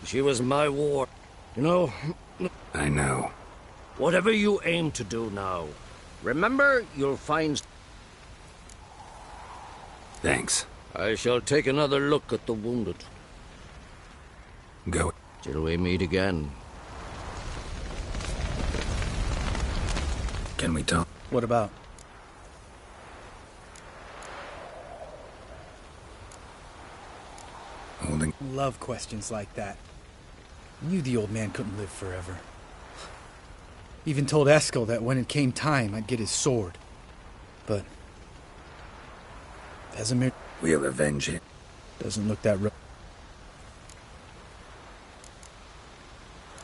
She was my ward. You know... I know. Whatever you aim to do now, remember you'll find... Thanks. I shall take another look at the wounded. Go. Till we meet again. Can we talk? What about? Holding. Love questions like that. Knew the old man couldn't live forever. Even told Eskel that when it came time, I'd get his sword. But... Vesemir... We'll avenge it. Doesn't look that real.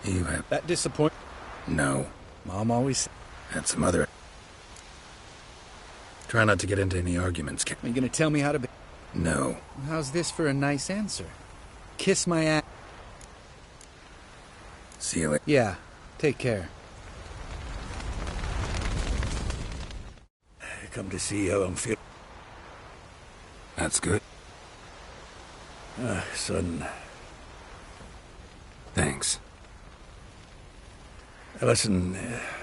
You have... That disappoint... No. Mom always... Had some other... Try not to get into any arguments, Are you gonna tell me how to be... No. How's this for a nice answer? Kiss my ass. See you later. Yeah, take care. Come to see how I'm feeling. That's good. Son. Thanks. Listen,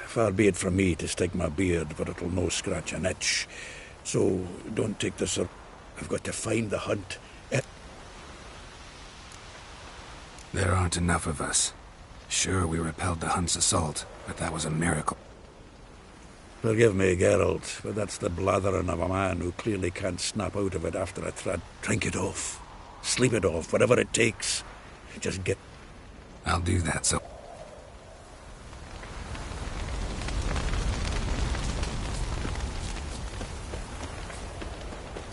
far be it from me to stick my beard, but it'll no scratch an itch. So, don't take this up. I've got to find the hunt. There aren't enough of us. Sure, we repelled the Hunt's assault, but that was a miracle. Forgive me, Geralt, but that's the blathering of a man who clearly can't snap out of it after a threat. Drink it off. Sleep it off, whatever it takes. Just get... I'll do that, so...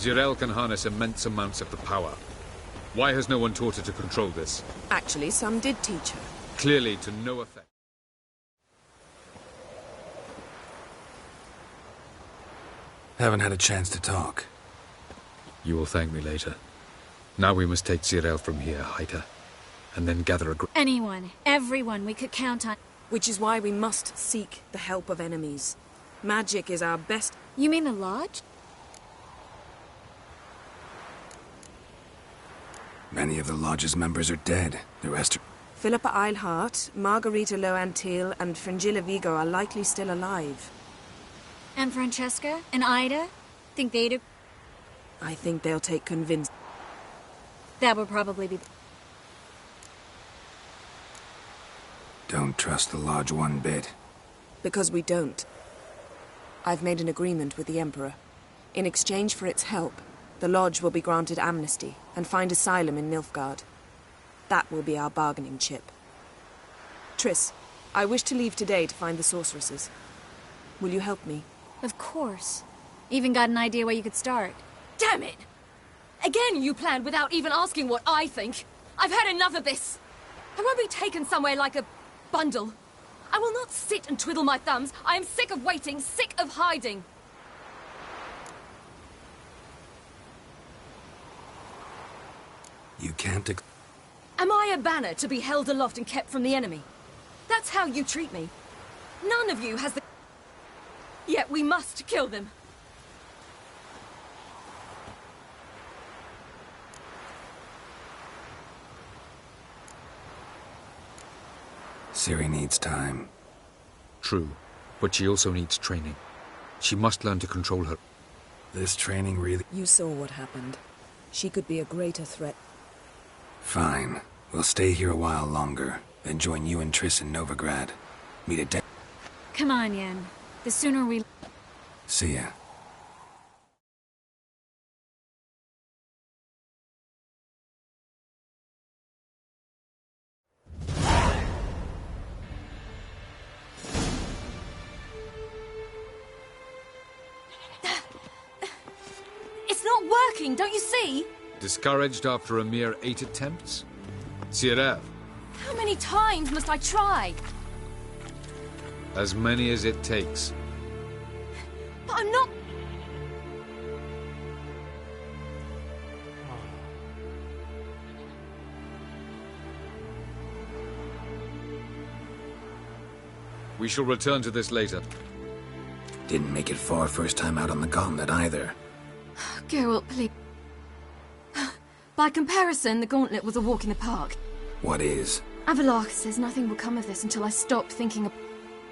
Zirael can harness immense amounts of the power. Why has no one taught her to control this? Actually, some did teach her. Clearly to no effect. Haven't had a chance to talk. You will thank me later. Now we must take Zirael from here, Haida, and then gather a group. Anyone, everyone we could count on. Which is why we must seek the help of enemies. Magic is our best... You mean the Lodge? Many of the Lodge's members are dead. The rest are... Philippa Eilhart, Margarita Loantil, and Fringilla Vigo are likely still alive. And Francesca? And Ida? Think they'd... I think they'll take convince... That would probably be... Don't trust the Lodge one bit. Because we don't. I've made an agreement with the Emperor. In exchange for its help, the Lodge will be granted amnesty and find asylum in Nilfgaard. That will be our bargaining chip. Triss, I wish to leave today to find the sorceresses. Will you help me? Of course. Even got an idea where you could start. Damn it! Again you planned without even asking what I think. I've had enough of this. I won't be taken somewhere like a bundle. I will not sit and twiddle my thumbs. I am sick of waiting, sick of hiding. You can't... Am I a banner to be held aloft and kept from the enemy? That's how you treat me. None of you has the... Yet we must kill them. Ciri needs time. True, but she also needs training. She must learn to control her... This training really... You saw what happened. She could be a greater threat. Fine. We'll stay here a while longer, then join you and Triss in Novigrad. Meet at deck. Come on, Yen. The sooner we... See ya. It's not working, don't you see? Discouraged after a mere 8 attempts? Zirael. How many times must I try? As many as it takes. But I'm not... We shall return to this later. Didn't make it far first time out on the gauntlet either. Geralt, please. By comparison, the gauntlet was a walk in the park. What is? Avallac'h says nothing will come of this until I stop thinking of...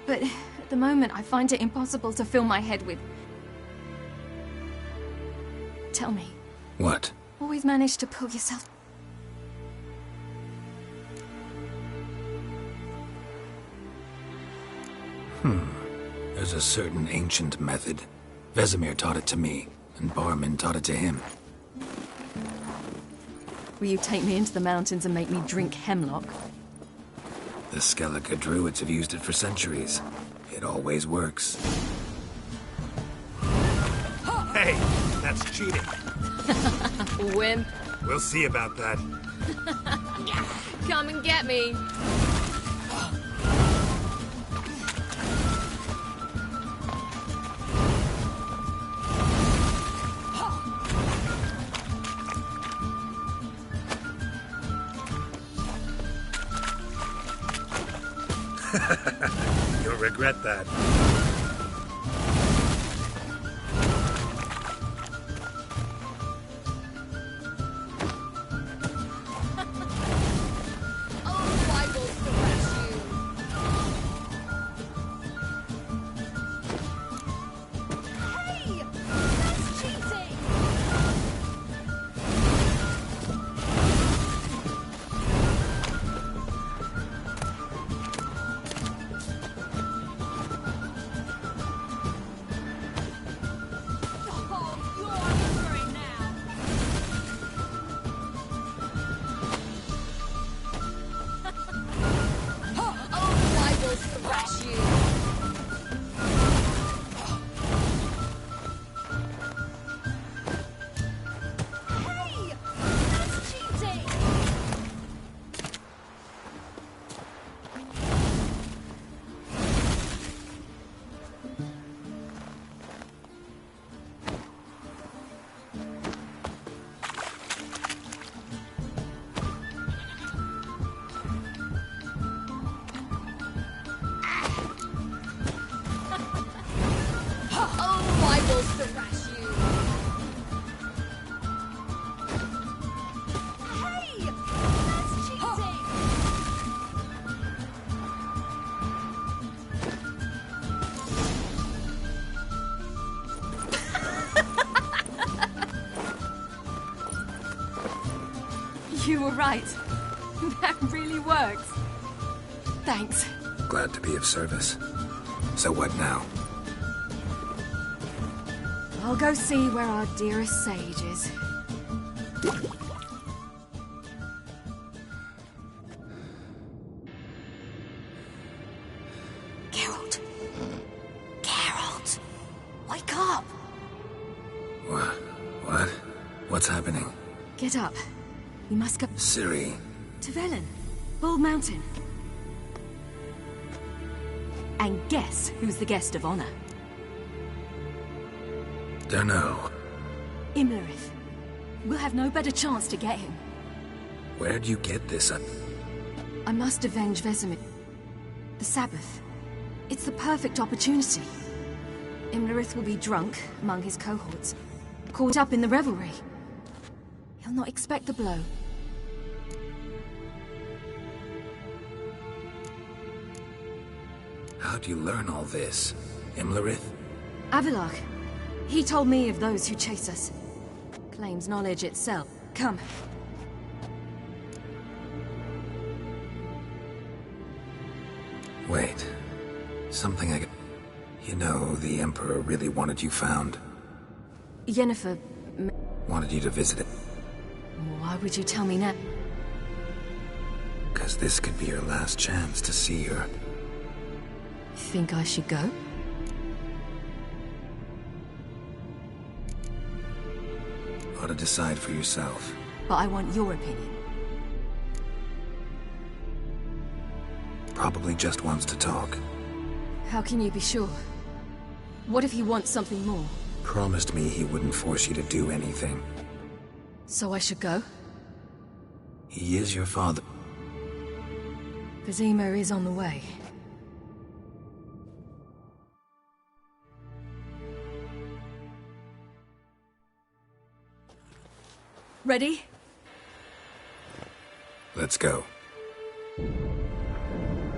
But at the moment, I find it impossible to fill my head with... Tell me. What? Always manage to pull yourself... There's a certain ancient method. Vesemir taught it to me, and Barman taught it to him. Will you take me into the mountains and make me drink hemlock? The Skellige druids have used it for centuries. It always works. Hey, that's cheating. Wimp. We'll see about that. Come and get me. You'll regret that. You were right. That really works. Thanks. Glad to be of service. So what now? I'll go see where our dearest sage is. Geralt. Geralt. Wake up. What? What's happening? Get up. We must go... Ciri. To Velen. Bald Mountain. And guess who's the guest of honor? Dunno. Imlerith. We'll have no better chance to get him. Where'd you get this? I must avenge Vesemir. The Sabbath. It's the perfect opportunity. Imlerith will be drunk among his cohorts, caught up in the revelry. He'll not expect the blow. How'd you learn all this? Imlerith? Avilark. He told me of those who chase us. Claims knowledge itself. Come. Wait. Something I... You know, the Emperor really wanted you found. Yennefer... Wanted you to visit it. Why would you tell me now? Because this could be your last chance to see her. Think I should go? Ought to decide for yourself. But I want your opinion. Probably just wants to talk. How can you be sure? What if he wants something more? Promised me he wouldn't force you to do anything. So I should go? He is your father. Vesemir is on the way. Ready? Let's go.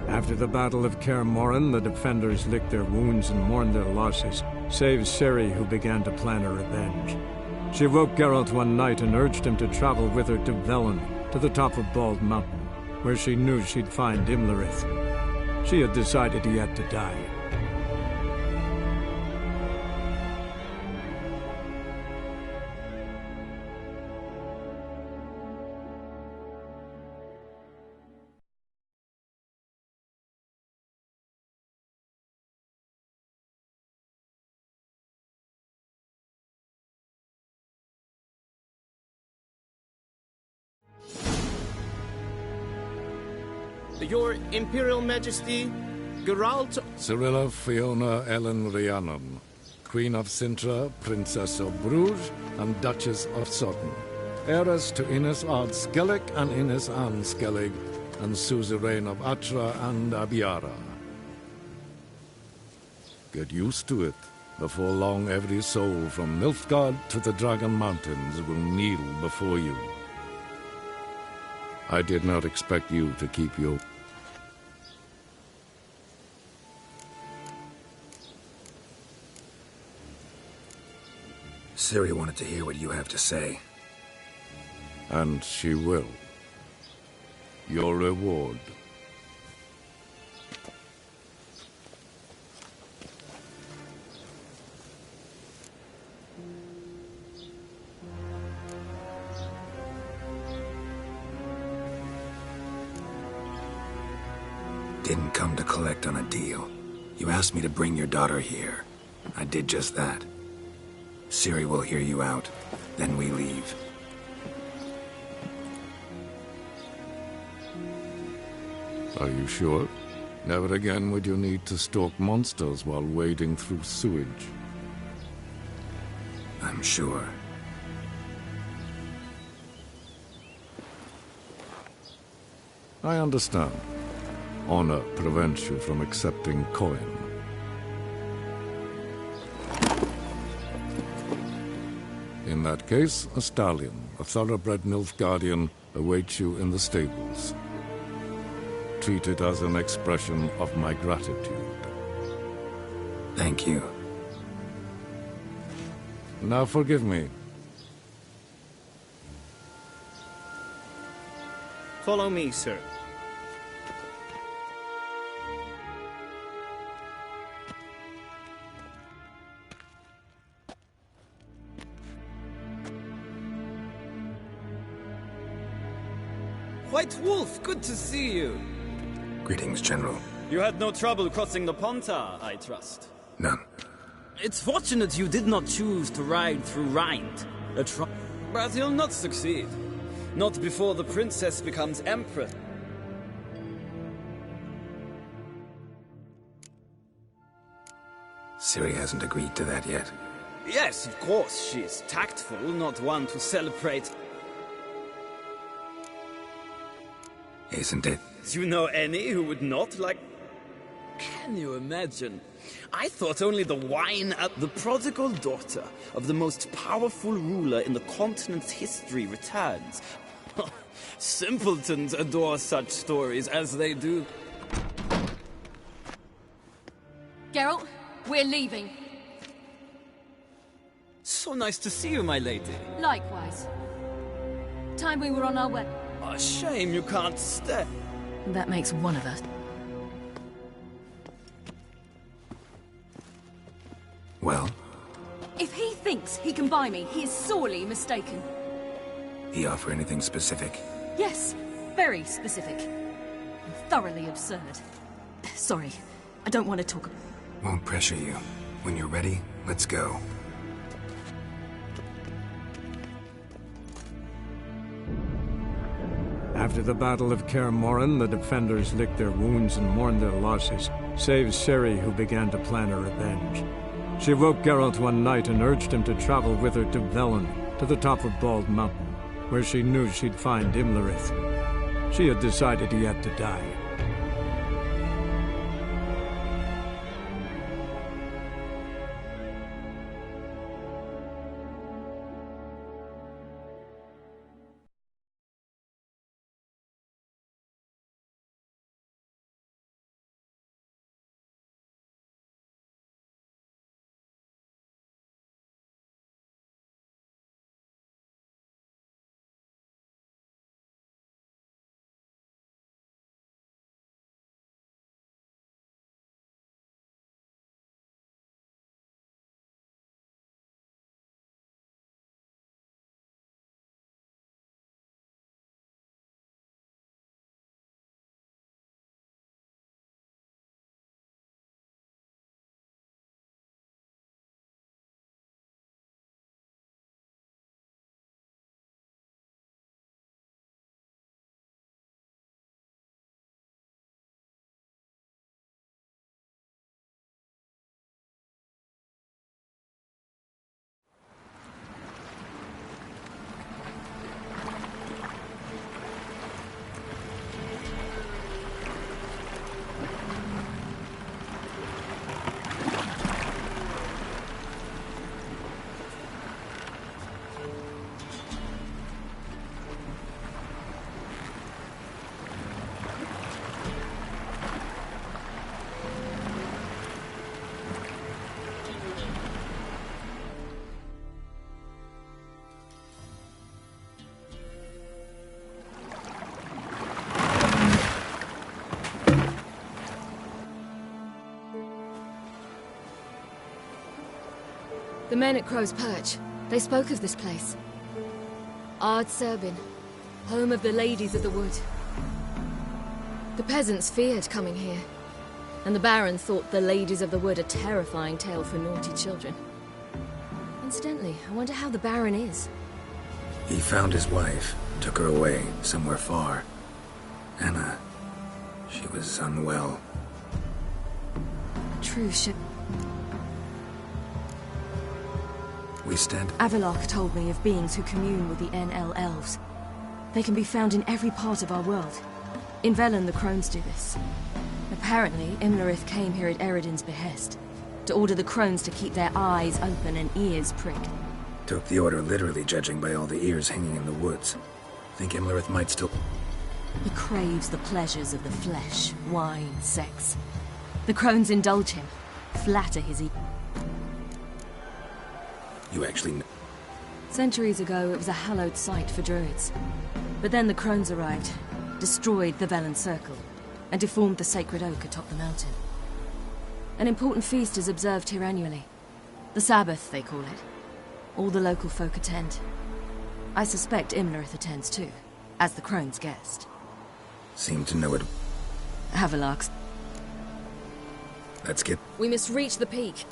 After the Battle of Kaer Morhen, the defenders licked their wounds and mourned their losses, save Ciri, who began to plan her revenge. She woke Geralt one night and urged him to travel with her to Velen, to the top of Bald Mountain, where she knew she'd find Imlerith. She had decided he had to die. Your Imperial Majesty, Geralt... Cirilla Fiona Ellen Rhiannon, Queen of Sintra, Princess of Bruges, and Duchess of Sutton. Heiress to Innes Ard Skellig and Innes Anne Skellig, and suzerain of Atra and Abiara. Get used to it. Before long, every soul from Nilfgaard to the Dragon Mountains will kneel before you. I did not expect you to keep your... Ciri wanted to hear what you have to say. And she will. Your reward. Didn't come to collect on a deal. You asked me to bring your daughter here. I did just that. Ciri will hear you out, then we leave. Are you sure? Never again would you need to stalk monsters while wading through sewage. I'm sure. I understand. Honor prevents you from accepting coin. In that case, a stallion, a thoroughbred Nilfgaardian, awaits you in the stables. Treat it as an expression of my gratitude. Thank you. Now forgive me. Follow me, sir. White Wolf, good to see you. Greetings, General. You had no trouble crossing the Ponta, I trust. None. It's fortunate you did not choose to ride through Rind. But you'll not succeed. Not before the princess becomes empress. Ciri hasn't agreed to that yet. Yes, of course, she's tactful, not one to celebrate. Isn't it? Do you know any who would not like... Can you imagine? I thought only the wine at the prodigal daughter of the most powerful ruler in the continent's history returns. Simpletons adore such stories as they do. Geralt, we're leaving. So nice to see you, my lady. Likewise. Time we were on our way. A shame you can't stay. That makes one of us. Well? If he thinks he can buy me, he is sorely mistaken. He offer anything specific? Yes, very specific. And thoroughly absurd. Sorry, I don't want to talk about it. Won't pressure you. When you're ready, let's go. After the Battle of Kaer Morhen, the defenders licked their wounds and mourned their losses, save Ciri, who began to plan her revenge. She woke Geralt one night and urged him to travel with her to Velen, to the top of Bald Mountain, where she knew she'd find Imlerith. She had decided he had to die. The men at Crow's Perch, they spoke of this place. Ard Serbin, home of the Ladies of the Wood. The peasants feared coming here, and the Baron thought the Ladies of the Wood a terrifying tale for naughty children. Incidentally, I wonder how the Baron is. He found his wife, took her away, somewhere far. Anna, she was unwell. True ship. We stand... Avalok told me of beings who commune with the NL Elves. They can be found in every part of our world. In Velen, the Crones do this. Apparently, Imlerith came here at Eredin's behest, to order the Crones to keep their eyes open and ears pricked. Took the order literally, judging by all the ears hanging in the woods. Think Imlerith might still... He craves the pleasures of the flesh, wine, sex. The Crones indulge him, flatter his ego. You actually know... Centuries ago, it was a hallowed site for druids. But then the Crones arrived, destroyed the Velen Circle, and deformed the sacred oak atop the mountain. An important feast is observed here annually. The Sabbath, they call it. All the local folk attend. I suspect Imlerith attends too, as the Crone's guest. Seem to know it. Havelock's. Let's get... We must reach the peak.